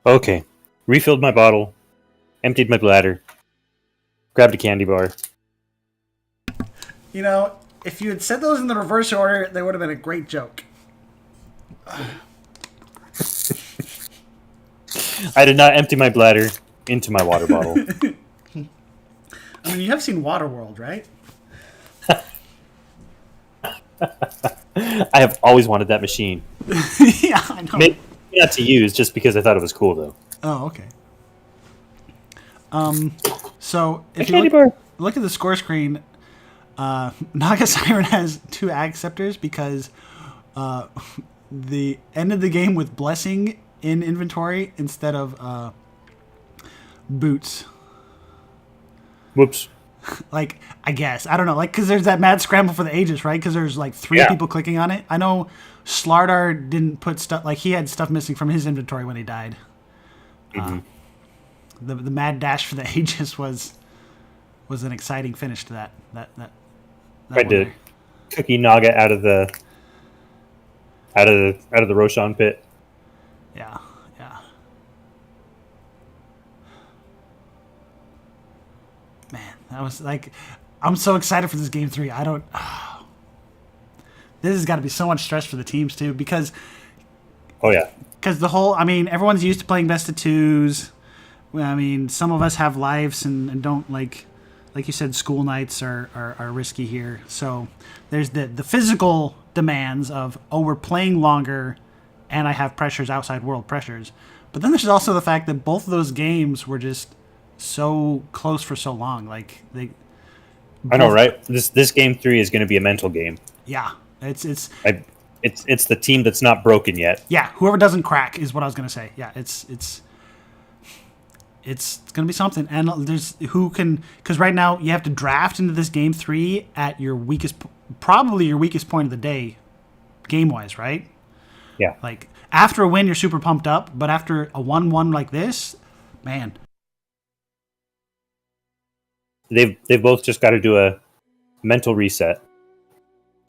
Okay. Refilled my bottle. Emptied my bladder. Grabbed a candy bar. You know, if you had said those in the reverse order, they would have been a great joke. I did not empty my bladder into my water bottle. I mean, you have seen Waterworld, right? I have always wanted that machine. Yeah, I know. Maybe not to use, just because I thought it was cool, though. Oh, okay. So if candy you bar. look at the score screen, Naga Siren has 2 acceptors because the end of the game with Blessing in inventory instead of Boots. Whoops. Like, I guess. I don't know. Like, because there's that mad scramble for the Aegis, right? Because there's like 3 people clicking on it. I know Slardar didn't put stuff, like he had stuff missing from his inventory when he died. The mad dash for the Aegis was an exciting finish to that I did. Cookie Naga out of the Roshan pit. Yeah. Man, that was like, I'm so excited for this game 3. I don't. This has got to be so much stress for the teams too, because. Oh yeah. Because the whole, I mean, everyone's used to playing best of 2s. I mean, some of us have lives and don't like you said, school nights are risky here. So there's the physical demands of, oh, we're playing longer and I have pressures, outside world pressures. But then there's also the fact that both of those games were just so close for so long. Like they. I know, both- right? This game 3 is going to be a mental game. Yeah, it's It's the team that's not broken yet. yeah. Whoever doesn't crack is what I was gonna say. Yeah, it's gonna be something. And there's who can, because right now you have to draft into this game 3 at your weakest, probably your weakest point of the day, game wise, right? Yeah. Like after a win, you're super pumped up, but after a 1-1 like this, man. They've both just got to do a mental reset.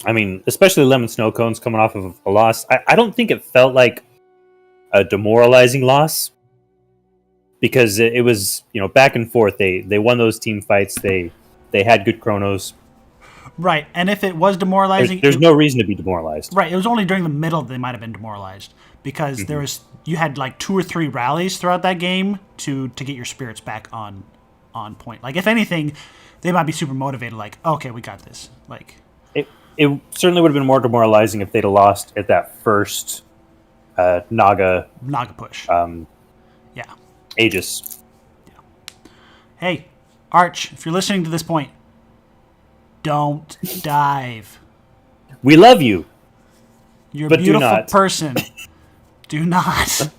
I mean, especially Lemon Snow Cones coming off of a loss. I don't think it felt like a demoralizing loss because it was, back and forth. They won those team fights. They had good chronos. Right, and if it was demoralizing, There's no reason to be demoralized. right, it was only during the middle that they might have been demoralized because you had like 2 or 3 rallies throughout that game to get your spirits back on point. Like if anything, they might be super motivated. Like, okay, we got this. Like It certainly would have been more demoralizing if they'd have lost at that first Naga push. Yeah. Aegis. Hey, Arch, if you're listening to this point, don't dive. We love you. You're But a do beautiful not. person. Do not.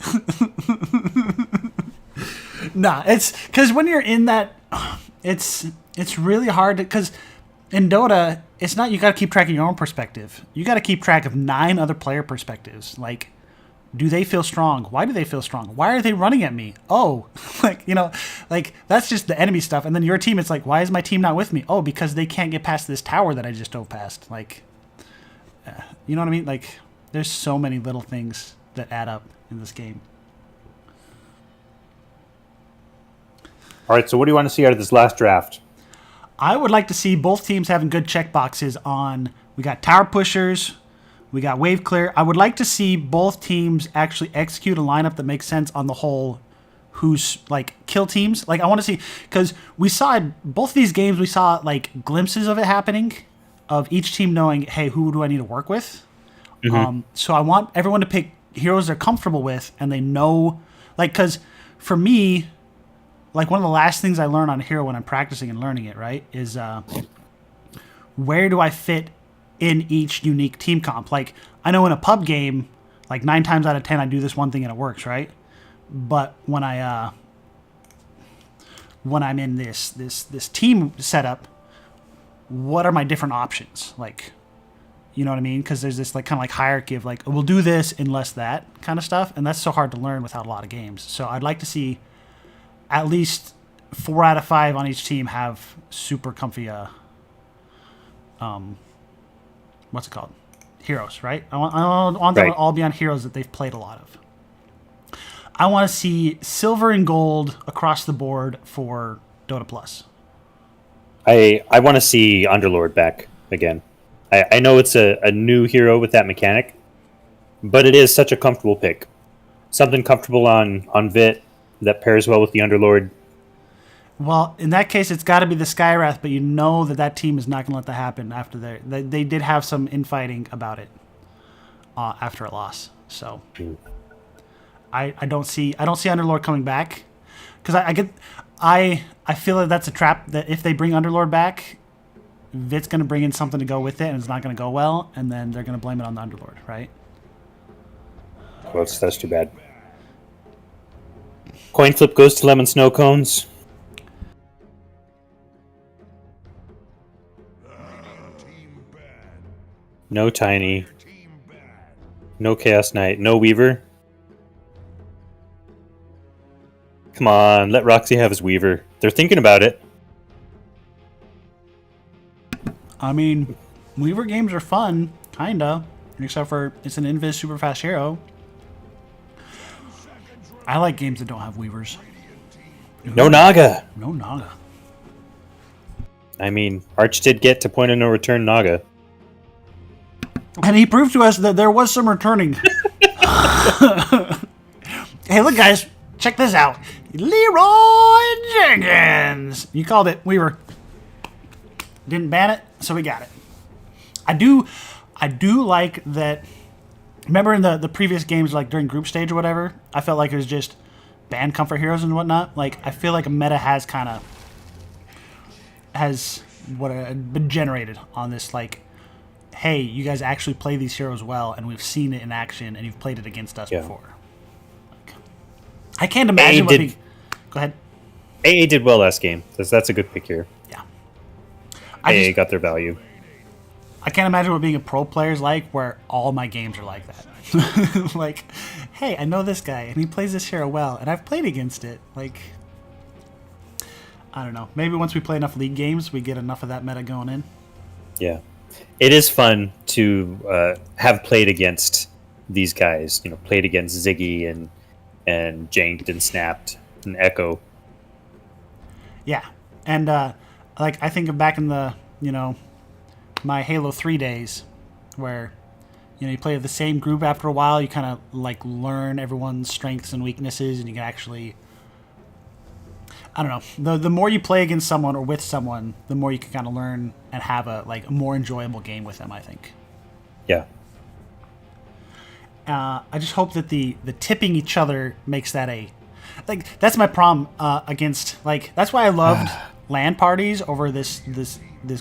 Nah, it's because when you're in that, it's really hard because in Dota, it's not you got to keep track of your own perspective. You got to keep track of 9 other player perspectives. Like, do they feel strong? Why do they feel strong? Why are they running at me? Oh, like that's just the enemy stuff. And then your team, it's like, why is my team not with me? Oh, because they can't get past this tower that I just dove past. Like, you know what I mean? Like, there's so many little things that add up in this game. All right, so what do you want to see out of this last draft? I would like to see both teams having good checkboxes on. We got tower pushers, we got wave clear. I would like to see both teams actually execute a lineup that makes sense on the whole. Who's like kill teams? Like I want to see because we saw both these games. We saw like glimpses of it happening, of each team knowing, hey, who do I need to work with? So I want everyone to pick heroes they're comfortable with and they know, like, because for me. Like, one of the last things I learn on Hero when I'm practicing and learning it, right, is where do I fit in each unique team comp? Like, I know in a pub game, like 9 times out of 10, I do this one thing and it works, right? But when I'm in this team setup, what are my different options? Like, you know what I mean? Because there's this like kind of like hierarchy of like, we'll do this unless that kind of stuff, and that's so hard to learn without a lot of games. So I'd like to see at least 4 out of 5 on each team have super comfy, what's it called? Heroes, right? I want them to all be on heroes that they've played a lot of. I want to see silver and gold across the board for Dota Plus. I want to see Underlord back again. I know it's a new hero with that mechanic, but it is such a comfortable pick. Something comfortable on Vit that pairs well with the Underlord. Well, in that case, it's got to be the Skywrath, but you know that team is not going to let that happen after they did have some infighting about it after a loss. So I don't see Underlord coming back because I feel that that's a trap that if they bring Underlord back, Vit's going to bring in something to go with it, and it's not going to go well, and then they're going to blame it on the Underlord, right? Well, that's too bad. Coin flip goes to Lemon Snow Cones. Team bad. No Tiny. Team bad. No Chaos Knight. No Weaver. Come on, let Roxy have his Weaver. They're thinking about it. I mean, Weaver games are fun, kinda, except for it's an invis super fast hero. I like games that don't have Weavers. No Naga. No Naga. I mean, Arch did get to point of no return Naga. And he proved to us that there was some returning. Hey, look, guys, check this out. Leroy Jenkins. You called it Weaver. Didn't ban it, so we got it. I do like that. Remember in the previous games, like during group stage or whatever, I felt like it was just ban comfort heroes and whatnot. Like, I feel like a meta has been generated on this, like, hey, you guys actually play these heroes well, and we've seen it in action, and you've played it against us before. Like, I can't imagine what being... Go ahead. AA did well last game. That's a good pick here. Yeah. AA got their value. I can't imagine what being a pro player is like, where all my games are like that. Like, hey, I know this guy, and he plays this hero well, and I've played against it. Like, I don't know. Maybe once we play enough League games, we get enough of that meta going in. Yeah. It is fun to have played against these guys. You know, played against Ziggy and Janked and Snapped and Echo. Yeah. And, like, I think of back in the, my Halo 3 days where, you play with the same group after a while. You kind of, like, learn everyone's strengths and weaknesses, and you can actually... I don't know. The more you play against someone or with someone, the more you can kind of learn and have a more enjoyable game with them, I think. Yeah. I just hope that the tipping each other makes that that's my problem against, like, that's why I loved LAN parties over this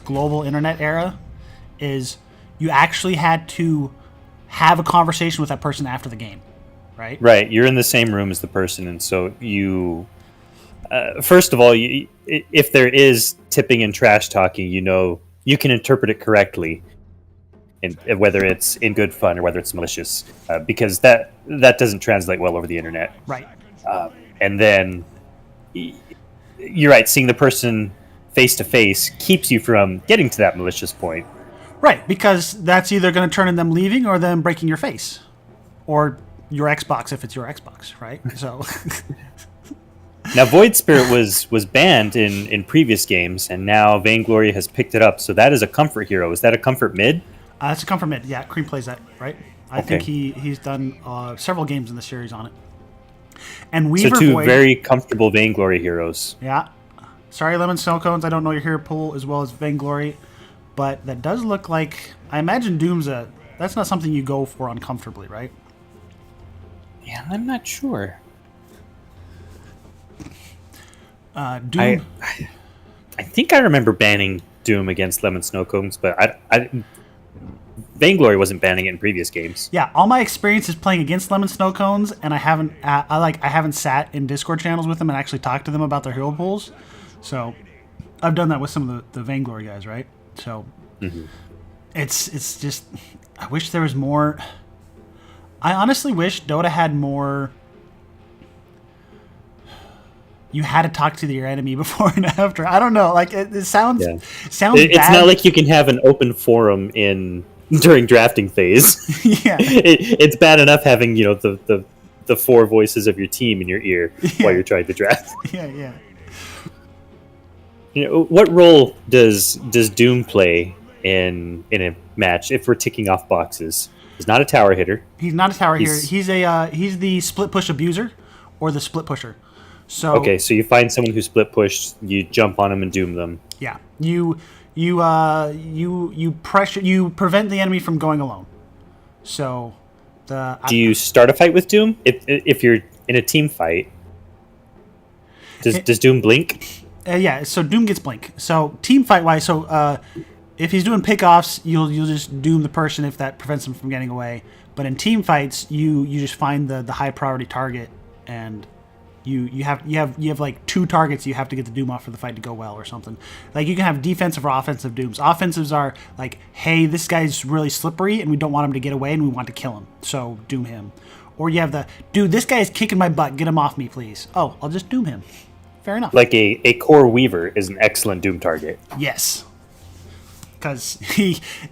global internet era, is you actually had to have a conversation with that person after the game, right? Right. You're in the same room as the person, and so you... first of all, if there is tipping and trash talking, you can interpret it correctly, and whether it's in good fun or whether it's malicious, because that doesn't translate well over the internet. Right. And then you're right. Seeing the person face to face keeps you from getting to that malicious point. Right, because that's either going to turn in them leaving or them breaking your face, or your Xbox if it's your Xbox, right? So. Now, Void Spirit was banned in previous games, and now Vainglory has picked it up. So that is a comfort hero. Is that a comfort mid? That's a comfort mid. Yeah, Cream plays that, right? I think he's done several games in the series on it. And Weaver so two Void, very comfortable Vainglory heroes. Yeah. Sorry, Lemon Snowcones. I don't know your hero pool as well as Vainglory, but that does look like... I imagine Doom's that's not something you go for uncomfortably, right? Yeah, I'm not sure. Doom. I think I remember banning Doom against Lemon Snowcones, but Vainglory wasn't banning it in previous games. Yeah, all my experience is playing against Lemon Snowcones, and I haven't sat in Discord channels with them and actually talked to them about their hero pools. So I've done that with some of the Vainglory guys, right? So it's just, I wish there was more. I honestly wish Dota had more. You had to talk to your enemy before and after. I don't know. Like, it sounds It's bad. not like you can have an open forum during drafting phase. Yeah, it's bad enough having the four voices of your team in your ear while you're trying to draft. Yeah. What role does Doom play in a match if we're ticking off boxes? He's not a tower hitter. He's not a tower hitter. He's the split push abuser or the split pusher. So okay, so you find someone who split pushed, you jump on them and doom them. Yeah, you prevent the enemy from going alone. So do you start a fight with Doom if you're in a team fight? Does Doom blink? Yeah, so Doom gets blink. So team fight wise, if he's doing pickoffs, you'll just doom the person if that prevents him from getting away. But in team fights, you just find the high priority target, and you have like two targets you have to get the doom off for the fight to go well or something. Like, you can have defensive or offensive dooms. Offensives are like, hey, this guy's really slippery and we don't want him to get away and we want to kill him, so doom him. Or you have dude, this guy is kicking my butt, get him off me, please. Oh, I'll just doom him. Fair enough. Like a core Weaver is an excellent doom target. Yes. Because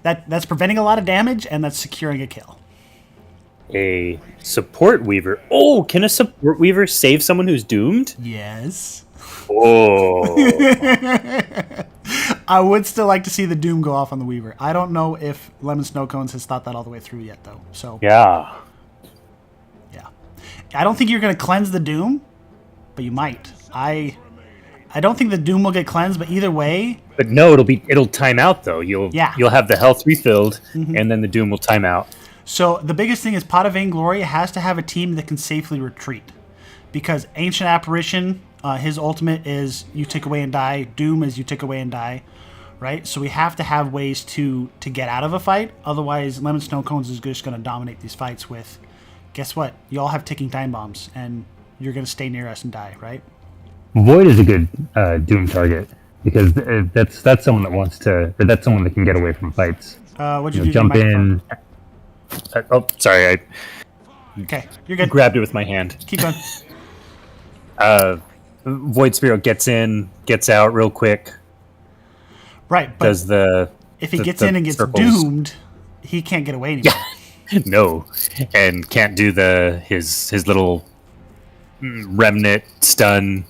that's preventing a lot of damage and that's securing a kill. A support Weaver. Oh, can a support Weaver save someone who's doomed? Yes. Oh. I would still like to see the doom go off on the Weaver. I don't know if Lemon Snowcones has thought that all the way through yet, though. So yeah. I don't think you're going to cleanse the doom, but you might. I don't think the doom will get cleansed, but either way. But no, it'll time out though. You'll have the health refilled, and then the doom will time out. So the biggest thing is Pot of Vainglory has to have a team that can safely retreat, because Ancient Apparition, his ultimate is you tick away and die. Doom is you tick away and die, right? So we have to have ways to get out of a fight. Otherwise, Lemon Snow Cones is just going to dominate these fights with, guess what? You all have ticking time bombs, and you're going to stay near us and die, right? Void is a good Doom target because that's someone that wants to, or that's someone that can get away from fights. What'd you do? Jump in. Oh, sorry, Okay, you're good. grabbed it with my hand. Keep going. Void Spirit gets in, gets out real quick. Right, but Does the if he the- gets the in and gets circles. doomed, he can't get away anymore. No, and can't do his little remnant stun.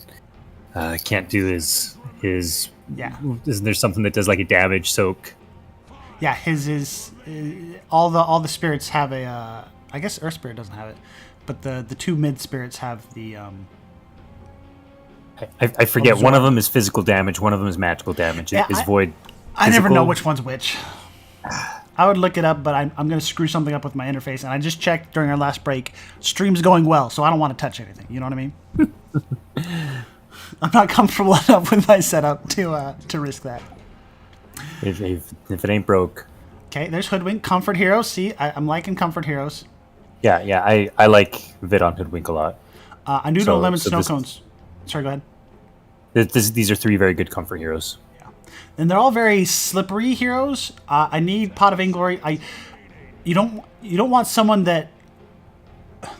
Can't do his. Yeah. Isn't there something that does like a damage soak? Yeah, his is all the spirits have a. I guess Earth Spirit doesn't have it, but the two mid spirits have the. I forget. Absorb. One of them is physical damage. One of them is magical damage. Yeah, Is Void? I never physical? know which one's which. I would look it up, but I'm going to screw something up with my interface, and I just checked during our last break. Stream's going well, so I don't want to touch anything. You know what I mean? I'm not comfortable enough with my setup to risk that. If it ain't broke. Okay, there's Hoodwink, Comfort Heroes. See, I'm liking Comfort Heroes. Yeah. I like Vid on Hoodwink a lot. I do know So- Lemon so Snow this- Cones. Sorry, go ahead. These are three very good comfort heroes. And they're all very slippery heroes. I need Pot of Vainglory. You don't want someone that,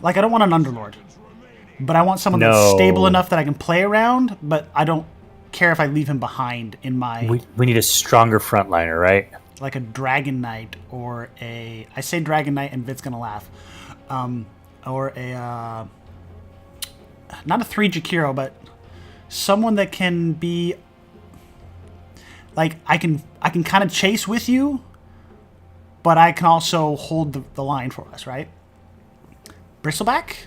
like, I don't want an Underlord, but I want someone that's No. stable enough that I can play around. But I don't care if I leave him behind in my We need a stronger frontliner, right? like a Dragon Knight or a. I say Dragon Knight and Vit's gonna laugh, or a not a 3 Jakiro, but someone that can be. Like, I can kind of chase with you, but I can also hold the line for us, right? Bristleback?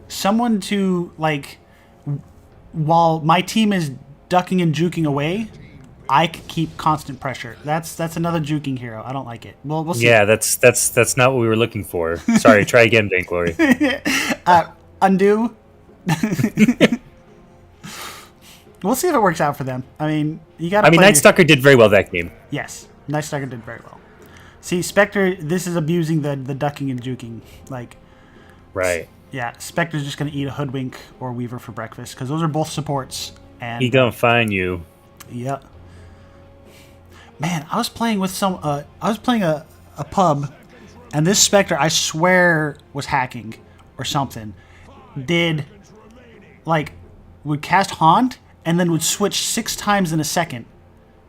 Someone to, like, while my team is ducking and juking away, I can keep constant pressure. That's another juking hero. I don't like it. Well, we'll see. Yeah, that's not what we were looking for. Sorry, try again, Vainglory. Undo. We'll see if it works out for them. I mean, you got to. I mean, Night Stalker did very well that game. Yes, Night Stalker did very well. See, Spectre, this is abusing the ducking and juking. Like, Right. yeah, Spectre's just going to eat a Hoodwink or Weaver for breakfast because those are both supports. And He gonna find you. yeah. Man, I was playing with I was playing a pub, and this Spectre, I swear, was hacking or something. Would cast Haunt and then would switch 6 times in a second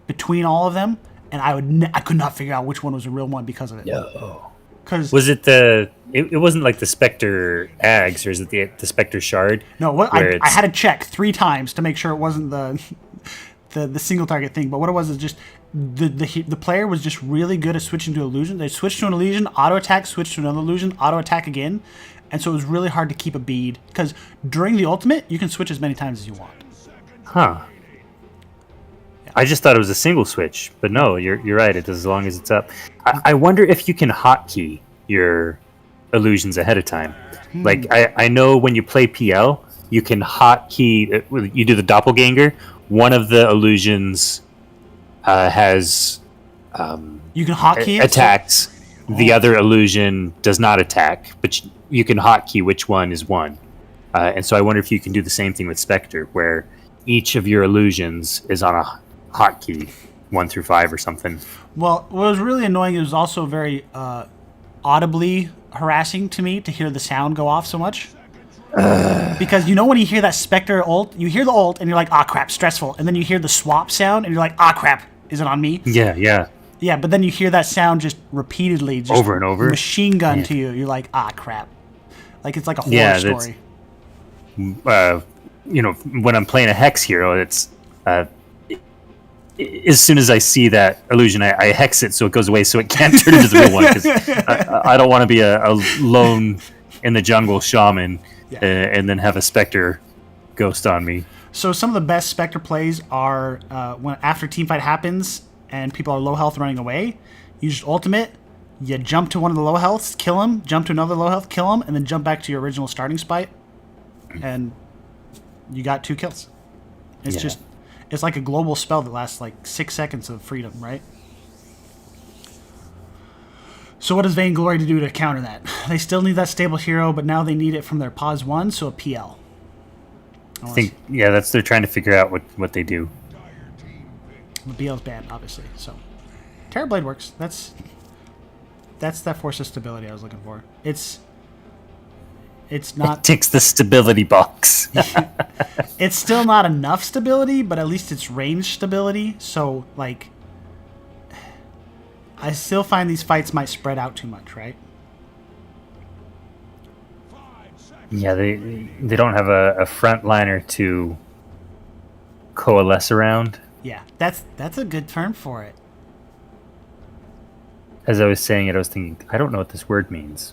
between all of them, and I could not figure out which one was a real one because of it. No. Because Was it it wasn't like the Spectre Ags, or is it the Spectre Shard? no, what where I had to check 3 times to make sure it wasn't the single target thing. But what it was is just the player was just really good at switching to illusion. They switched to an illusion, auto attack, switch to another illusion, auto attack again, and so it was really hard to keep a bead because during the ultimate you can switch as many times as you want. Huh. I just thought it was a single switch, but no, you're right. It does as long as it's up. I wonder if you can hotkey your illusions ahead of time. Like I know when you play PL, you can hotkey. You do the doppelganger. One of the illusions has You can hotkey it. attacks. The other illusion does not attack, but you can hotkey which one is one. And so I wonder if you can do the same thing with Spectre, where each of your illusions is on a hotkey, 1 through 5 or something. Well, what was really annoying, it was also very audibly harassing to me to hear the sound go off so much. Because you know when you hear that Spectre ult, you hear the ult and you're like, ah crap, stressful. And then you hear the swap sound and you're like, ah crap, is it on me? Yeah. Yeah, but then you hear that sound just repeatedly, just Over and over? machine gun to you. You're like, ah crap. Like it's like a horror Yeah, that's- story. When I'm playing a Hex hero, it's as soon as I see that illusion, I hex it so it goes away, so it can't turn into the real one. Because I don't want to be a lone in the jungle shaman and then have a Spectre ghost on me. So some of the best Spectre plays are when after team fight happens and people are low health running away, you just ultimate, you jump to one of the low healths, kill him, jump to another low health, kill him, and then jump back to your original starting spot, and you got 2 kills. It's it's like a global spell that lasts like 6 seconds of freedom, right? So what does Vainglory to do to counter that? They still need that stable hero, but now they need it from their pause 1, so a PL. I think, they're trying to figure out what they do. The PL's banned, obviously, so Terrorblade works. That's that force of stability I was looking for. It's not... It ticks the stability box. It's still not enough stability, but at least it's range stability. So, like, I still find these fights might spread out too much, right? Yeah, they don't have a frontliner to coalesce around. Yeah, that's a good term for it. As I was saying it, I was thinking, I don't know what this word means.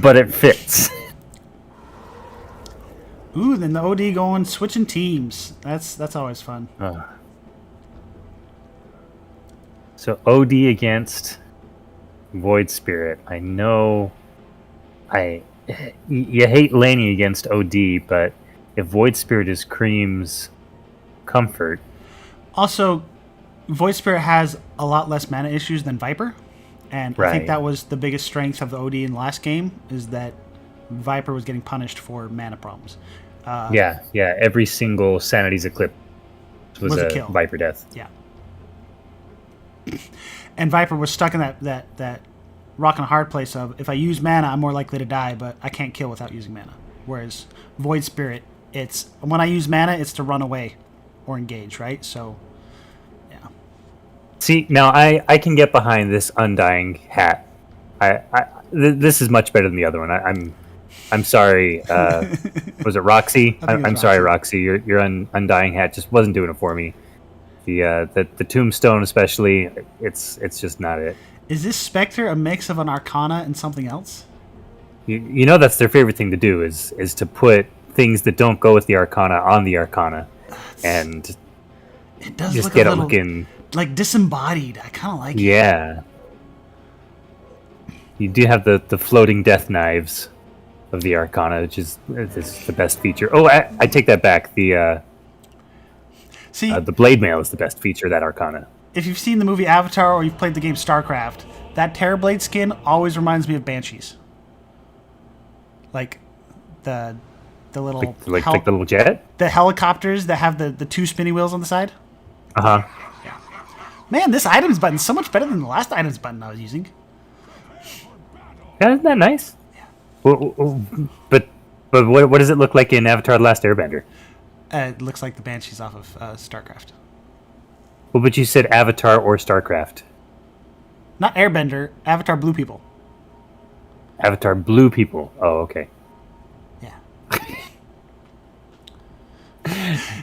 But it fits. Ooh, then the OD going switching teams. That's always fun. So OD against Void Spirit. I know you hate laning against OD, but if Void Spirit is Cream's comfort. Also, Void Spirit has a lot less mana issues than Viper. And I think that was the biggest strength of the OD in the last game, is that Viper was getting punished for mana problems. Every single Sanity's Eclipse was a kill. Viper death. Yeah. And Viper was stuck in that rock and a hard place of, if I use mana, I'm more likely to die, but I can't kill without using mana. Whereas Void Spirit, it's when I use mana, it's to run away or engage, right? So, yeah. See, now I can get behind this Undying hat. This is much better than the other one. I'm sorry. Was it Roxy? I'm sorry, Roxy. Your Undying hat just wasn't doing it for me. The Tombstone, especially, it's just not it. Is this Spectre a mix of an Arcana and something else? You know that's their favorite thing to do is to put things that don't go with the Arcana on the Arcana, and it does just look get a it little, looking like disembodied. I kind of like it. Yeah. You do have the floating death knives of the Arcana, which is the best feature. Oh, I take that back. The blade mail is the best feature of that Arcana. If you've seen the movie Avatar or you've played the game StarCraft, that Terrorblade skin always reminds me of Banshees. Like the little like the little jet, the helicopters that have the 2 spinny wheels on the side. Yeah. Man, this items button is so much better than the last items button I was using. Yeah, isn't that nice? Yeah. Well, but what does it look like in Avatar: The Last Airbender? It looks like the Banshees off of StarCraft. Well, but you said Avatar or StarCraft. Not Airbender, Avatar Blue People. Avatar Blue People. Oh, okay. Yeah.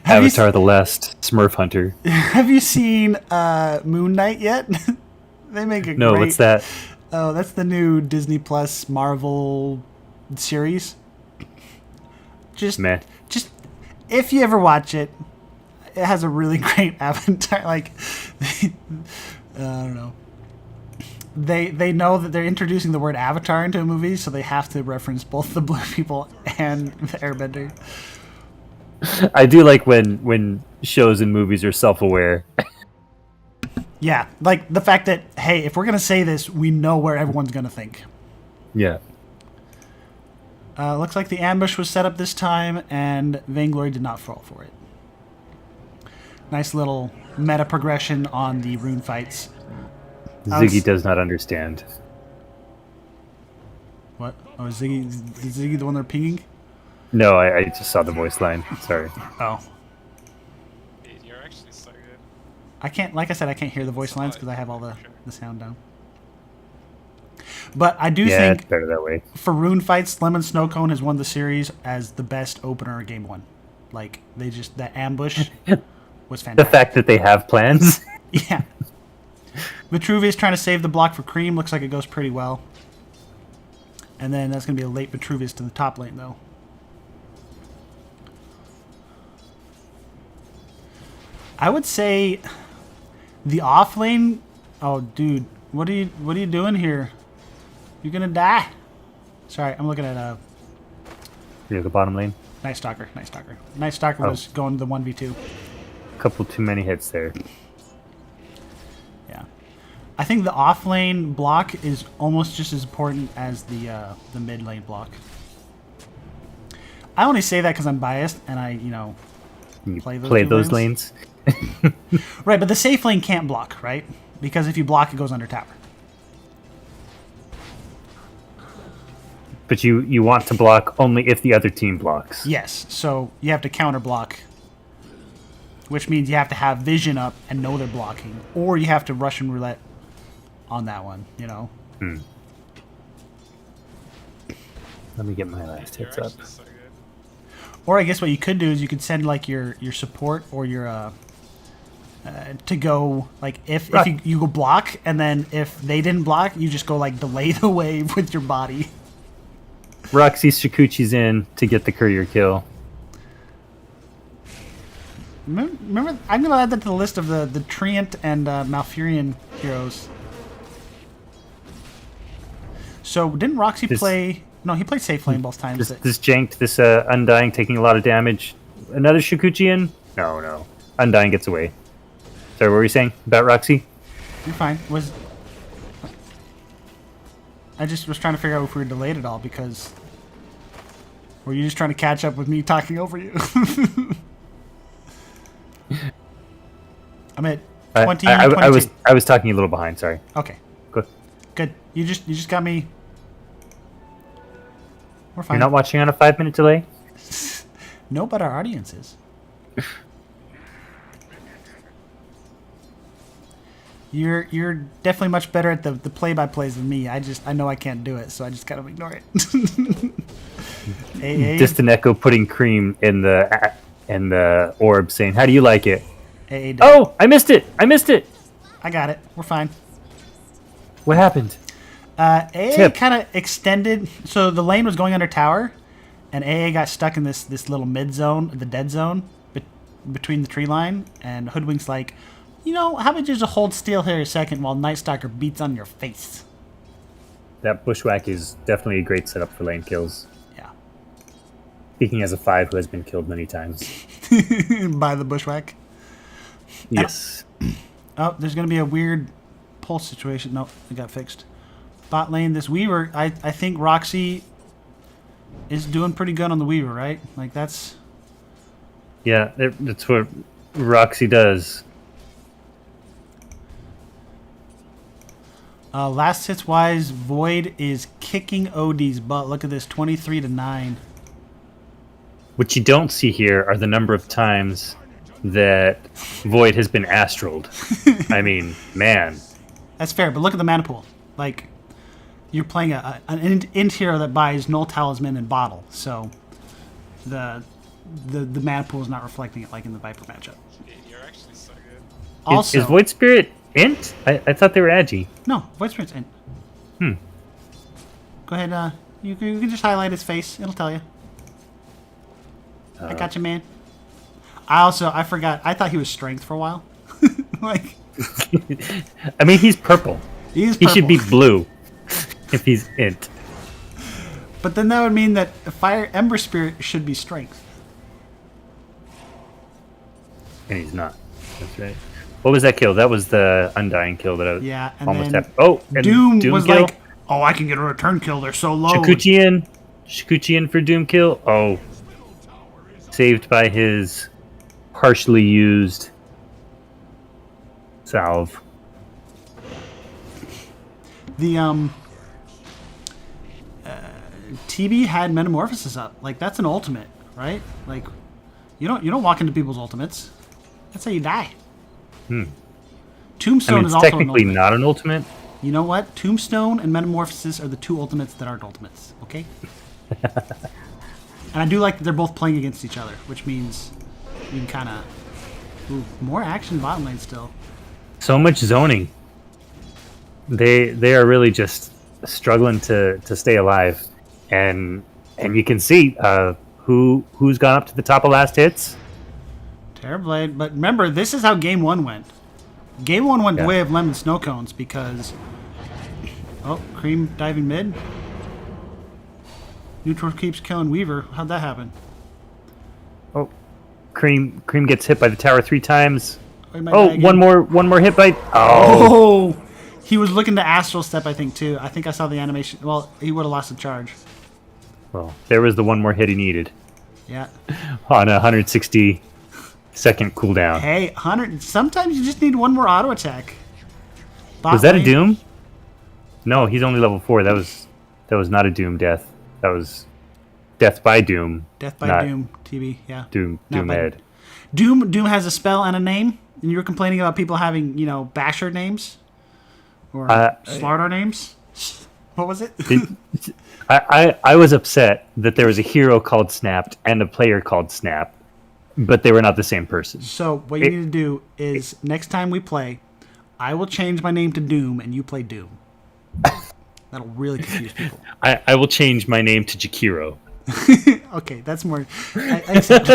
Avatar: The Last Smurf Hunter. Have you seen Moon Knight yet? They make a No, great... what's that? Oh, that's the new Disney Plus Marvel series. Just if you ever watch it, it has a really great avatar. Like, I don't know. They know that they're introducing the word Avatar into a movie, so they have to reference both the Blue People and the Airbender. I do like when shows and movies are self-aware. Yeah, like the fact that, hey, if we're going to say this, we know where everyone's going to think. Yeah. Looks like the ambush was set up this time, and Vainglory did not fall for it. Nice little meta progression on the rune fights. Ziggy does not understand. What? Oh, is Ziggy the one they're pinging? No, I just saw the voice line. Sorry. Oh. You're actually so good. I can't, like I said, I can't hear the voice lines because I have all the sound down. But I do think it's better that way. For rune fights, Lemon Snowcone has won the series as the best opener of Game 1. Like, that ambush was fantastic. The fact that they have plans. Yeah. Vitruvius trying to save the block for Cream. Looks like it goes pretty well. And then that's going to be a late Vitruvius to the top lane, though. I would say the off lane... Oh, dude. What are you doing here? You're gonna die. Sorry, I'm looking at Near the bottom lane. Night Stalker. Night Stalker was going to the 1v2. Couple too many hits there. Yeah. I think the off lane block is almost just as important as the mid lane block. I only say that because I'm biased and I, play those lanes. Right, but the safe lane can't block, right? Because if you block, it goes under tower. But you want to block only if the other team blocks. Yes, so you have to counter block, which means you have to have vision up and know they're blocking, or you have to Russian roulette on that one, Let me get my last hits up. So good. Or I guess what you could do is you could send like your support or your to go like if you go block, and then if they didn't block, you just go like delay the wave with your body. Roxy Shikuchi's in to get the courier kill. Remember, I'm gonna add that to the list of the Treant and Malfurion heroes. So didn't Roxy play? No, he played safe lane both times. This janked, this Undying taking a lot of damage. Another Shikuchi in? No. Undying gets away. Sorry, what were you saying about Roxy? You're fine. I just was trying to figure out if we were delayed at all, because were you just trying to catch up with me talking over you? I'm at 20. I was talking a little behind. Sorry. Okay. Good. You just got me. We're fine. You're not watching on a 5-minute delay? No, but our audience is. You're definitely much better at the play-by-plays than me. I know I can't do it, so I just gotta ignore it. AA. Distant Echo putting cream in the orb, saying, "How do you like it?" AA. Oh, I missed it! I got it. We're fine. What happened? AA kind of extended, so the lane was going under tower, and AA got stuck in this little mid zone, the dead zone, between the tree line, and Hoodwink's like, how about you just hold still here a second while Night Stalker beats on your face? That bushwhack is definitely a great setup for lane kills. Yeah. Speaking as a 5 who has been killed many times. By the bushwhack? Yes. Oh, there's going to be a weird pulse situation. No, it got fixed. Bot lane, this Weaver, I think Roxy is doing pretty good on the Weaver, right? Like, that's... Yeah, that's what Roxy does. Last hits wise, Void is kicking OD's butt. Look at this, 23-9. What you don't see here are the number of times that Void has been astraled. I mean, man. That's fair, but look at the mana pool. Like, you're playing an int hero that buys Null Talisman and Bottle, so the mana pool is not reflecting it like in the Viper matchup. You're actually so good. Also, is Void Spirit int? I thought they were agi. No, Void Spirit's int. Go ahead, you can just highlight his face. It'll tell you. I got you, man. I forgot. I thought he was strength for a while. Like, I mean, he's purple. He should be blue if he's int. But then that would mean that Fire Ember Spirit should be strength. And he's not. That's right. What was that kill? That was the Undying kill that I and almost then had. Oh, and Doom was kill. like, oh, I can get a return kill. They're so low. Shikuchi in for Doom kill. Oh, saved by his partially used salve. The TB had Metamorphosis up. Like, that's an ultimate, right? Like, you don't walk into people's ultimates. That's how you die. Tombstone is also an technically ultimate. not an ultimate. You know what? Tombstone and Metamorphosis are the two ultimates that aren't ultimates. Okay. And I do like that they're both playing against each other, which means you can kind of more action bottom lane still. So much zoning. They are really just struggling to stay alive, and you can see who's gone up to the top of last hits. Terrorblade, but remember, this is how Game 1 went. Game 1 went the way of lemon snow cones because Oh, Cream diving mid. Neutral keeps killing Weaver. How'd that happen? Oh, Cream gets hit by the tower 3 times. he might Oh, die again. one more hit by. Oh, Oh! He was looking to astral step, I think, too. I think I saw the animation. Well, he would have lost the charge. well, there was the one more hit he needed Yeah. on a 160-second cooldown. Hey, 100. Sometimes you just need one more auto attack. Was that a Bot lane- Doom? No, he's only level 4. That was not a Doom death. That was death by Doom. Death by not Doom, TB, yeah. Doom Not by- Ed. Doom has a spell and a name, and you were complaining about people having, Basher names or Slardar names. What was it? I was upset that there was a hero called Snapped and a player called Snap, but they were not the same person. So what you need to do is next time we play, I will change my name to Doom, and you play Doom. That'll really confuse people. I will change my name to Jakiro. Okay, that's more. I accept.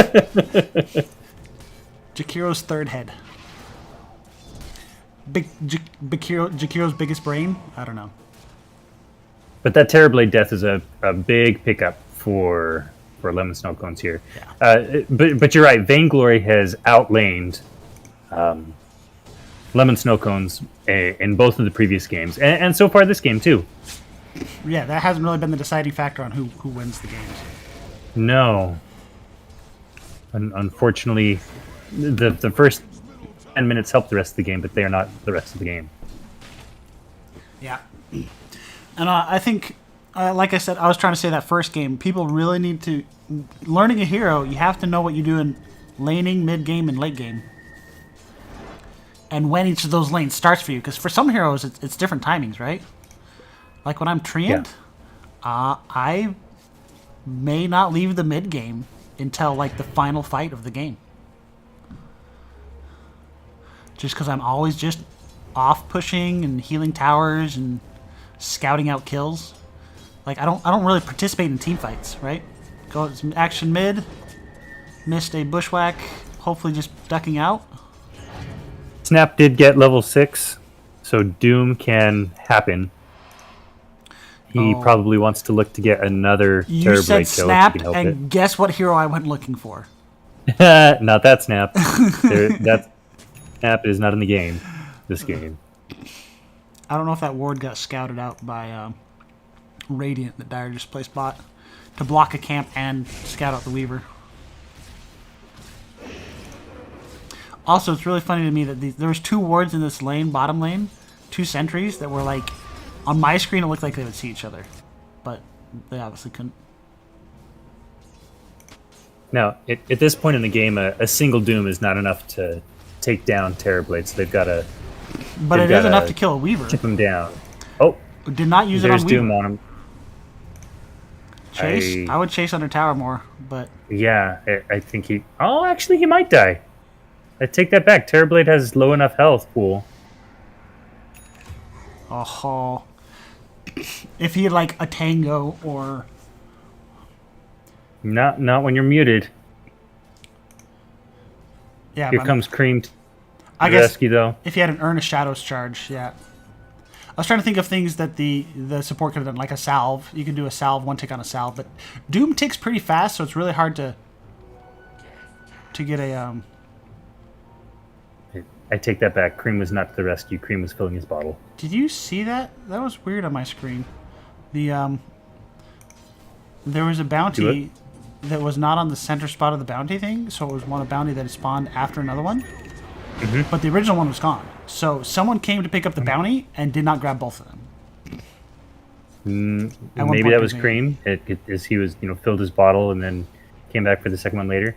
Jakiro's third head. Jakiro's biggest brain? I don't know. But that Terrorblade death is a big pickup for Lemon Snow Cones here. Yeah. But you're right. Vainglory has outlaned Lemon Snow Cones in both of the previous games, and so far this game too. Yeah, that hasn't really been the deciding factor on who wins the games. No. Unfortunately, the first 10 minutes help the rest of the game, but they are not the rest of the game. Yeah. And I think, like I said, I was trying to say that first game, people really need to... Learning a hero, you have to know what you do in laning, mid-game, and late game. And when each of those lanes starts for you. Because for some heroes, it's different timings, right? Like when I'm Treant, I may not leave the mid-game until, like, the final fight of the game. Just because I'm always just off pushing and healing towers and scouting out kills. Like I don't really participate in team fights, right? Go some action mid, missed a bushwhack, hopefully just ducking out. Snap did get level 6, so Doom can happen. He probably wants to look to get another You said Terrorblade kill if he snapped, can help and guess what hero I went looking for? it. Not that Snap. That Snap is not in the game. This game. I don't know if that ward got scouted out by Radiant that Dire just placed bot to block a camp and scout out the Weaver. Also, it's really funny to me that there was 2 wards in this lane, bottom lane, 2 sentries that were like, on my screen it looked like they would see each other, but they obviously couldn't. Now, at this point in the game, a single Doom is not enough to take down Terrorblade, so they've got to But it is enough to kill a Weaver. chip him down. Oh, Did not use it there's on Weaver. Doom on him. Chase? I would chase under tower more, but... Yeah, I think he... Oh, actually, he might die. I take that back. Terrorblade has low enough health pool. Oh, if he had like a tango or Not when you're muted. yeah, Here but comes Cream to I the guess rescue, though. if he had an Earn a Shadows charge, yeah. I was trying to think of things that the support could have done, like a salve. You can do a salve, one tick on a salve, but Doom ticks pretty fast, so it's really hard to get a I take that back. Cream was not to the rescue. Cream was filling his bottle. Did you see that? That was weird on my screen. The there was a bounty that was not on the center spot of the bounty thing, so it was a bounty that had spawned after another one. Mm-hmm. But the original one was gone. So someone came to pick up the bounty and did not grab both of them. At one Maybe point, that was they- Cream, as he was, filled his bottle and then came back for the second one later.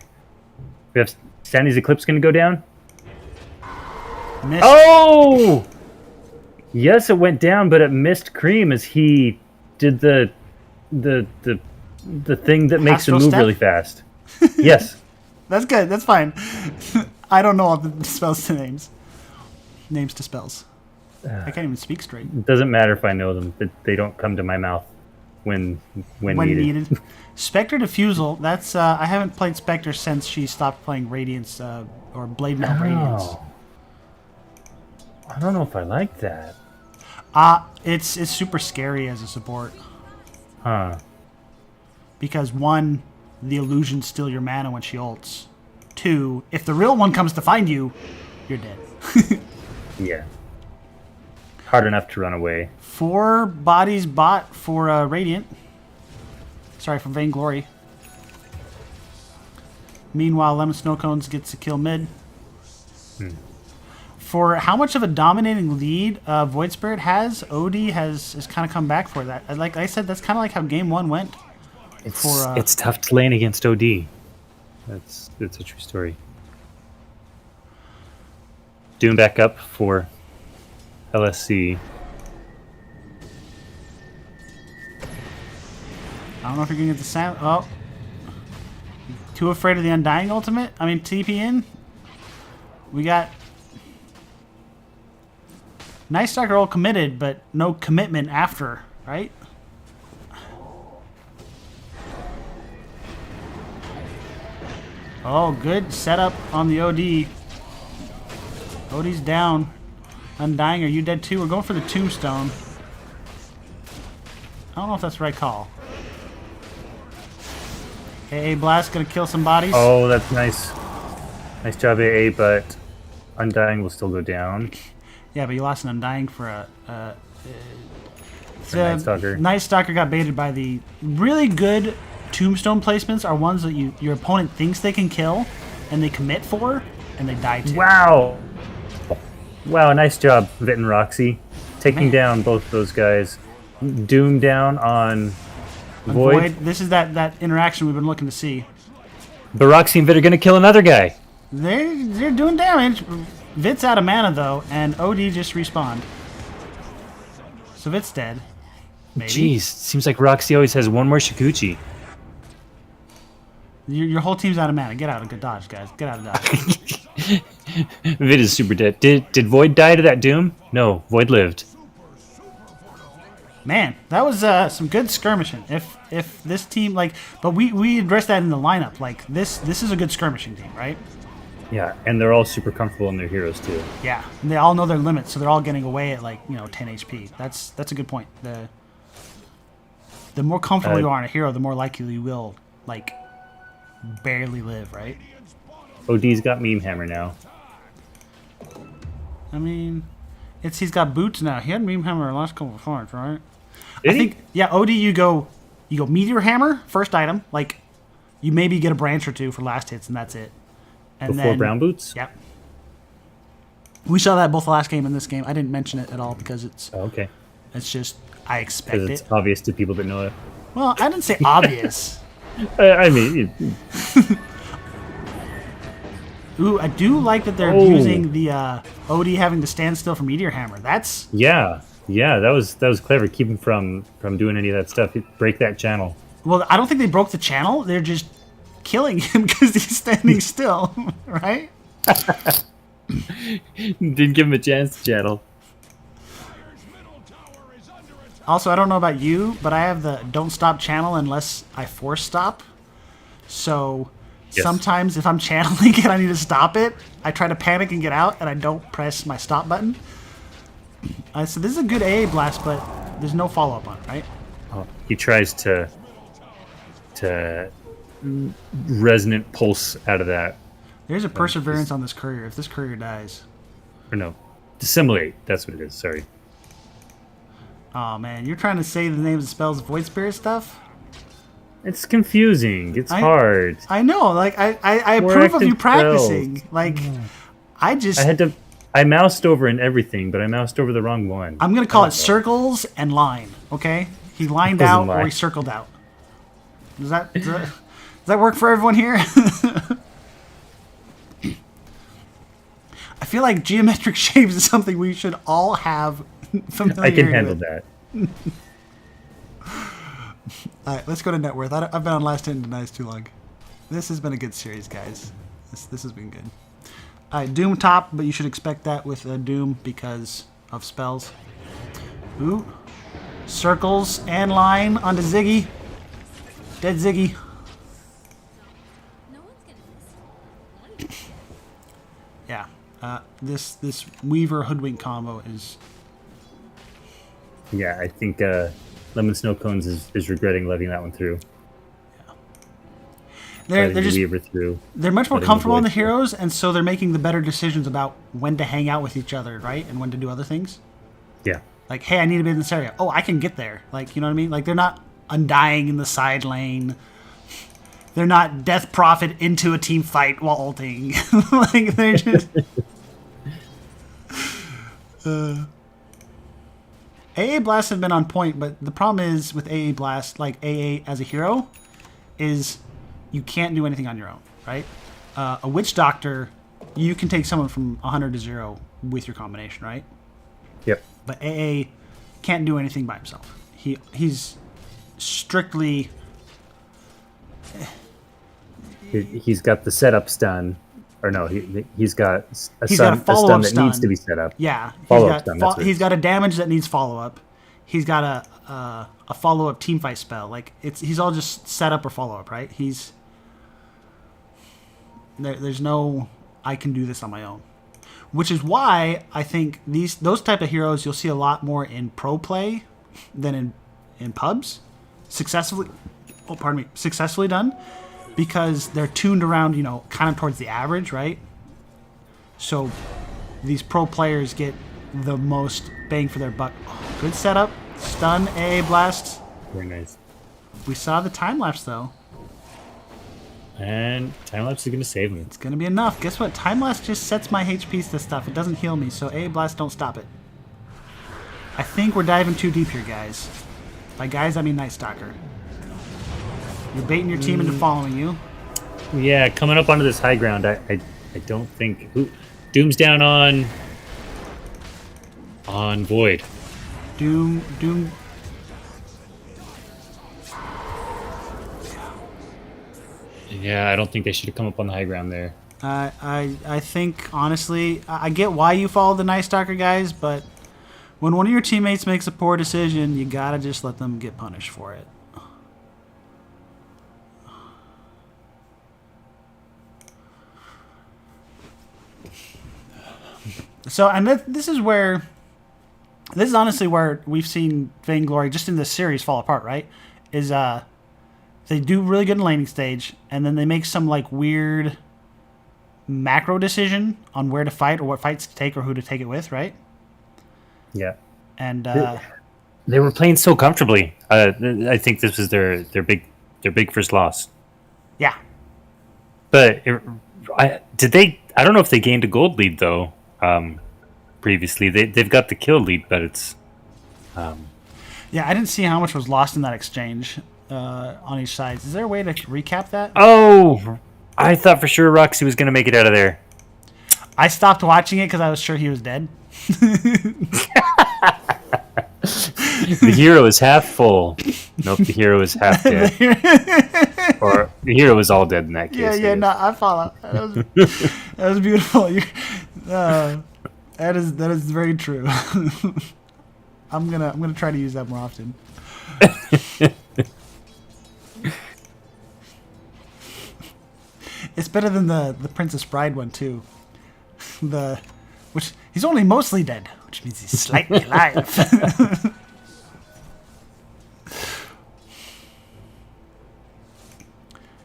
We have Sandy's Eclipse going to go down. Missed. Oh! Yes, it went down, but it missed Cream as he did the thing that makes him Astral move step? really fast. Yes. That's good. That's fine. I don't know all the spells to names. Names to spells. I can't even speak straight. It doesn't matter if I know them. They don't come to my mouth when needed. Spectre Diffusal. That's I haven't played Spectre since she stopped playing Radiance or Blade Mail Radiance. I don't know if I like that. It's super scary as a support. Huh. Because 1, the illusions steal your mana when she ults. 2, if the real one comes to find you, you're dead. Yeah. Hard enough to run away. 4 bodies bought for Radiant. Sorry, for Vainglory. Meanwhile, Lemon Snowcones gets a kill mid. For how much of a dominating lead Void Spirit has, OD has kind of come back for that. Like I said, that's kind of like how Game 1 went. It's tough to lane against OD. That's a true story. Doom back up for LSC. I don't know if you're going to get the sound. Oh. Too afraid of the Undying ultimate? I mean, TP in. We got... Nice Stalker all committed, but no commitment after, right? Oh, good setup on the OD. OD's down. Undying, are you dead too? We're going for the tombstone. I don't know if that's the right call. AA Blast gonna kill some bodies. Oh, that's nice. Nice job, AA, but Undying will still go down. Yeah, but you lost an Undying for a Night Stalker. Night Stalker got baited by the really good tombstone placements are ones that your opponent thinks they can kill and they commit for and they die to. Wow. Wow, nice job, Vit and Roxy. Taking down both of those guys. Doom down on Void. This is that interaction we've been looking to see. But Roxy and Vit are going to kill another guy. They're doing damage. Vit's out of mana though, and OD just respawned. So Vit's dead. Maybe. Jeez, seems like Roxy always has one more Shikuchi. Your whole team's out of mana. Get out of good dodge, guys. Get out of dodge. Vit is super dead. Did Void die to that Doom? No, Void lived. Man, that was some good skirmishing. If this team but we addressed that in the lineup. Like this is a good skirmishing team, right? Yeah, and they're all super comfortable in their heroes too. Yeah, and they all know their limits, so they're all getting away at 10 HP. That's a good point. The more comfortable you are on a hero, the more likely you will barely live, right? OD's got Meme Hammer now. I mean, he's got boots now. He had Meme Hammer the last couple of fights, right? Did I think he? yeah. OD, you go Meteor Hammer first item. You maybe get a branch or two for last hits, and that's it. And Before then, Brown Boots? Yep. We saw that both the last game and this game. I didn't mention it at all because it's okay. It's just I expect Because it's it. obvious to people that know it. Well, I didn't say obvious. I mean, Ooh, I do like that they're using the OD having to stand still for Meteor Hammer. That's yeah, that was clever. Keep him from doing any of that stuff. Break that channel. well. I don't think they broke the channel. They're just killing him because he's standing still, right? Didn't give him a chance to channel. Also, I don't know about you, but I have the don't stop channel unless I force stop. So Yes. sometimes if I'm channeling and I need to stop it, I try to panic and get out, and I don't press my stop button. So this is a good AA blast, but there's no follow-up on it, right? Oh, he tries to resonant pulse out of that. There's a perseverance on this courier. If this courier dies... Or no, dissimulate. That's what it is. Sorry. Oh, man. You're trying to say the names of spells Void Spirit stuff? It's confusing. It's hard. I know. I More approve of you active practicing. spells. I moused over in everything, but I moused over the wrong one. I'm going to call it circles and line, okay? He lined out or he circled out. Does that work for everyone here? I feel like geometric shapes is something we should all have familiarity I can handle with. that. All right, let's go to net worth. I've been on Last Hit and Denies too long. This has been a good series, guys. This has been good. All right, Doom top, but you should expect that with Doom because of spells. Ooh. Circles and line onto Ziggy. Dead Ziggy. Yeah. This Weaver Hoodwink combo is Yeah, I think Lemon Snow Cones is regretting letting that one through. They're Letting the just Weaver through. they're much more letting comfortable in Void the through. heroes, and so they're making the better decisions about when to hang out with each other, right, and when to do other things. Yeah. Like, hey, I need to be in this area. Oh, I can get there. Like, you know what I mean? Like, they're not undying in the side lane. They're not Death Prophet into a team fight while ulting. Like, they're just. AA Blast have been on point, but the problem is with AA Blast, like AA as a hero, is you can't do anything on your own, right? A Witch Doctor, you can take someone from 100 to 0 with your combination, right? Yep. But AA can't do anything by himself. He's strictly. He's got the setup stun, or no, he's got a He's got a stun follow-up that needs to be set up. Yeah, Follow-up stun. That's what he's got a damage that needs follow up. He's got a follow up team fight spell. Like he's all just set up or follow up, right? There's no I can do this on my own, which is why I think those type of heroes you'll see a lot more in pro play than in pubs, successfully. Oh, pardon me, successfully done. Because they're tuned around, kind of towards the average, right? So these pro players get the most bang for their buck. Oh, good setup. Stun, AA Blast. Very nice. We saw the time lapse, though. And time lapse is going to save me. It's going to be enough. Guess what? Time lapse just sets my HPs to stuff. It doesn't heal me, so AA Blast don't stop it. I think we're diving too deep here, guys. By guys, I mean Night Stalker. You're baiting your team into following you. Yeah, coming up onto this high ground, I don't think Doom's down on Void. Doom. Yeah, I don't think they should have come up on the high ground there. I think honestly, I get why you follow the Night Stalker guys, but when one of your teammates makes a poor decision, you gotta just let them get punished for it. So, and this is honestly where we've seen Vainglory just in this series fall apart, right? Is they do really good in laning stage, and then they make some like weird macro decision on where to fight or what fights to take or who to take it with, right? Yeah. And they were playing so comfortably. I think this was their big first loss. yeah, But I don't know if they gained a gold lead though. Previously, they've got the kill lead, but it's. yeah, I didn't see how much was lost in that exchange on each side. Is there a way to recap that? Oh, I thought for sure Roxy was going to make it out of there. I stopped watching it because I was sure he was dead. The hero is half full. Nope, the hero is half dead. Or the hero is all dead in that case. No, I follow. That was beautiful. That is very true. I'm gonna try to use that more often. It's better than the Princess Bride one too. Which he's only mostly dead, which means he's slightly alive.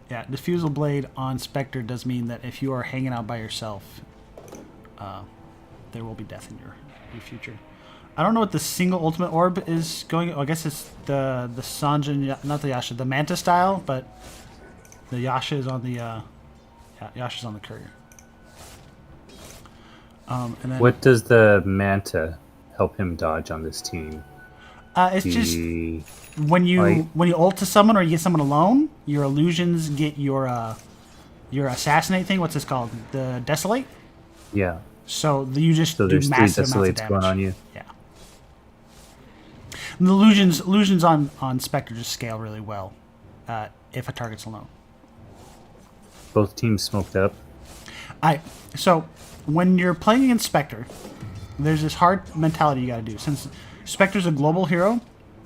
Yeah, Diffusal Blade on Spectre does mean that if you are hanging out by yourself, there will be death in your future. I don't know what the single ultimate orb is going. I guess it's the Sanjin, not the Yasha, the Manta style, but the Yasha is on the Yasha's on the courier. And then, What does the Manta help him dodge on this team? it's just when you ult to someone or you get someone alone, your illusions get your assassinate thing. What's this called? The Desolate. Yeah. So you just So do there's 3 massive amounts of desolates damage. going on you. Yeah. And the illusions on Spectre just scale really well if a target's alone. Both teams smoked up. So when you're playing against Spectre, there's this hard mentality you got to do. Since Spectre's a global hero,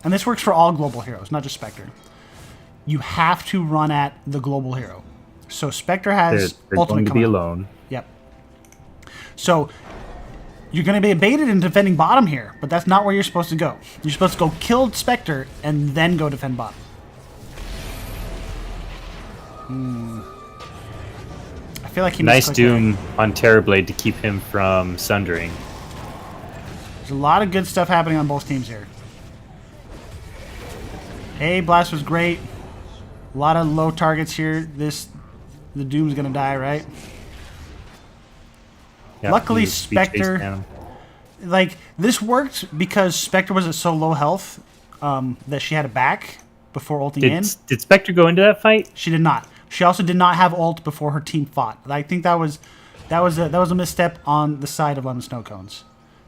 and this works for all global heroes, not just Spectre, you have to run at the global hero. So Spectre has They're ultimate going to be coming. alone. Yep. So You're going to be baited in defending bottom here, but that's not where you're supposed to go. You're supposed to go kill Spectre and then go defend bottom. I feel like he Nice misclicked Doom on Terrorblade to keep him from sundering. There's a lot of good stuff happening on both teams here. A Blast was great. A lot of low targets here. The Doom's gonna die, right? Yeah, Luckily, he Spectre, chased down. like this worked because Spectre was at so low health that she had a back before ulting in. Did Spectre go into that fight? She did not. She also did not have ult before her team fought. I think that was a misstep on the side of Lemon Snow Cones.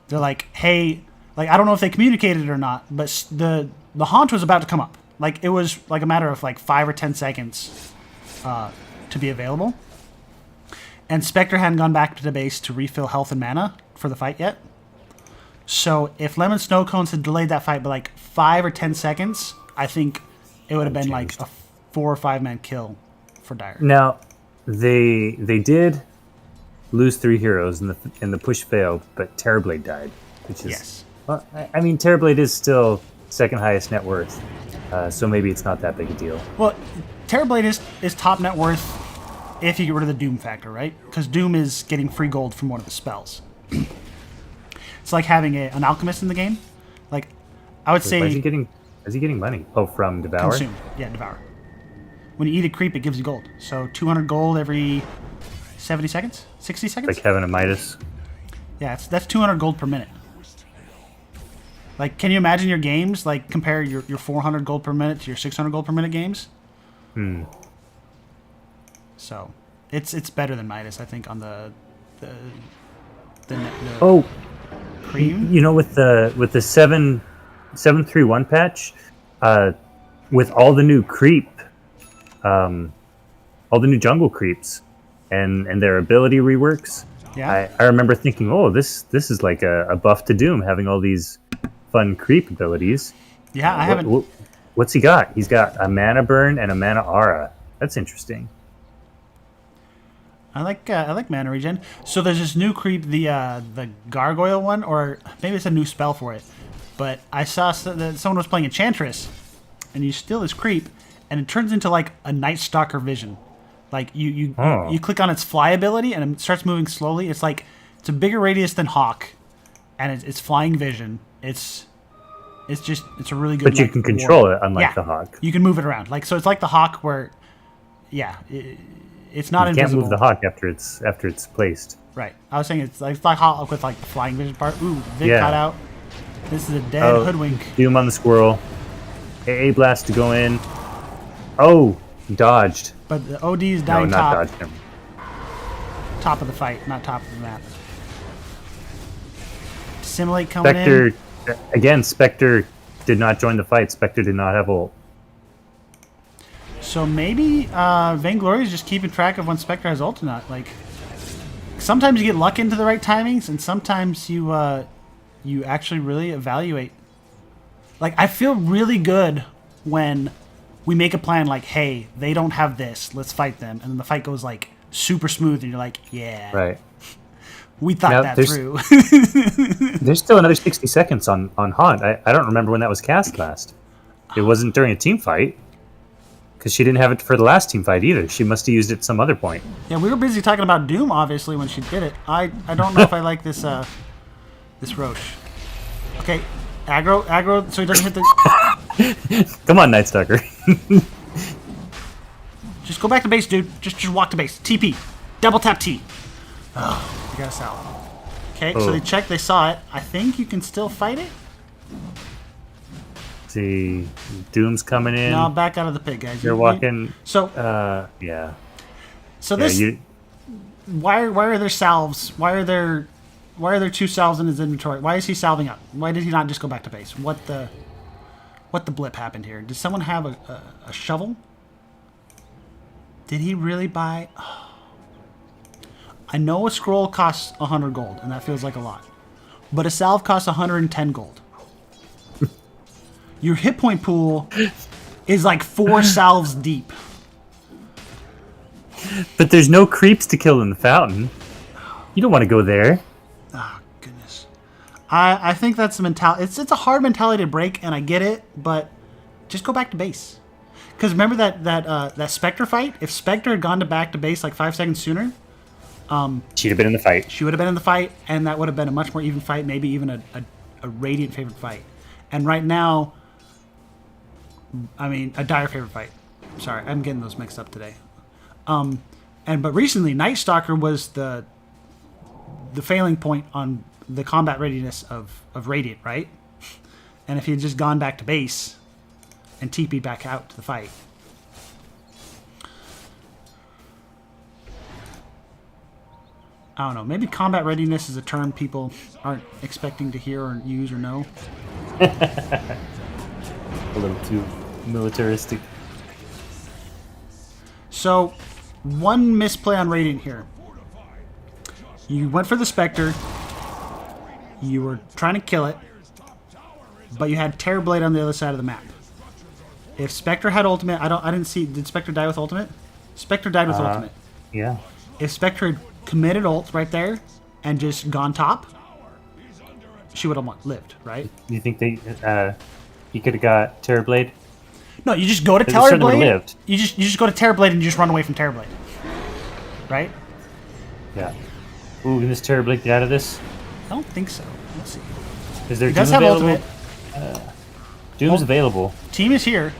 They're like, hey, like I don't know if they communicated it or not, but the haunt was about to come up. Like it was like a matter of like 5 or 10 seconds to be available. And Spectre hadn't gone back to the base to refill health and mana for the fight yet. So if Lemon Snow Cones had delayed that fight by like 5 or 10 seconds, I think it would have been like a 4 or 5 man kill for Dire. Now, they did lose 3 heroes and the push failed, but Terrorblade died, which is Yes. Well, I mean Terrorblade is still second highest net worth, so maybe it's not that big a deal. Well, Terrorblade is top net worth if you get rid of the Doom factor, right? Because Doom is getting free gold from one of the spells. It's like having an alchemist in the game. Like, I would Why say is he getting money? Oh, from Devour? consume. Yeah, devour. When you eat a creep, it gives you gold. So 200 gold every 70 seconds? 60 seconds? Like having a Midas. Yeah, that's 200 gold per minute. Like, can you imagine your games? Like, compare your 400 gold per minute to your 600 gold per minute games? So, it's better than Midas, I think, on the Oh, premium. you know, with the 7.3.1 patch, with all the new creep, all the new jungle creeps, and their ability reworks. Yeah. I remember thinking, oh, this is like a buff to Doom, having all these fun creep abilities. Yeah, I haven't. What's he got? He's got a mana burn and a mana aura. That's interesting. I like mana regen. So there's this new creep, the gargoyle one, or maybe it's a new spell for it. But I saw that someone was playing Enchantress, and you steal this creep, and it turns into like a Night Stalker vision. Like you click on its fly ability, and it starts moving slowly. It's like it's a bigger radius than Hawk, and it's flying vision. It's a really good. But you can control it, unlike the Hawk. You can move it around. Like so, it's like the Hawk where, it's not You invisible. can't move the Hawk after it's placed. Right. I was saying it's like Hawk with like the flying vision part. Ooh, Vic Yeah. got out. This is a dead hoodwink. Doom on the squirrel. AA blast to go in. Oh, dodged. But the OD is No, dying not top. dodged him. Top of the fight, not top of the map. Simulate coming Spectre, in. again, Spectre did not join the fight. Spectre did not have ult. So maybe Vainglory is just keeping track of when Spectre has ult or not. Like, sometimes you get luck into the right timings, and sometimes you actually really evaluate. Like, I feel really good when we make a plan like, hey, they don't have this, let's fight them. And then the fight goes, like, super smooth, and you're like, yeah. Right. We thought Now, that there's- through. There's still another 60 seconds on Haunt. I don't remember when that was cast last. It wasn't during a team fight. Because she didn't have it for the last team fight either. She must have used it at some other point. Yeah, we were busy talking about Doom, obviously, when she did it. I don't know if I like this this Roche. Okay, aggro, so he doesn't hit the... Come on, Night Stalker. Just go back to base, dude. Just walk to base. TP. Double tap T. Oh, you got us out. Okay, so Oh. they checked, they saw it. I think you can still fight it. See, Doom's coming in. No, back out of the pit, guys. You're walking. So Yeah. this... You, Why are there salves? Why are there 2 salves in his inventory? Why is he salving up? Why did he not just go back to base? What the blip happened here? Did someone have a shovel? Did he really buy? Oh. I know a scroll costs 100 gold, and that feels like a lot. But a salve costs 110 gold. Your hit point pool is like 4 salves deep. but there's no creeps to kill in the fountain. You don't want to go there. Oh, goodness. I think that's the mentality. It's a hard mentality to break, and I get it, but just go back to base. Because remember that Spectre fight? If Spectre had gone back to base like 5 seconds sooner, She'd have been in the fight. she would have been in the fight, and that would have been a much more even fight, maybe even a Radiant favorite fight. And right now, I mean, a Dire favorite fight. Sorry, I'm getting those mixed up today. But recently, Night Stalker was the failing point on the combat readiness of Radiant, right? And if he had just gone back to base and TP'd back out to the fight. I don't know. Maybe combat readiness is a term people aren't expecting to hear or use or know. A little too militaristic. So, one misplay on Radiant here. You went for the Spectre. You were trying to kill it. But you had Terrorblade on the other side of the map. If Spectre had ultimate, I didn't see. Did Spectre die with ultimate? Spectre died with ultimate. Yeah. If Spectre had committed ult right there and just gone top, she would have lived, right? You think he could have got Terrorblade? No, you just go to It certainly would've Terrorblade. lived. You just go to Terrorblade and you just run away from Terrorblade, right? Yeah. Ooh, can this Terrorblade get out of this? I don't think so. Let's see. Is there He does Doom have available? ultimate. Doom's available. Team is here.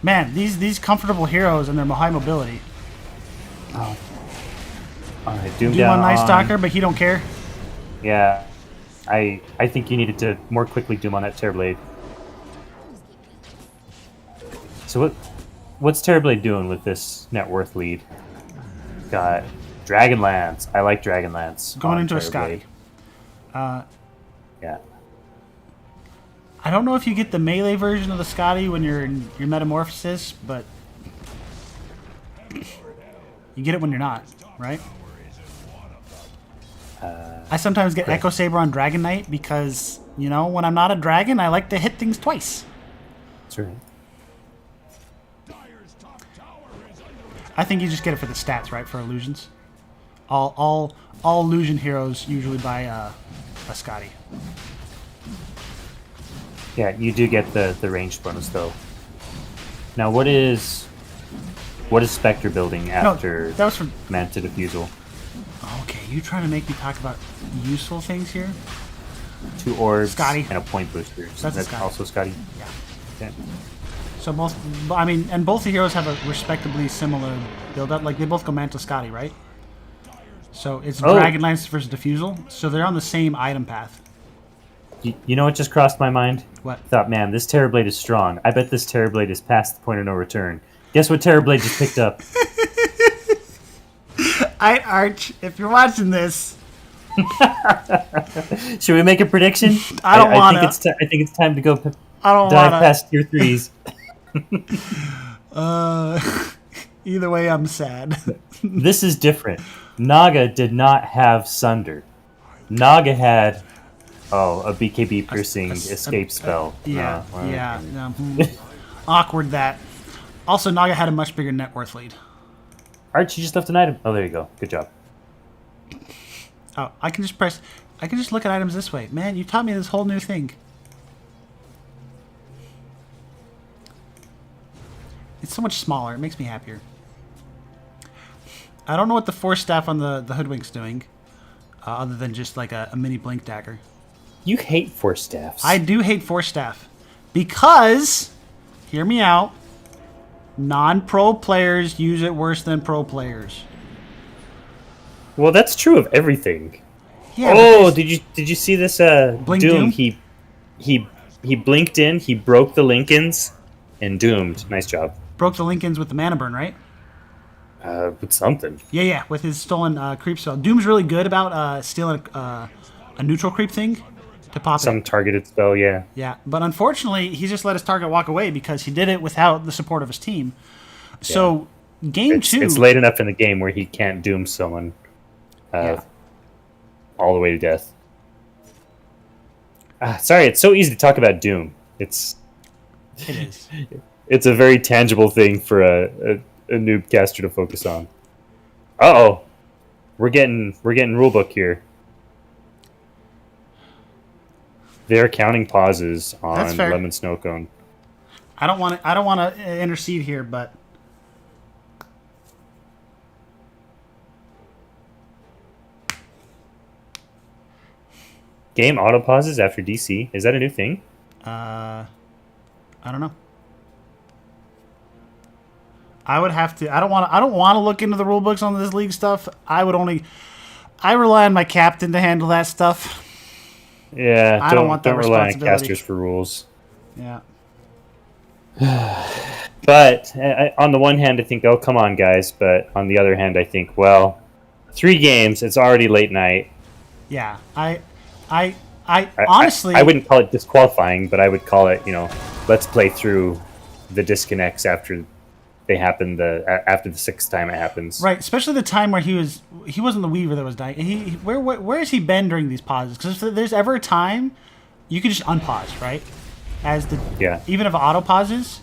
Man, these comfortable heroes and their high mobility. All right, Doom Doom down on Night on- Stalker, but he don't care. Yeah. I think you needed to more quickly Doom on that Terrorblade. So what's Terrorblade doing with this net worth lead? Got Dragonlance. I like Dragonlance. Going on into a Terrorblade. Scotty. Yeah. I don't know if you get the melee version of the Scotty when you're in your metamorphosis, but you get it when you're not, right? I sometimes get Echo Saber on Dragon Knight because, you know, when I'm not a dragon, I like to hit things twice. That's right. I think you just get it for the stats, right? For illusions. All illusion heroes usually buy a Scotty. Yeah, you do get the ranged bonus though. Now what is Spectre building after that was from. Manta Diffusal? Okay, you trying to make me talk about useful things here? 2 orbs Scotty. and a point booster. That's a That's Scotty. also Scotty. Yeah. Okay. So both, I mean, and both the heroes have a respectably similar build-up. Like, they both go Manta Scotty, right? So it's Oh. Dragonlance versus Diffusal. So they're on the same item path. You know what just crossed my mind? What? I thought, man, this Terrorblade is strong. I bet this Terrorblade is past the point of no return. Guess what Terrorblade just picked up? Arch, if you're watching this, Should we make a prediction? I don't wanna. I think it's time to go I don't dive want past tier 3s. to. Either way, I'm sad. This is different. Naga did not have Sunder. Naga had, a BKB piercing escape spell. Yeah, well, yeah. Awkward that. Also, Naga had a much bigger net worth lead. Archie just left an item. Oh, there you go. Good job. Oh, I can just look at items this way. Man, you taught me this whole new thing. It's so much smaller. It makes me happier. I don't know what the Force Staff on the Hoodwink's doing, other than just like a mini Blink Dagger. You hate Force Staffs. I do hate Force Staff because, hear me out, non-pro players use it worse than pro players. Well, that's true of everything. Yeah, Oh, did you see this? Blink Doom? He blinked in. He broke the Lincolns and doomed. Nice job. broke the Lincolns with the mana burn, right? With something. Yeah, with his stolen creep spell. Doom's really good about stealing a neutral creep thing to pop Some it. targeted spell. Yeah. Yeah, but unfortunately, he just let his target walk away because he did it without the support of his team. So, game two... It's late enough in the game where he can't doom someone all the way to death. Sorry, it's so easy to talk about Doom. It is. It's a very tangible thing for a noob caster to focus on. Uh-oh. We're getting rulebook here. They're counting pauses That's on fair. Lemon Snow Cone. I don't want to intercede here, but Game auto pauses after DC. Is that a new thing? I don't know. I would have to. I don't want to look into the rule books on this league stuff. I rely on my captain to handle that stuff. Yeah, I don't want that don't rely on responsibility. casters for rules. Yeah. But on the one hand, I think, oh, come on, guys. But on the other hand, I think, well, 3 games. It's already late night. Yeah. I honestly, I wouldn't call it disqualifying, but I would call it, let's play through the disconnects after they happen. After the 6th time it happens. right, especially the time where he wasn't the Weaver that was dying. Where has he been during these pauses? Because if there's ever a time, you can just unpause, right? Even if auto pauses,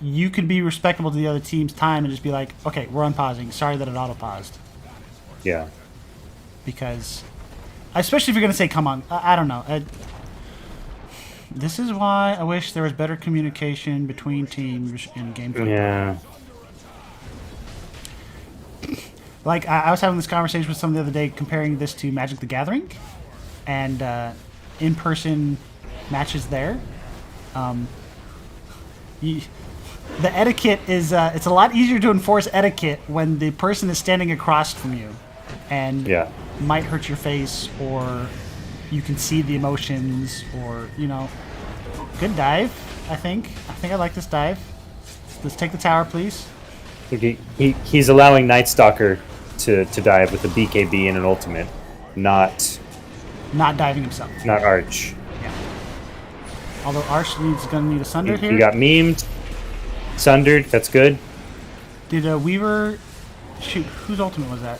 you can be respectable to the other team's time and just be like, okay, we're unpausing. Sorry that it auto paused. Yeah. Because, especially if you're going to say, come on, I don't know. This is why I wish there was better communication between teams in gameplay. Yeah. Like, I was having this conversation with someone the other day comparing this to Magic the Gathering and in-person matches there. The etiquette is, it's a lot easier to enforce etiquette when the person is standing across from you and might hurt your face, or you can see the emotions, or, good dive, I think. I like this dive. Let's take the tower, please. He's allowing Night Stalker to dive with a BKB and an ultimate, not diving himself. Not Arch. Yeah. Although Arch going to need a Sunder here. He got memed. Sundered, that's good. Did Weaver... Shoot, whose ultimate was that?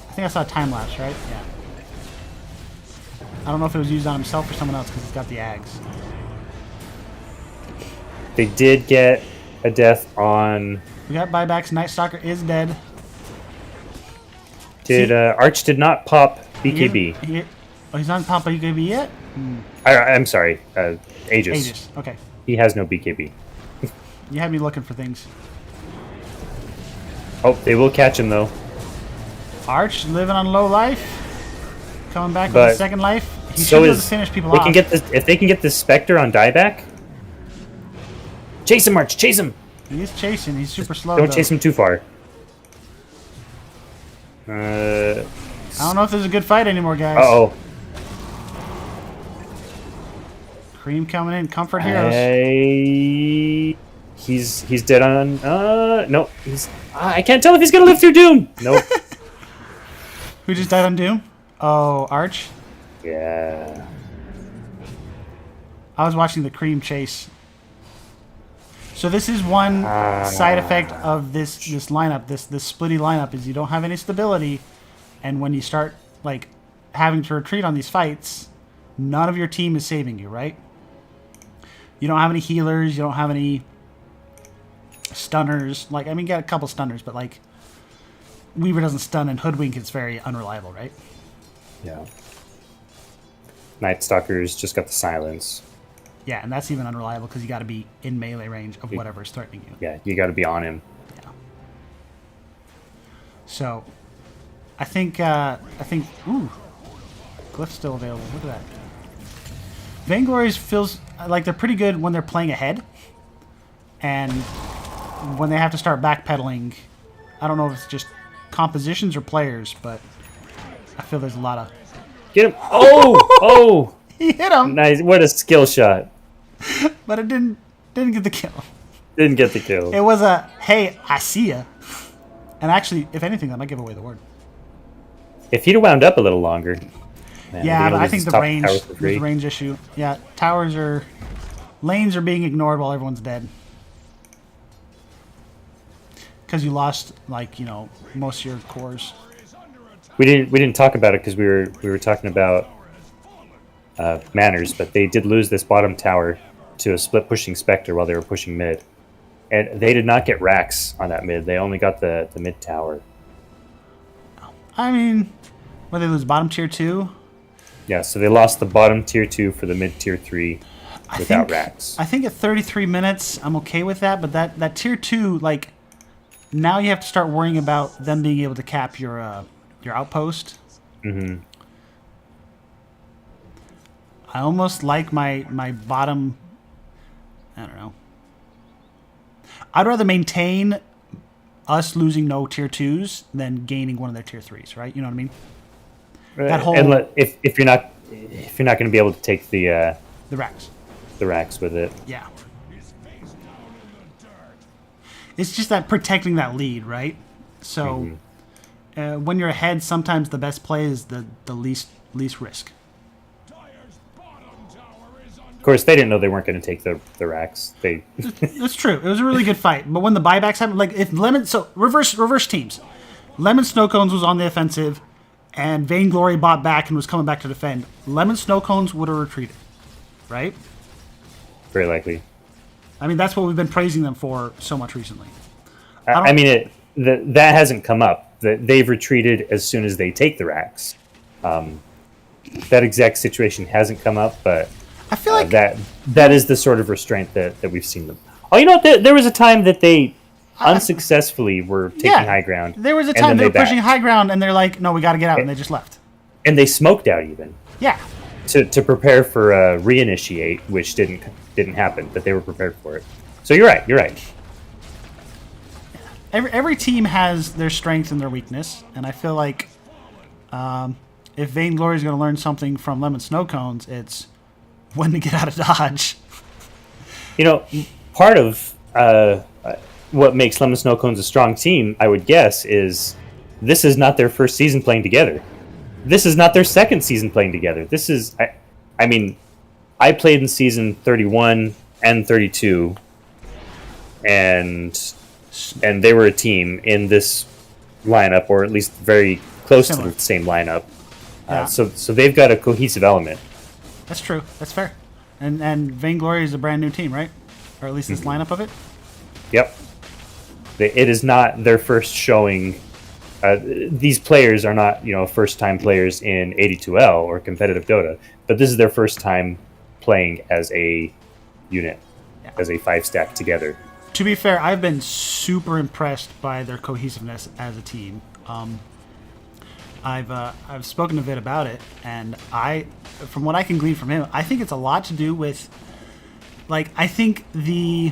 I think I saw a time lapse, right? Yeah. I don't know if it was used on himself or someone else because he's got the Ags. They did get a death on... We got buybacks. Night Stalker is dead. Arch did not pop BKB. He's not pop BKB yet? I'm sorry, Aegis. Aegis, okay. He has no BKB. You had me looking for things. Oh, they will catch him, though. Arch living on low life. Coming back with a second life. He should be able to finish people off. If they can get this Spectre on dieback... Chase him, Arch! Chase him! He is chasing. He's super slow, Don't chase him too far. I don't know if there's a good fight anymore, guys. Uh-oh. Cream coming in. Comfort heroes. He's dead on... no. I can't tell if he's going to live through Doom. Nope. Who just died on Doom? Oh, Arch? Yeah. I was watching the Cream chase. So this is one side effect of this lineup, this splitty lineup, is you don't have any stability, and when you start having to retreat on these fights, none of your team is saving you, right? You don't have any healers, you don't have any stunners. You got a couple stunners, but Weaver doesn't stun, and Hoodwink is very unreliable, right? Yeah. Night Stalker's just got the silence. Yeah, and that's even unreliable because you got to be in melee range of whatever is threatening you. Yeah, you got to be on him. Yeah. So, I think. Ooh, Glyph's still available. Look at that. Vainglory feels like they're pretty good when they're playing ahead, and when they have to start backpedaling, I don't know if it's just compositions or players, but I feel there's a lot of. Get him! Oh! He hit him. Nice! What a skill shot! But it didn't get the kill. Didn't get the kill. It was a hey, I see ya. And actually, if anything, that might give away the word. If he'd have wound up a little longer. Man, yeah, but I think the range, there's a range issue. Yeah, lanes are being ignored while everyone's dead. Because you lost, most of your cores. We didn't talk about it because we were talking about manners, but they did lose this bottom tower to a split pushing Spectre while they were pushing mid. And they did not get racks on that mid. They only got the mid tower. I mean, where they lose bottom tier 2? Yeah, so they lost the bottom tier 2 for the mid tier 3 without racks. I think at 33 minutes, I'm okay with that. But that tier 2, like, now you have to start worrying about them being able to cap your outpost. Mm-hmm. I almost like my bottom. I don't know. I'd rather maintain us losing no tier 2s than gaining one of their tier 3s, right? You know what I mean? That whole And if you're not going to be able to take the racks. The racks with it. Yeah. It's just that protecting that lead, right? So when you're ahead, sometimes the best play is the least risk. Of course, they didn't know they weren't going to take the racks. That's true. It was a really good fight. But when the buybacks happened, like if Lemon, so reverse teams. Lemon Snowcones was on the offensive, and Vainglory bought back and was coming back to defend. Lemon Snowcones would have retreated, right? Very likely. I mean, that's what we've been praising them for so much recently. I mean, that hasn't come up. They've retreated as soon as they take the racks. That exact situation hasn't come up, but I feel like that is the sort of restraint that we've seen them. Oh, you know what? There was a time that they unsuccessfully were taking high ground. There was a time they were pushing high ground, and they're like, "No, we got to get out," and they just left. And they smoked out even. Yeah. To prepare for reinitiate, which didn't happen, but they were prepared for it. So you're right. You're right. Every team has their strength and their weakness, and I feel like if Vainglory is going to learn something from Lemon Snowcones, it's when to get out of dodge. You know, part of what makes Lemon Snowcones a strong team, I would guess, is this is not their first season playing together. This is not their second season playing together. This is, I mean, I played in season 31 and 32, and they were a team in this lineup, or at least very close to the same lineup. Yeah. So they've got a cohesive element. That's true. That's fair. And Vainglory is a brand new team, right? Or at least this lineup of it? Yep. It is not their first showing. These players are not, first-time players in AD2L or competitive Dota, but this is their first time playing as a unit, as a 5-stack together. To be fair, I've been super impressed by their cohesiveness as a team. I've spoken a bit about it, and from what I can glean from him, I think it's a lot to do with, like, I think the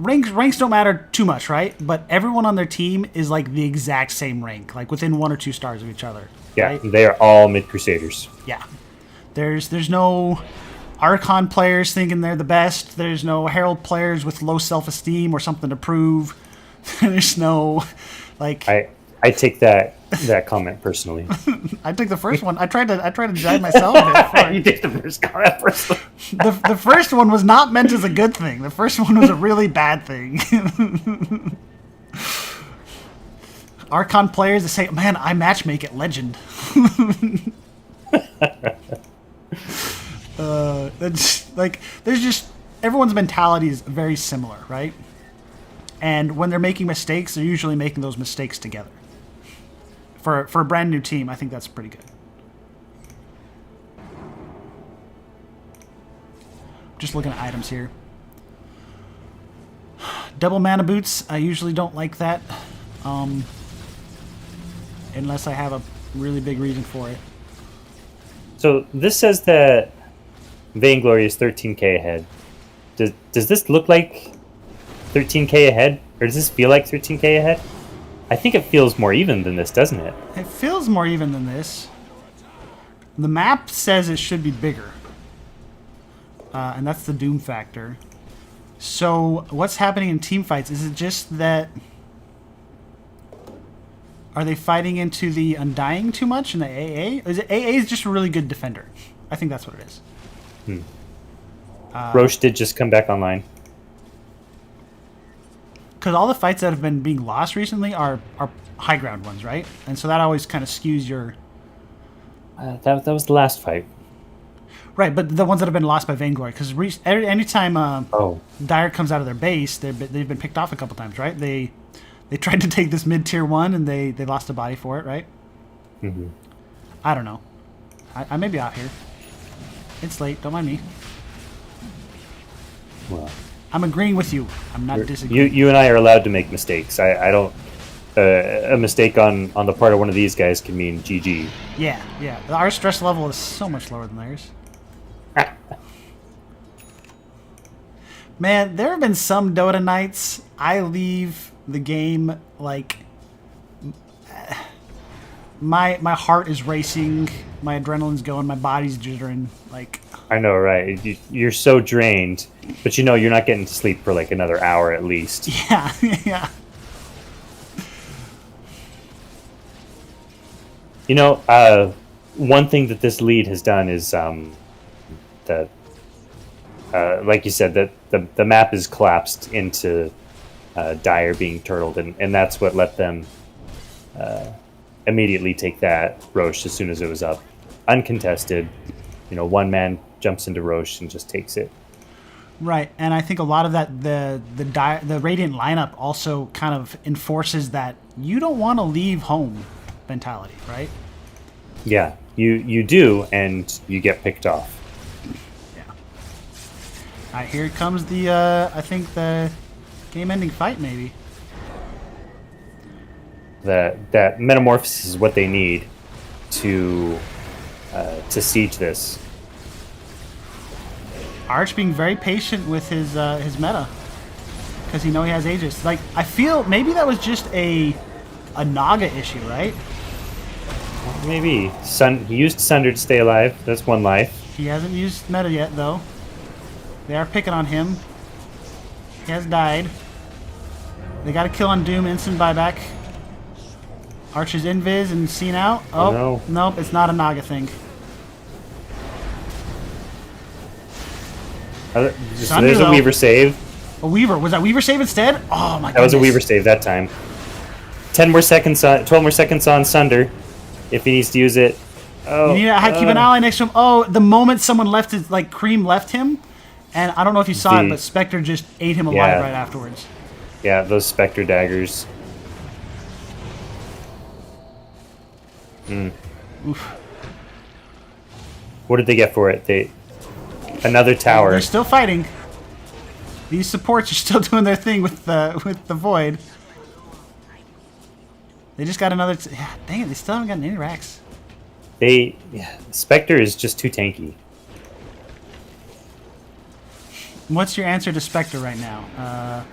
ranks don't matter too much, right? But everyone on their team is like the exact same rank, like within 1 or 2 stars of each other. Yeah, right? They are all mid Crusaders. Yeah, there's no Archon players thinking they're the best. There's no Herald players with low self-esteem or something to prove. There's no, like. I take that comment personally. I took the first one. I tried to jive myself a bit. You take the first comment personally. The first one was not meant as a good thing. The first one was a really bad thing. Archon players that say, "Man, I matchmake at Legend." It's like there's just everyone's mentality is very similar, right? And when they're making mistakes, they're usually making those mistakes together. For a brand new team, I think that's pretty good. Just looking at items here. Double mana boots, I usually don't like that. Unless I have a really big reason for it. So this says that Vainglory is 13k ahead. Does this look like 13k ahead? Or does this feel like 13k ahead? I think it feels more even than this, doesn't it? It feels more even than this. The map says it should be bigger. And that's the Doom factor. So what's happening in team fights? Is it just that... Are they fighting into the Undying too much in the AA? Or is it AA is just a really good defender? I think that's what it is. Roche did just come back online. Because all the fights that have been being lost recently are high ground ones, right? And so that always kind of skews your... That was the last fight. Right, but the ones that have been lost by Vainglory. Because anytime Dire comes out of their base, they've been picked off a couple times, right? They tried to take this mid-tier 1, and they lost a body for it, right? Mm-hmm. I don't know. I may be out here. It's late. Don't mind me. Well, I'm agreeing with you. I'm not disagreeing. you and I are allowed to make mistakes. I don't. A mistake on the part of one of these guys can mean GG. Yeah. Our stress level is so much lower than theirs. Man, there have been some Dota nights I leave the game like my heart is racing, my adrenaline's going, my body's jittering. Like I know, right? You're so drained, but you know you're not getting to sleep for like another hour at least. yeah. You know, one thing that this lead has done is the like you said, that the map is collapsed into Dire being turtled, and that's what let them immediately take that Roche as soon as it was up, uncontested. You know, one man jumps into Roche and just takes it. Right, and I think a lot of that the Radiant lineup also kind of enforces that you don't want to leave home mentality, right? Yeah, you do, and you get picked off. Yeah. All right, here comes the I think the game-ending fight, maybe. That metamorphosis is what they need to siege this. Arch being very patient with his meta because he knows he has Aegis. Like I feel maybe that was just a Naga issue, right? Maybe he used Sunder to stay alive. That's one life. He hasn't used meta yet, though. They are picking on him. He has died. They got a kill on Doom, instant buyback. Arch is invis and seen out. Oh, no. Nope, it's not a Naga thing. So Sunder, there's a though. Weaver save. A Weaver. Was that Weaver save instead? Oh, my goodness. That was a Weaver save that time. 12 more seconds on Sunder. If he needs to use it. Oh, You need to keep an ally next to him. Oh, the moment someone left his, like, Cream left him, and I don't know if you saw it, but Spectre just ate him alive right afterwards. Yeah, those Spectre daggers. Oof. What did they get for it? Another tower. They're still fighting. These supports are still doing their thing with the Void. They just got another... dang it, they still haven't gotten any racks. Spectre is just too tanky. What's your answer to Spectre right now?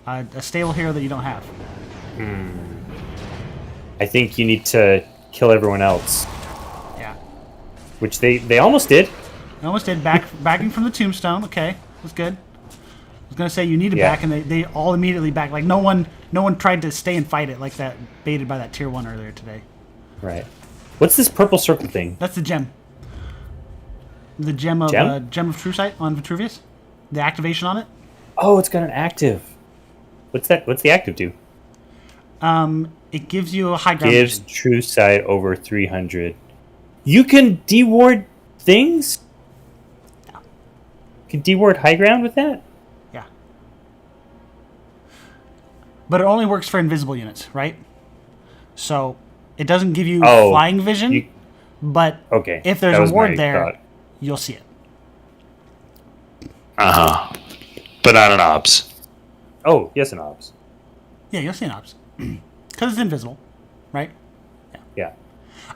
A stable hero that you don't have. I think you need to kill everyone else. Yeah. Which they almost did. They almost did. Backing from the tombstone. Okay, that's good. I was gonna say you need to back, and they all immediately back. Like no one tried to stay and fight it like that, baited by that tier 1 earlier today. Right. What's this purple circle thing? That's the gem. The gem of True Sight on Vitruvius. The activation on it. Oh, it's got an active. What's that? What's the active do? It gives you a high ground. Gives vision. true sight over 300. You can deward things? Yeah. You can deward high ground with that? Yeah. But it only works for invisible units, right? So it doesn't give you flying vision, but if there's a ward there, you'll see it. But not an obs. Oh, yes, an obs. Yeah, you'll see an obs. Because it's invisible, right? Yeah.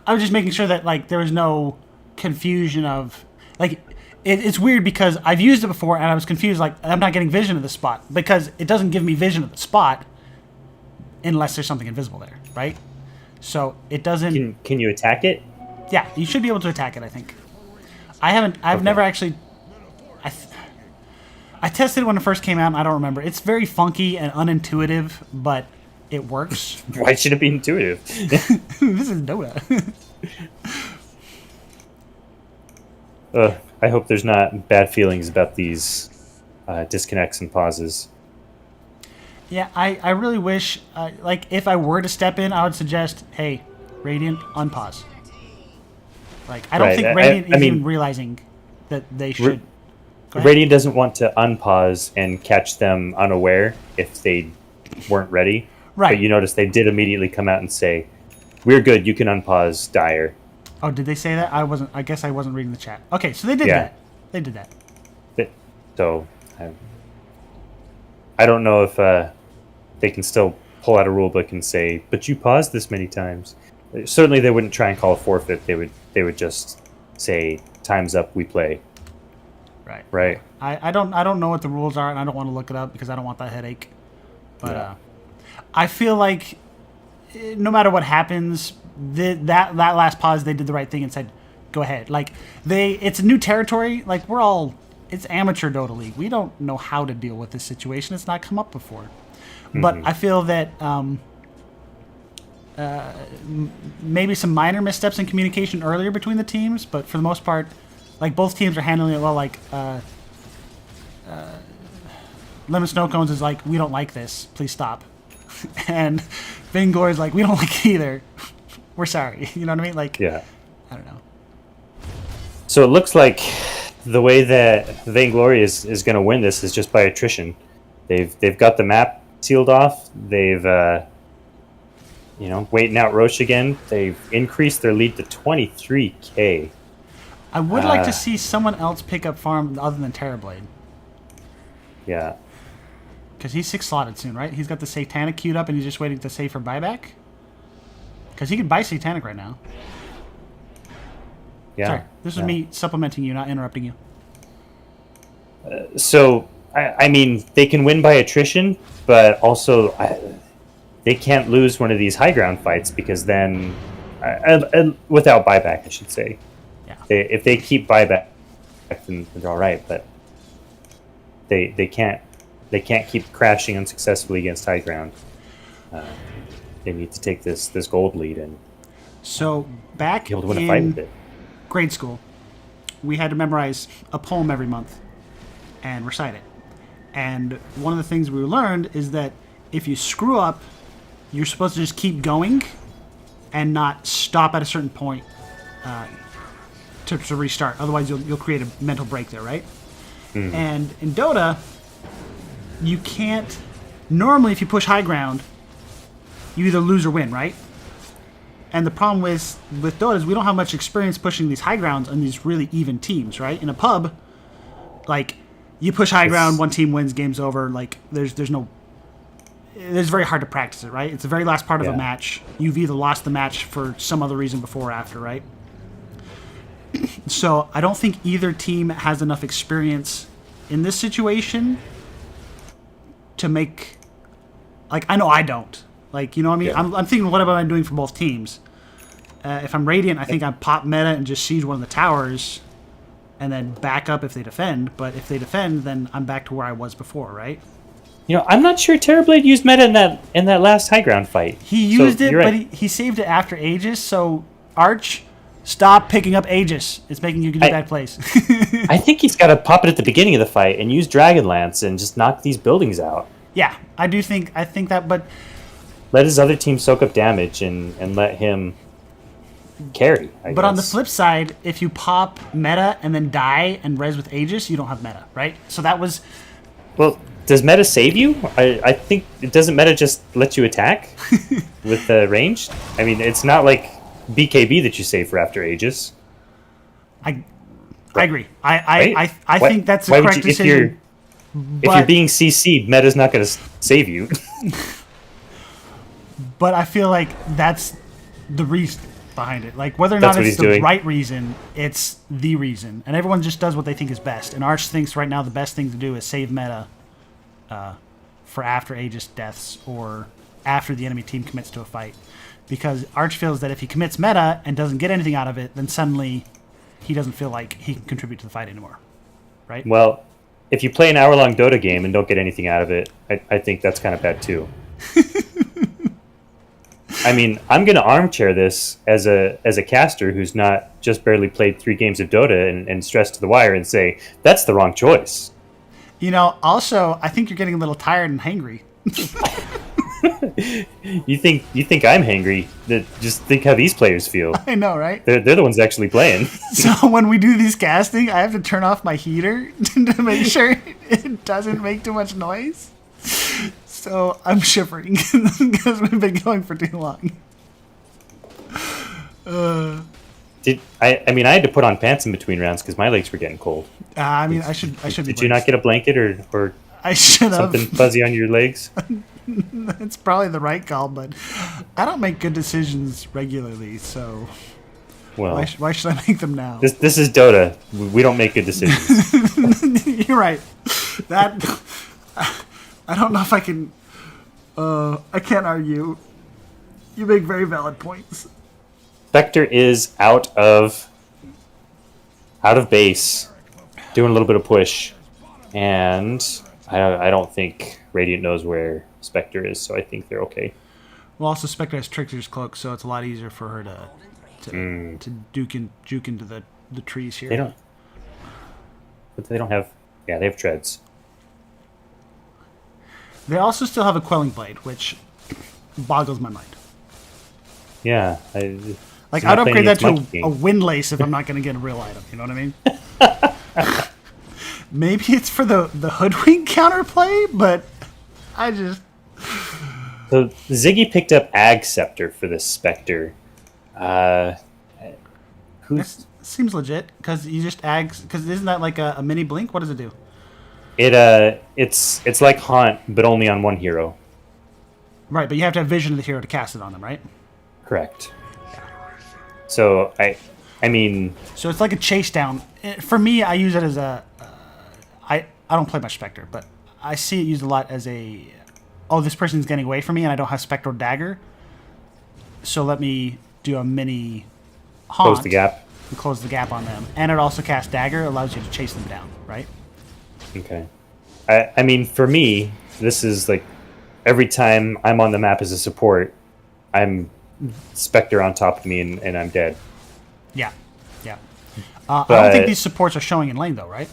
I was just making sure that like there was no confusion of like it's weird because I've used it before and I was confused like I'm not getting vision of the spot because it doesn't give me vision of the spot unless there's something invisible there, right? So it doesn't. Can you attack it? Yeah, you should be able to attack it. I think. I've never actually. I tested it when it first came out. And I don't remember. It's very funky and unintuitive, but it works. Why should it be intuitive? This is Dota. I hope there's not bad feelings about these disconnects and pauses. Yeah, I really wish, like, if I were to step in, I would suggest, hey, Radiant, unpause. Like, I don't think Radiant is even realizing that they should. Radiant doesn't want to unpause and catch them unaware if they weren't ready. Right. But you notice they did immediately come out and say, we're good, you can unpause Dire. Oh, did they say that? I guess I wasn't reading the chat. Okay, so they did Yeah. that. They did that. So I don't know if they can still pull out a rule book and say, "But you paused this many times." Certainly, they wouldn't try and call a forfeit. They would just say, "Time's up. We play." Right. Right. I don't know what the rules are, and I don't want to look it up because I don't want that headache. But Yeah. I feel like no matter what happens, that last pause, they did the right thing and said, "Go ahead." Like it's a new territory. Like it's amateur Dota League. We don't know how to deal with this situation. It's not come up before. But I feel that maybe some minor missteps in communication earlier between the teams, but for the most part, like both teams are handling it well. Like Lemon Snow Cones is like, "We don't like this. Please stop," and Vainglory is like, "We don't like it either. We're sorry." You know what I mean? Like, Yeah. I don't know. So it looks like the way that Vainglory is going to win this is just by attrition. They've got the map sealed off. They've waiting out Roche again. They've increased their lead to 23K. I would like to see someone else pick up farm other than Terrorblade. Yeah. Because he's 6 slotted soon, right? He's got the Satanic queued up and he's just waiting to save for buyback? Because he can buy Satanic right now. Yeah. Sorry, this is me supplementing you, not interrupting you. So, I mean, they can win by attrition, but also they can't lose one of these high ground fights because then, without buyback, I should say. Yeah. If they keep buyback, then they're all right. But they can't keep crashing unsuccessfully against high ground. They need to take this gold lead and So back be able to win a fight with it. grade school, we had to memorize a poem every month and recite it. And one of the things we learned is that if you screw up, you're supposed to just keep going and not stop at a certain point to restart. Otherwise, you'll create a mental break there, right? And in Dota, you can't... Normally, if you push high ground, you either lose or win, right? And the problem with Dota is we don't have much experience pushing these high grounds on these really even teams, right? In a pub, like, you push high ground, one team wins, game's over. Like, it's very hard to practice it, right? It's the very last part of a match. You've either lost the match for some other reason before or after, right? So I don't think either team has enough experience in this situation to make... Like, I know I don't. Like, you know what I mean? Yeah. I'm thinking, what am I doing for both teams? If I'm Radiant, I think I pop meta and just siege one of the towers and then back up if they defend. But if they defend, then I'm back to where I was before, right? I'm not sure Terrorblade used meta in that last high ground fight. He used it, you're but right. he saved it after Aegis. So, Arch, stop picking up Aegis. It's making you do bad plays. I think he's got to pop it at the beginning of the fight and use Dragonlance and just knock these buildings out. Yeah, I think that, but... Let his other team soak up damage and let him carry, I But on the guess. flip side, if you pop meta and then die and res with Aegis, you don't have meta, right? So that was... Well, does meta save you? I think... Doesn't meta just let you attack with the range? I mean, it's not like BKB that you save for after Aegis. I agree. I Right? think that's the Why would correct you- if decision. If you're being CC'd, meta's not going to save you. But I feel like that's the reason behind it. Like, whether or That's not what it's he's the doing. right reason, it's the reason. And everyone just does what they think is best. And Arch thinks right now the best thing to do is save meta for after Aegis deaths or after the enemy team commits to a fight. Because Arch feels that if he commits meta and doesn't get anything out of it, then suddenly he doesn't feel like he can contribute to the fight anymore. Right? Well, if you play an hour-long Dota game and don't get anything out of it, I think that's kind of bad too. I mean, I'm going to armchair this as a caster who's not just barely played 3 games of Dota and stressed to the wire and say, that's the wrong choice. Also, I think you're getting a little tired and hangry. You think I'm hangry? Just think how these players feel. I know, right? They're the ones actually playing. So when we do these casting, I have to turn off my heater to make sure it doesn't make too much noise. So I'm shivering because we've been going for too long. I mean, I had to put on pants in between rounds because my legs were getting cold. I mean, I should be. Did you not get a blanket or I should have. something fuzzy on your legs? It's probably the right call, but I don't make good decisions regularly, so Well, why should I make them now? this is Dota. We don't make good decisions. You're right. That I don't know if I can. I can't argue. You make very valid points. Spectre is out of base, doing a little bit of push, and I don't think Radiant knows where Spectre is, so I think they're okay. Well, also Spectre has Trickster's Cloak, so it's a lot easier for her to juke into the trees here. They don't. But they don't have. Yeah, they have treads. They also still have a Quelling Blade, which boggles my mind. Yeah, Like, I'd upgrade that to a Windlace if I'm not going to get a real item. You know what I mean? Maybe it's for the Hoodwink counterplay, but I just... So Ziggy picked up Ag Scepter for this Spectre. Who's... Seems legit, because you just Ag... Because isn't that like a mini Blink? What does it do? It's like Haunt, but only on one hero. Right, but you have to have Vision of the hero to cast it on them, right? Correct. So I mean, so it's like a chase down. For me, I use it as a. I don't play much Spectre, but I see it used a lot as a. Oh, this person's getting away from me, and I don't have Spectral Dagger. So let me do a mini haunt. Close the gap. And close the gap on them, and it also casts Dagger, allows you to chase them down, right? Okay. I mean, for me, this is like every time I'm on the map as a support, I'm Spectre on top of me and I'm dead. Yeah. I don't think these supports are showing in lane though, right?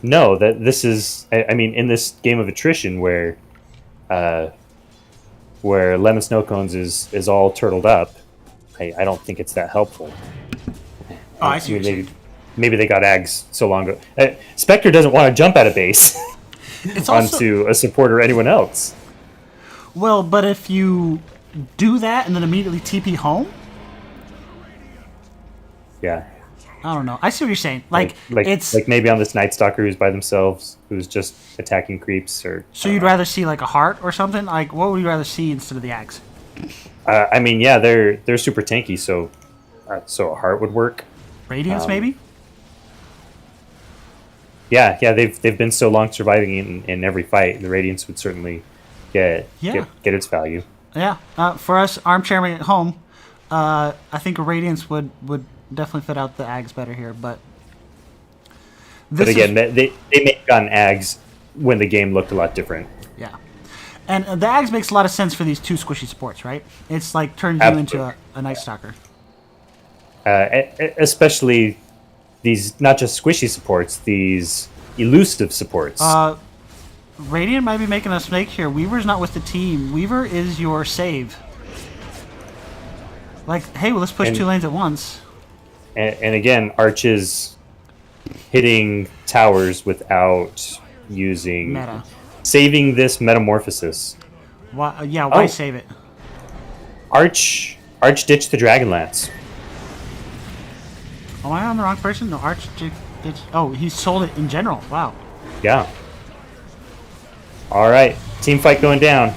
No, that this is. I mean, in this game of attrition where Lemon Snow Cones is all turtled up, I don't think it's that helpful. Oh, I see what you're saying. Maybe they got Ags so long ago. Spectre doesn't want to jump out of base it's also, onto a support or anyone else. Well, but if you do that and then immediately TP home, yeah, I don't know. I see what you're saying. Like it's like maybe on this Night Stalker who's by themselves, who's just attacking creeps, or so you'd rather see like a heart or something. Like what would you rather see instead of the axe? I mean, yeah, they're super tanky, so a heart would work. Radiance, maybe. Yeah, they've been so long surviving in every fight. The Radiance would certainly get its value. Yeah, for us armchairmen at home, I think a Radiance would definitely fit out the Ags better here. But again, they may have gotten Ags when the game looked a lot different. Yeah, and the Ags makes a lot of sense for these two squishy supports, right? It's like turns Absolutely. you into a Night Stalker. Especially these not just squishy supports, these elusive supports. Radiant might be making a mistake here. Weaver's not with the team. Weaver is your save. Like, hey, well, let's push two lanes at once. And again, Arch is hitting towers without using... Meta. Saving this Metamorphosis. Why save it? Arch ditched the Dragonlance. Am I on the wrong person? No, Arch did... Oh, he sold it in general. Wow. Yeah. All right. Team fight going down.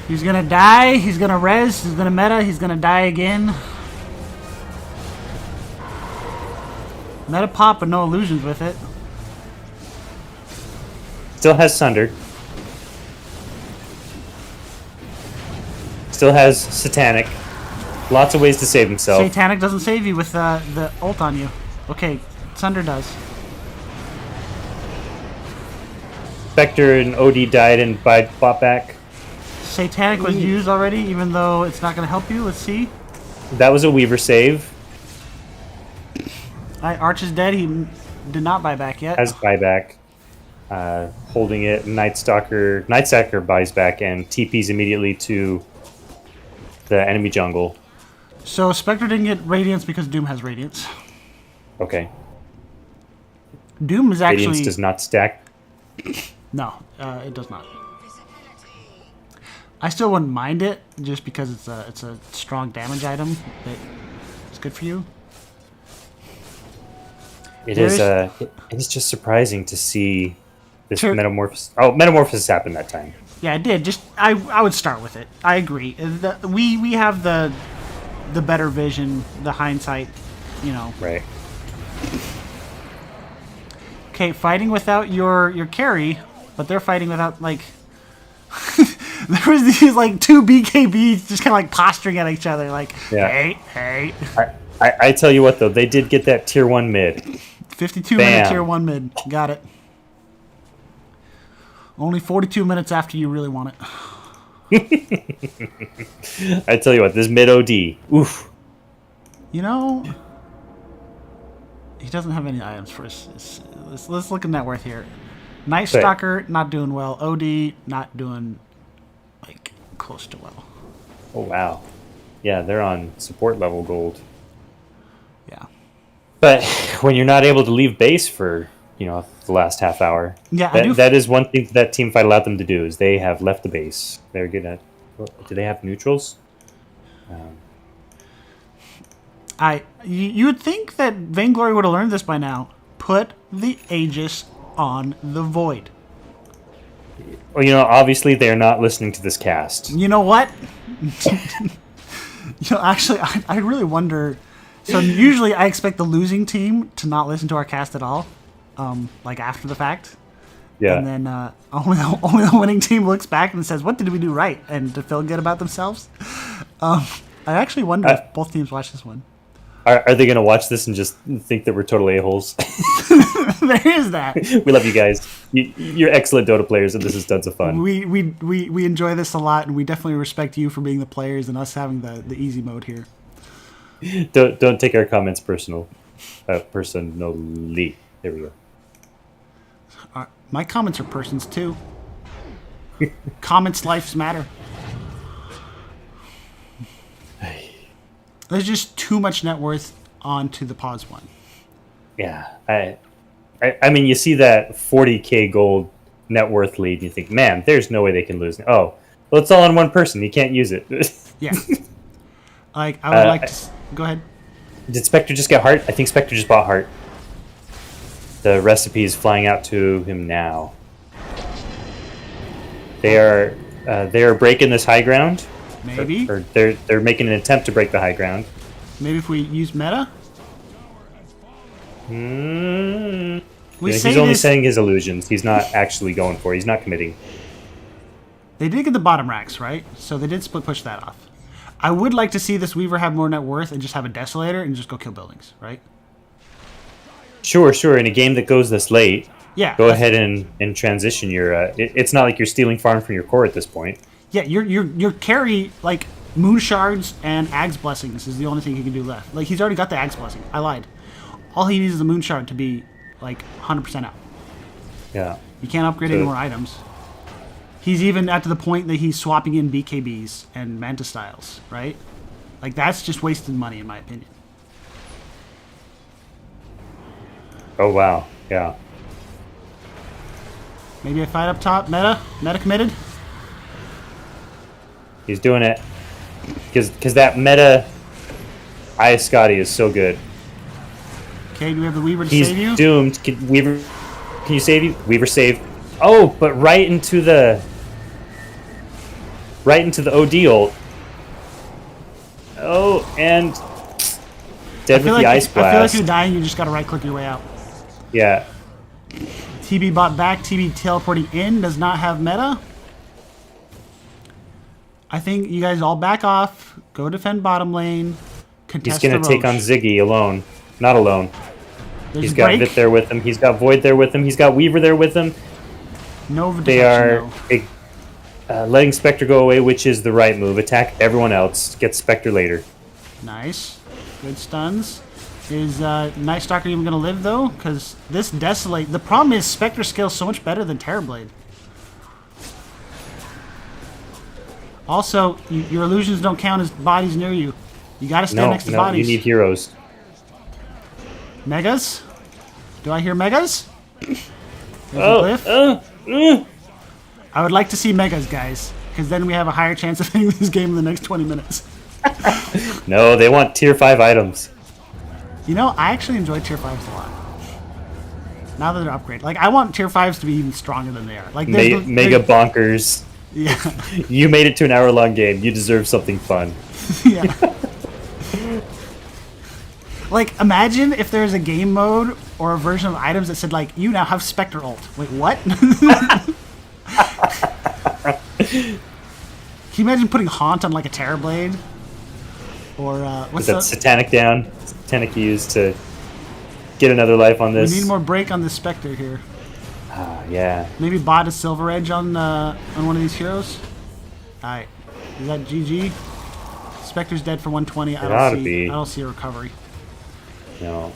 He's going to die. He's going to res. He's going to meta. He's going to die again. Meta pop, but no illusions with it. Still has Sundered. Still has Satanic. Lots of ways to save himself. Satanic doesn't save you with the ult on you. Okay, Sunder does. Spectre and OD died and bought back. Satanic was used already, even though it's not going to help you. Let's see. That was a Weaver save. Arch is dead. He did not buy back yet. Has buyback. Holding it. Night Stalker buys back and TPs immediately to the enemy jungle. So Spectre didn't get Radiance because Doom has Radiance. Okay. Doom is actually... Radiance does not stack. No, it does not. I still wouldn't mind it, just because it's a strong damage item. It's good for you. It's just surprising to see this Sure. metamorphosis. Oh, metamorphosis happened that time. Yeah, it did. Just I would start with it. I agree. We have the better vision, the hindsight, you know. Right. Okay, fighting without your carry, but they're fighting without like. There was these like two BKBs just kind of like posturing at each other, like, Yeah. hey. I tell you what though, they did get that tier 1 mid. 52-minute Bam. tier 1 mid. Got it. Only 42 minutes after you really want it. I tell you what, this mid OD. Oof. You know, he doesn't have any items for us. Let's look at net worth here. Night But- Stalker, not doing well. OD, not doing, like, close to well. Oh wow. Yeah, they're on support level gold. Yeah. But when you're not able to leave base for, the last half hour, Yeah, I do. that is one thing that team fight allowed them to do, is they have left the base. They're good at. Do they have neutrals? You would think that Vainglory would have learned this by now. Put the Aegis on the Void. Well, obviously they're not listening to this cast. You know what? Actually, I really wonder. So usually I expect the losing team to not listen to our cast at all, like after the fact. Yeah. And then only the winning team looks back and says, "What did we do right?" and to feel good about themselves. I actually wonder if both teams watch this one. Are they going to watch this and just think that we're total a-holes? There is that. We love you guys. You're excellent Dota players, and this is tons of fun. We enjoy this a lot, and we definitely respect you for being the players and us having the easy mode here. Don't take our comments personally. There we go. My comments are persons too. Comments lives matter. There's just too much net worth onto the pause one. Yeah, I mean, you see that 40k gold net worth lead, and you think, man, there's no way they can lose. Oh, well, it's all on one person. You can't use it. Yeah. Like, I would like to... Go ahead. Did Spectre just get Heart? I think Spectre just bought Heart. The recipe is flying out to him now. They are breaking this high ground. Maybe. Or they're making an attempt to break the high ground. Maybe if we use meta? He's only saying his illusions. He's not actually going for it. He's not committing. They did get the bottom racks, right? So they did split push that off. I would like to see this Weaver have more net worth and just have a Desolator and just go kill buildings, right? Sure. In a game that goes this late, Yeah. go ahead and transition your... it's not like you're stealing farm from your core at this point. Yeah, your carry, like, Moon Shards and Ag's Blessings is the only thing he can do left. Like, he's already got the Ag's Blessing. I lied. All he needs is a Moon Shard to be, like, 100% out. Yeah. You can't upgrade any more items. He's even at to the point that he's swapping in BKBs and Manta Styles, right? Like, that's just wasted money, in my opinion. Oh, wow. Yeah. Maybe a fight up top. Meta committed. He's doing it. Because that meta Scotty is so good. Okay, do we have the Weaver to He's save you? doomed. Can you save you? Weaver saved. Oh, but right into the OD ult. Oh, and dead with the Ice I feel like Blast. you're dying, you just gotta right click your way out. Yeah. TB bought back, TB teleporting in, does not have meta. I think you guys all back off, go defend bottom lane, contest He's going the to take on Roche. Ziggy alone. Not alone. There's He's a got break. Vit there with him. He's got Void there with him. He's got Weaver there with him. No They detection, are letting Spectre go away, which is the right move. Attack everyone else. Get Spectre later. Nice. Good stuns. Is Night Stalker even going to live, though? Because this Desolate... The problem is Spectre scales so much better than Terrorblade. Also, your illusions don't count as bodies near you. You got to stand next to No, bodies. you need heroes. Megas? Do I hear Megas? There's a glyph. I would like to see Megas, guys. Because then we have a higher chance of winning this game in the next 20 minutes. No, they want tier 5 items. You know, I actually enjoy tier 5s a lot. Now that they're upgraded. Like, I want tier 5s to be even stronger than they are. Like, Mega bonkers. Yeah. You made it to an hour-long game. You deserve something fun. Yeah. Like, imagine if there's a game mode or a version of items that said, like, you now have Spectre ult. Wait, what? Can you imagine putting Haunt on, like, a Terrorblade? Or, what's That that? Satanic down. Satanic used to get another life on this. We need more break on this Spectre here. Yeah. Maybe bot a Silver Edge on one of these heroes? Alright. Is that GG? Spectre's dead for 120. I don't see a recovery. No.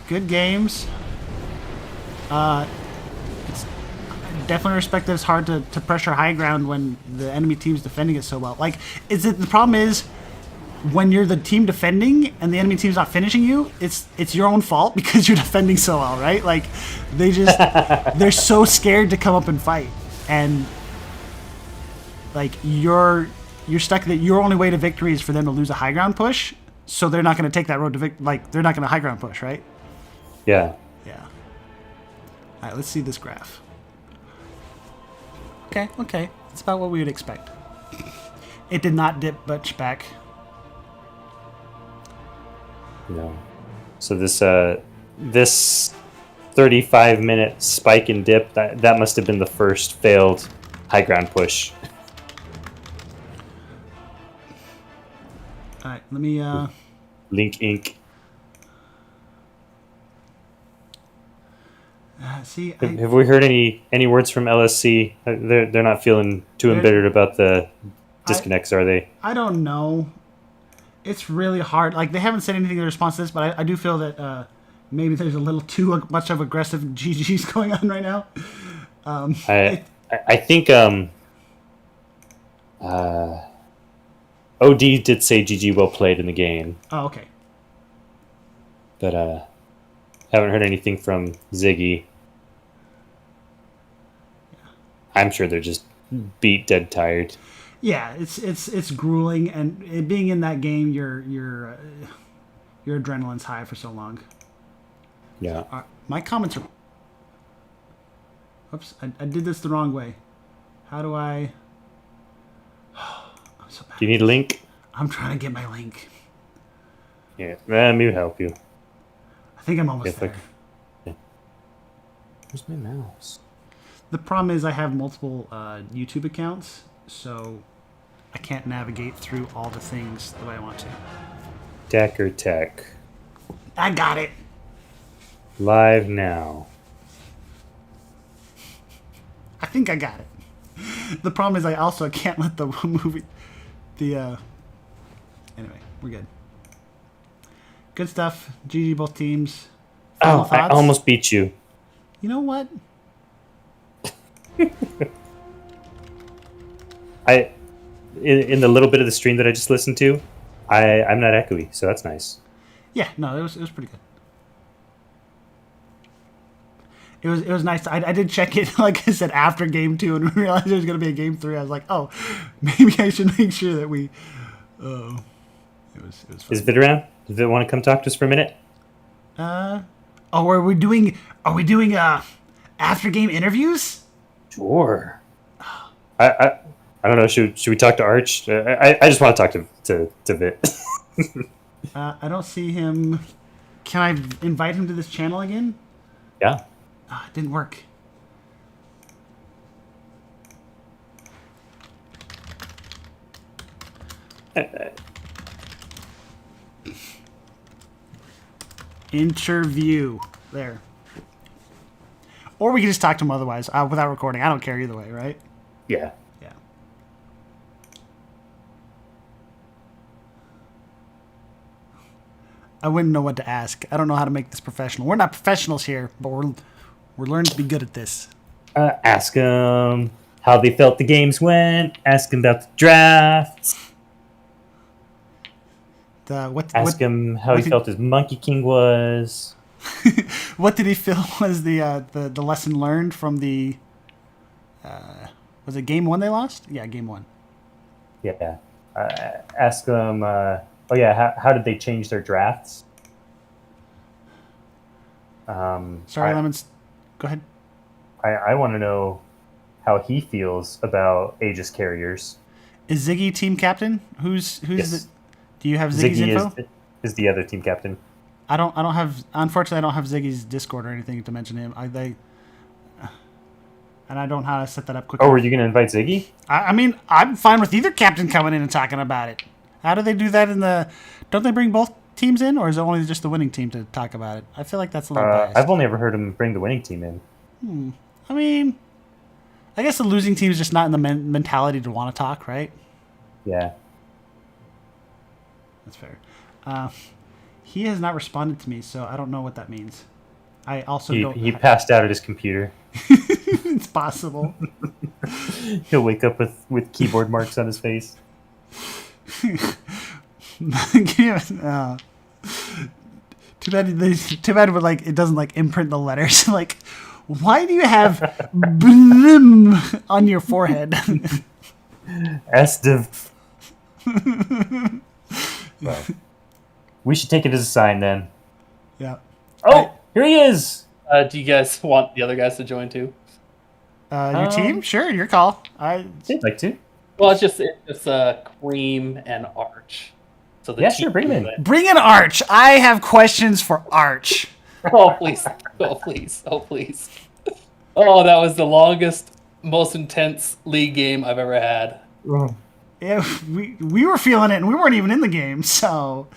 Good games. It's definitely respect that it's hard to pressure high ground when the enemy team's defending it so well. Like, the problem is when you're the team defending and the enemy team's not finishing you, it's your own fault because you're defending so well, right? Like, they're so scared to come up and fight, and like you're stuck that your only way to victory is for them to lose a high ground push. So they're not going to take that road to victory. Like, they're not going to high ground push, right? Yeah. Yeah. All right, let's see this graph. Okay. It's about what we would expect. It did not dip much back. No. So this 35-minute spike and dip, that must have been the first failed high ground push. All right, let me. Link Inc. See, Have we heard any words from LSC? They're not feeling too embittered about the disconnects, are they? I don't know. It's really hard. Like, they haven't said anything in response to this, but I do feel that maybe there's a little too much of aggressive GGs going on right now. I think OD did say GG well played in the game, Oh, okay. but haven't heard anything from Ziggy. I'm sure they're just beat dead tired. Yeah, it's grueling, and being in that game, your adrenaline's high for so long. Yeah. My comments are. Oops, I did this the wrong way. How do I? I'm so bad. Do you need a link? I'm trying to get my link. Yeah, let me help you. I think I'm almost there. Where's my mouse? The problem is I have multiple YouTube accounts, so I can't navigate through all the things the way I want to. Decker Tech. I got it. Live now. I think I got it. The problem is I also can't let the movie... Anyway, we're good. Good stuff. GG both teams. Final I thoughts? almost beat you. You know what? In the little bit of the stream that I just listened to, I'm not echoey, so that's nice. Yeah, no, it was pretty good. It was nice. I did check it, like I said, after game 2 and realized there was going to be a game 3. I was like, oh, maybe I should make sure that we... It was fun. Is Vid around? Does Vid want to come talk to us for a minute? Are we doing after game interviews? Sure. I don't know. Should we talk to Arch? I just want to talk to Vit. I don't see him. Can I invite him to this channel again? Yeah. It didn't work. Interview. There. Or we can just talk to him otherwise, without recording. I don't care either way, right? Yeah. Yeah. I wouldn't know what to ask. I don't know how to make this professional. We're not professionals here, but we're learning to be good at this. Ask them how they felt the games went. Ask them about the drafts. Ask him how he felt his Monkey King was. What did he feel was the lesson learned from the... was it game 1 they lost? Yeah, game 1. Yeah. Ask them... how did they change their drafts? Sorry, I, Lemons. Go ahead. I want to know how he feels about Aegis carriers. Is Ziggy team captain? Who's Yes. the? Do you have Ziggy's Ziggy info? is the other team captain. I don't have. Unfortunately, I don't have Ziggy's Discord or anything to mention him. And I don't know how to set that up quickly. Oh, were you going to invite Ziggy? I mean, I'm fine with either captain coming in and talking about it. How do they do that in the? Don't they bring both teams in, or is it only just the winning team to talk about it? I feel like that's a little biased. I've only ever heard him bring the winning team in. I mean, I guess the losing team is just not in the mentality to want to talk, right? Yeah. That's fair. He has not responded to me, so I don't know what that means. I also don't. He passed out at his computer. It's possible. He'll wake up with keyboard marks on his face. Too bad, but like it doesn't like imprint the letters. Like, why do you have blim on your forehead? Div. Well, we should take it as a sign then. Yeah. Oh, here he is. Do you guys want the other guys to join too? Your team? Sure, your call. I'd like to. Well, it's just Cream and Arch. So the Yeah, team sure, bring him in. Bring in Arch. I have questions for Arch. Oh please! Oh please! Oh please! Oh, that was the longest, most intense league game I've ever had. Yeah, we were feeling it, and we weren't even in the game, so.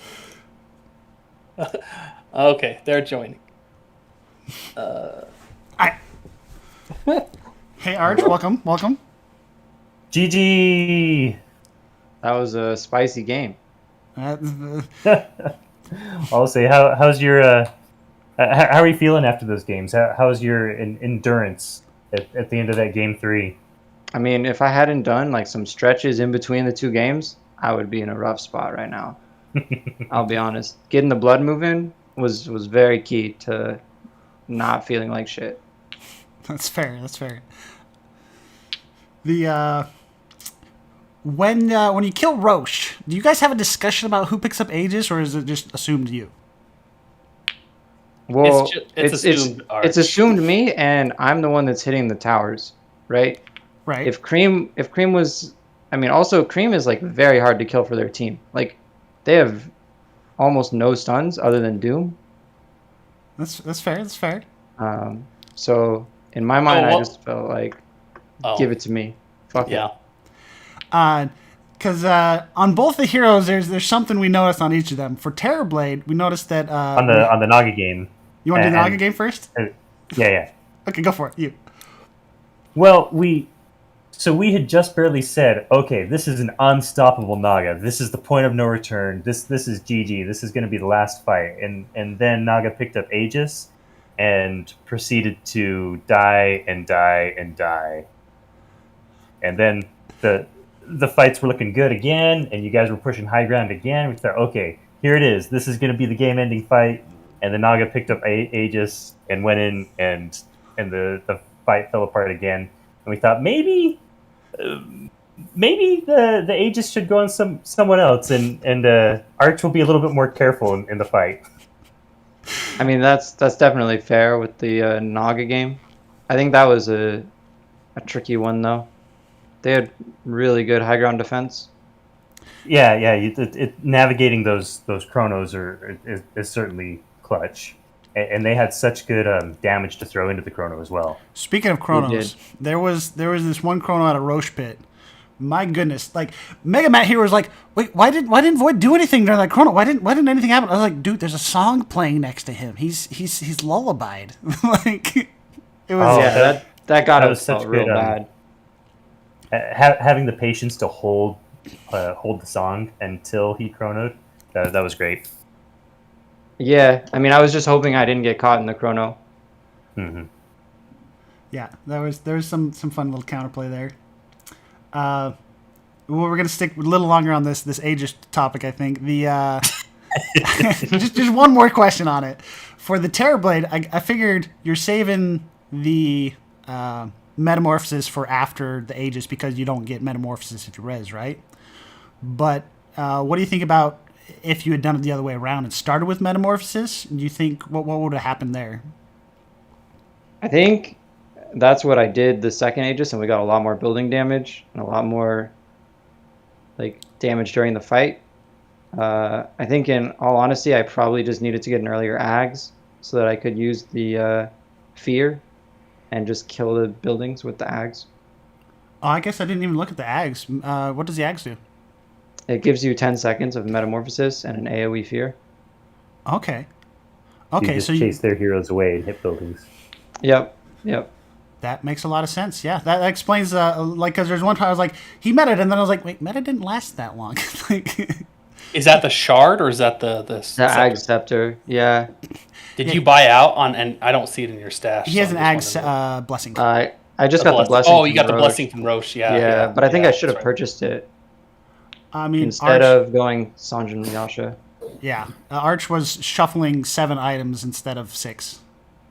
Okay, they're joining. Hey, Arch, welcome. GG. That was a spicy game. I'll say, how's your how are you feeling after those games? How's your endurance at the end of that game 3? I mean, if I hadn't done like some stretches in between the two games, I would be in a rough spot right now. I'll be honest. Getting the blood moving was very key to not feeling like shit. That's fair. The when you kill Roche, do you guys have a discussion about who picks up Aegis, or is it just assumed you? Well, it's assumed Arch. it's assumed me, and I'm the one that's hitting the towers, right? Right. If Cream was, I mean, also Cream is like very hard to kill for their team. Like, they have almost no stuns other than Doom. That's fair. So in my mind, well- I just felt like, give it to me. Fuck Yeah. it. Because on both the heroes, there's something we noticed on each of them. For Terrorblade, we noticed that On the Naga game. You want to do the Naga game first? Yeah. Okay, go for it. You. Well, we had just barely said, okay, this is an unstoppable Naga. This is the point of no return. This is GG. This is going to be the last fight. And then Naga picked up Aegis and proceeded to die. And then the fights were looking good again, and you guys were pushing high ground again. We thought, okay, here it is. This is going to be the game-ending fight. And the Naga picked up Aegis and went in, and the fight fell apart again. And we thought maybe the Aegis should go on someone else, and Arch will be a little bit more careful in the fight. I mean, that's definitely fair with the Naga game. I think that was a tricky one, though. They had really good high ground defense. Yeah. Navigating those chronos is certainly clutch, and they had such good damage to throw into the chrono as well. Speaking of chronos, there was this one chrono out of Roche Pit. My goodness, like Mega Matt here was like, wait, why didn't Void do anything during that chrono? Why didn't anything happen? I was like, dude, there's a song playing next to him. He's lullabied. Like it was. That got was us such real good, bad. Having the patience to hold the song until he chronoed, that was great. Yeah, I mean, I was just hoping I didn't get caught in the chrono. Mm-hmm. Yeah, there was some fun little counterplay there. Well, we're gonna stick a little longer on this Aegis topic. I think the just one more question on it for the Terrorblade. I figured you're saving the metamorphosis for after the Aegis because you don't get metamorphosis if you res, right? But what do you think about if you had done it the other way around and started with metamorphosis? Do you think what would have happened there? I think that's what I did the second Aegis, and we got a lot more building damage and a lot more like damage during the fight. I think, in all honesty, I probably just needed to get an earlier Ags so that I could use the fear and just kill the buildings with the Ags. Oh, I guess I didn't even look at the Ags. What does the Ags do? It gives you 10 seconds of metamorphosis and an AoE fear. Okay. You Okay, just so chase their heroes away and hit buildings. Yep. that makes a lot of sense. Yeah, that explains. Like, because there's one time I was like, he meted, and then I was like, wait, meta didn't last that long. Like, Is that the shard or is that the The scepter? Ag Scepter, yeah. Did you buy out on? And I don't see it in your stash. he has so an I'm Ag just wondering. blessing. I just got the blessing. Oh, you from got the Roche. blessing from Roche. Yeah. But I think I should have that's right. purchased it I mean, instead Arch, of going Sanjin Yasha. yeah, Arch was shuffling 7 items instead of 6.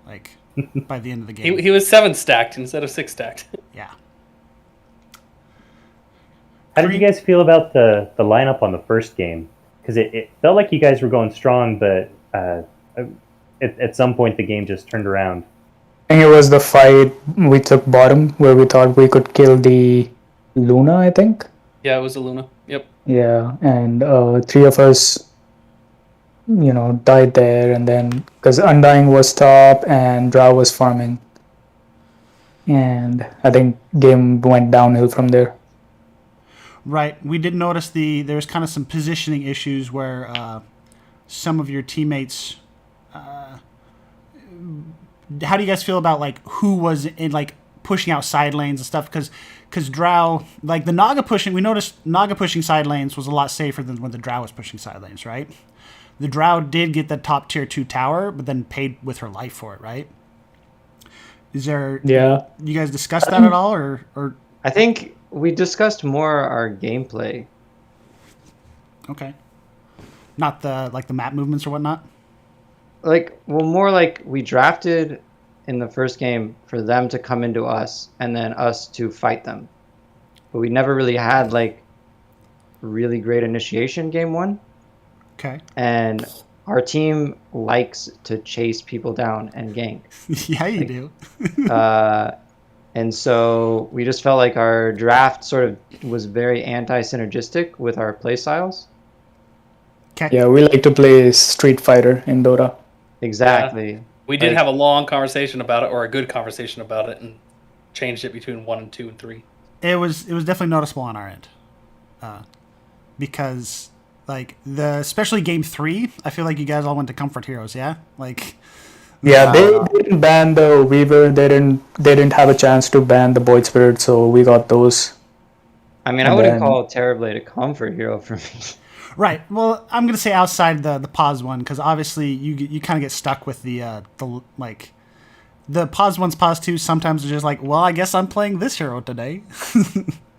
Like by the end of the game. He was 7 stacked instead of 6 stacked. Yeah. How did you guys feel about the lineup on the first game? Because it felt like you guys were going strong, but at some point the game just turned around. I think it was the fight we took bottom where we thought we could kill the Luna, I think. Yeah, it was a Luna. Yep. Yeah, and 3 of us, died there, and then because Undying was top and Drow was farming, and I think game went downhill from there. Right. We did notice there's kind of some positioning issues where some of your teammates. How do you guys feel about like who was in like pushing out side lanes and stuff? Because Drow, like the Naga pushing, we noticed Naga pushing side lanes was a lot safer than when the Drow was pushing side lanes, right? The Drow did get the top tier 2 tower, but then paid with her life for it, right? Is there? Yeah. You guys discussed that at all, or? I think we discussed more our gameplay. Okay. Not the map movements or whatnot. More like we drafted in the first game for them to come into us and then us to fight them. But we never really had like really great initiation game 1. Okay. And our team likes to chase people down and gank. Yeah, you do. And so we just felt like our draft sort of was very anti-synergistic with our play styles. Okay. Yeah, we like to play Street Fighter in Dota. Exactly. We did Like- have a long conversation about it, or a good conversation about it, and changed it between 1 and 2 and 3. It was definitely noticeable on our end, because like especially game 3, I feel like you guys all went to comfort heroes. Yeah, like Yeah, they didn't ban the Weaver. They didn't have a chance to ban the Void Spirit, so we got those. I mean, I And wouldn't then- call Terrorblade a comfort hero for me. right. Well, I'm gonna say outside the pause one because obviously you kind of get stuck with the like the pause 1s, pause 2s. Sometimes it's just like, well, I guess I'm playing this hero today,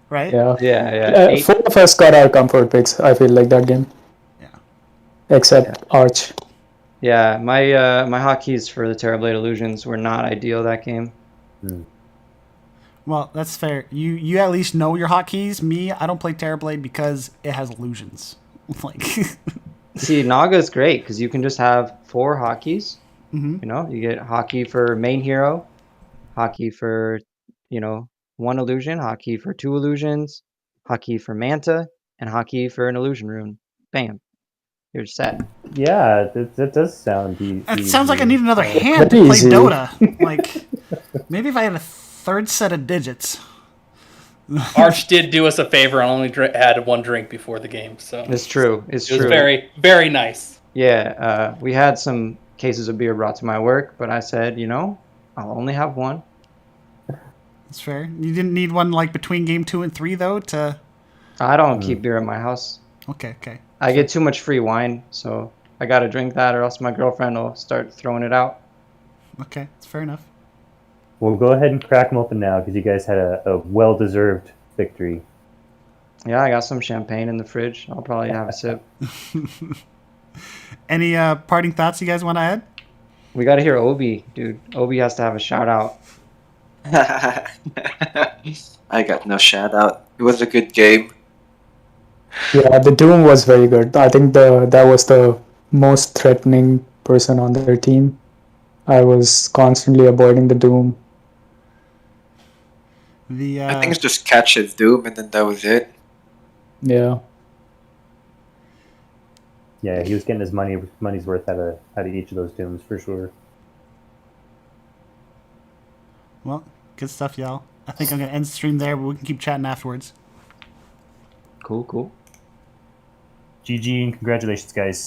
right? Yeah. Yeah. 4 of us got our comfort picks, I feel like, that game. Yeah. Except Arch. Yeah, my hotkeys for the Terrorblade Illusions were not ideal that game. Well, that's fair. You at least know your hotkeys. Me, I don't play Terrorblade because it has illusions. Like, See, Naga's great because you can just have 4 hotkeys. Mhm. You know, you get hotkey for main hero, hotkey for, 1 illusion, hotkey for 2 illusions, hotkey for Manta, and hotkey for an illusion rune. Bam. You're set. Yeah, that does sound easy. that sounds like I need another hand to Pretty play easy. Dota. Like, maybe if I had a 3rd set of digits. Arch did do us a favor and only had 1 drink before the game, so It's true. It's it was true. very, very nice. Yeah, we had some cases of beer brought to my work, but I said, I'll only have 1. That's fair. You didn't need one like between game 2 and 3 though to. I don't keep beer in my house. Okay. I get too much free wine, so I gotta drink that, or else my girlfriend will start throwing it out. Okay, that's fair enough. We'll go ahead and crack them open now because you guys had a well-deserved victory. Yeah, I got some champagne in the fridge. I'll probably have a sip. Any parting thoughts you guys want to add? We gotta hear Obi, dude. Obi has to have a shout out. I got no shout out. It was a good game. Yeah, the Doom was very good. I think that was the most threatening person on their team. I was constantly avoiding the Doom. The I think it's just catch it Doom, and then that was it. Yeah. Yeah, he was getting his money's worth out of each of those dooms for sure. well, good stuff, y'all. I think I'm gonna end the stream there, but we can keep chatting afterwards. Cool. GG and congratulations, guys.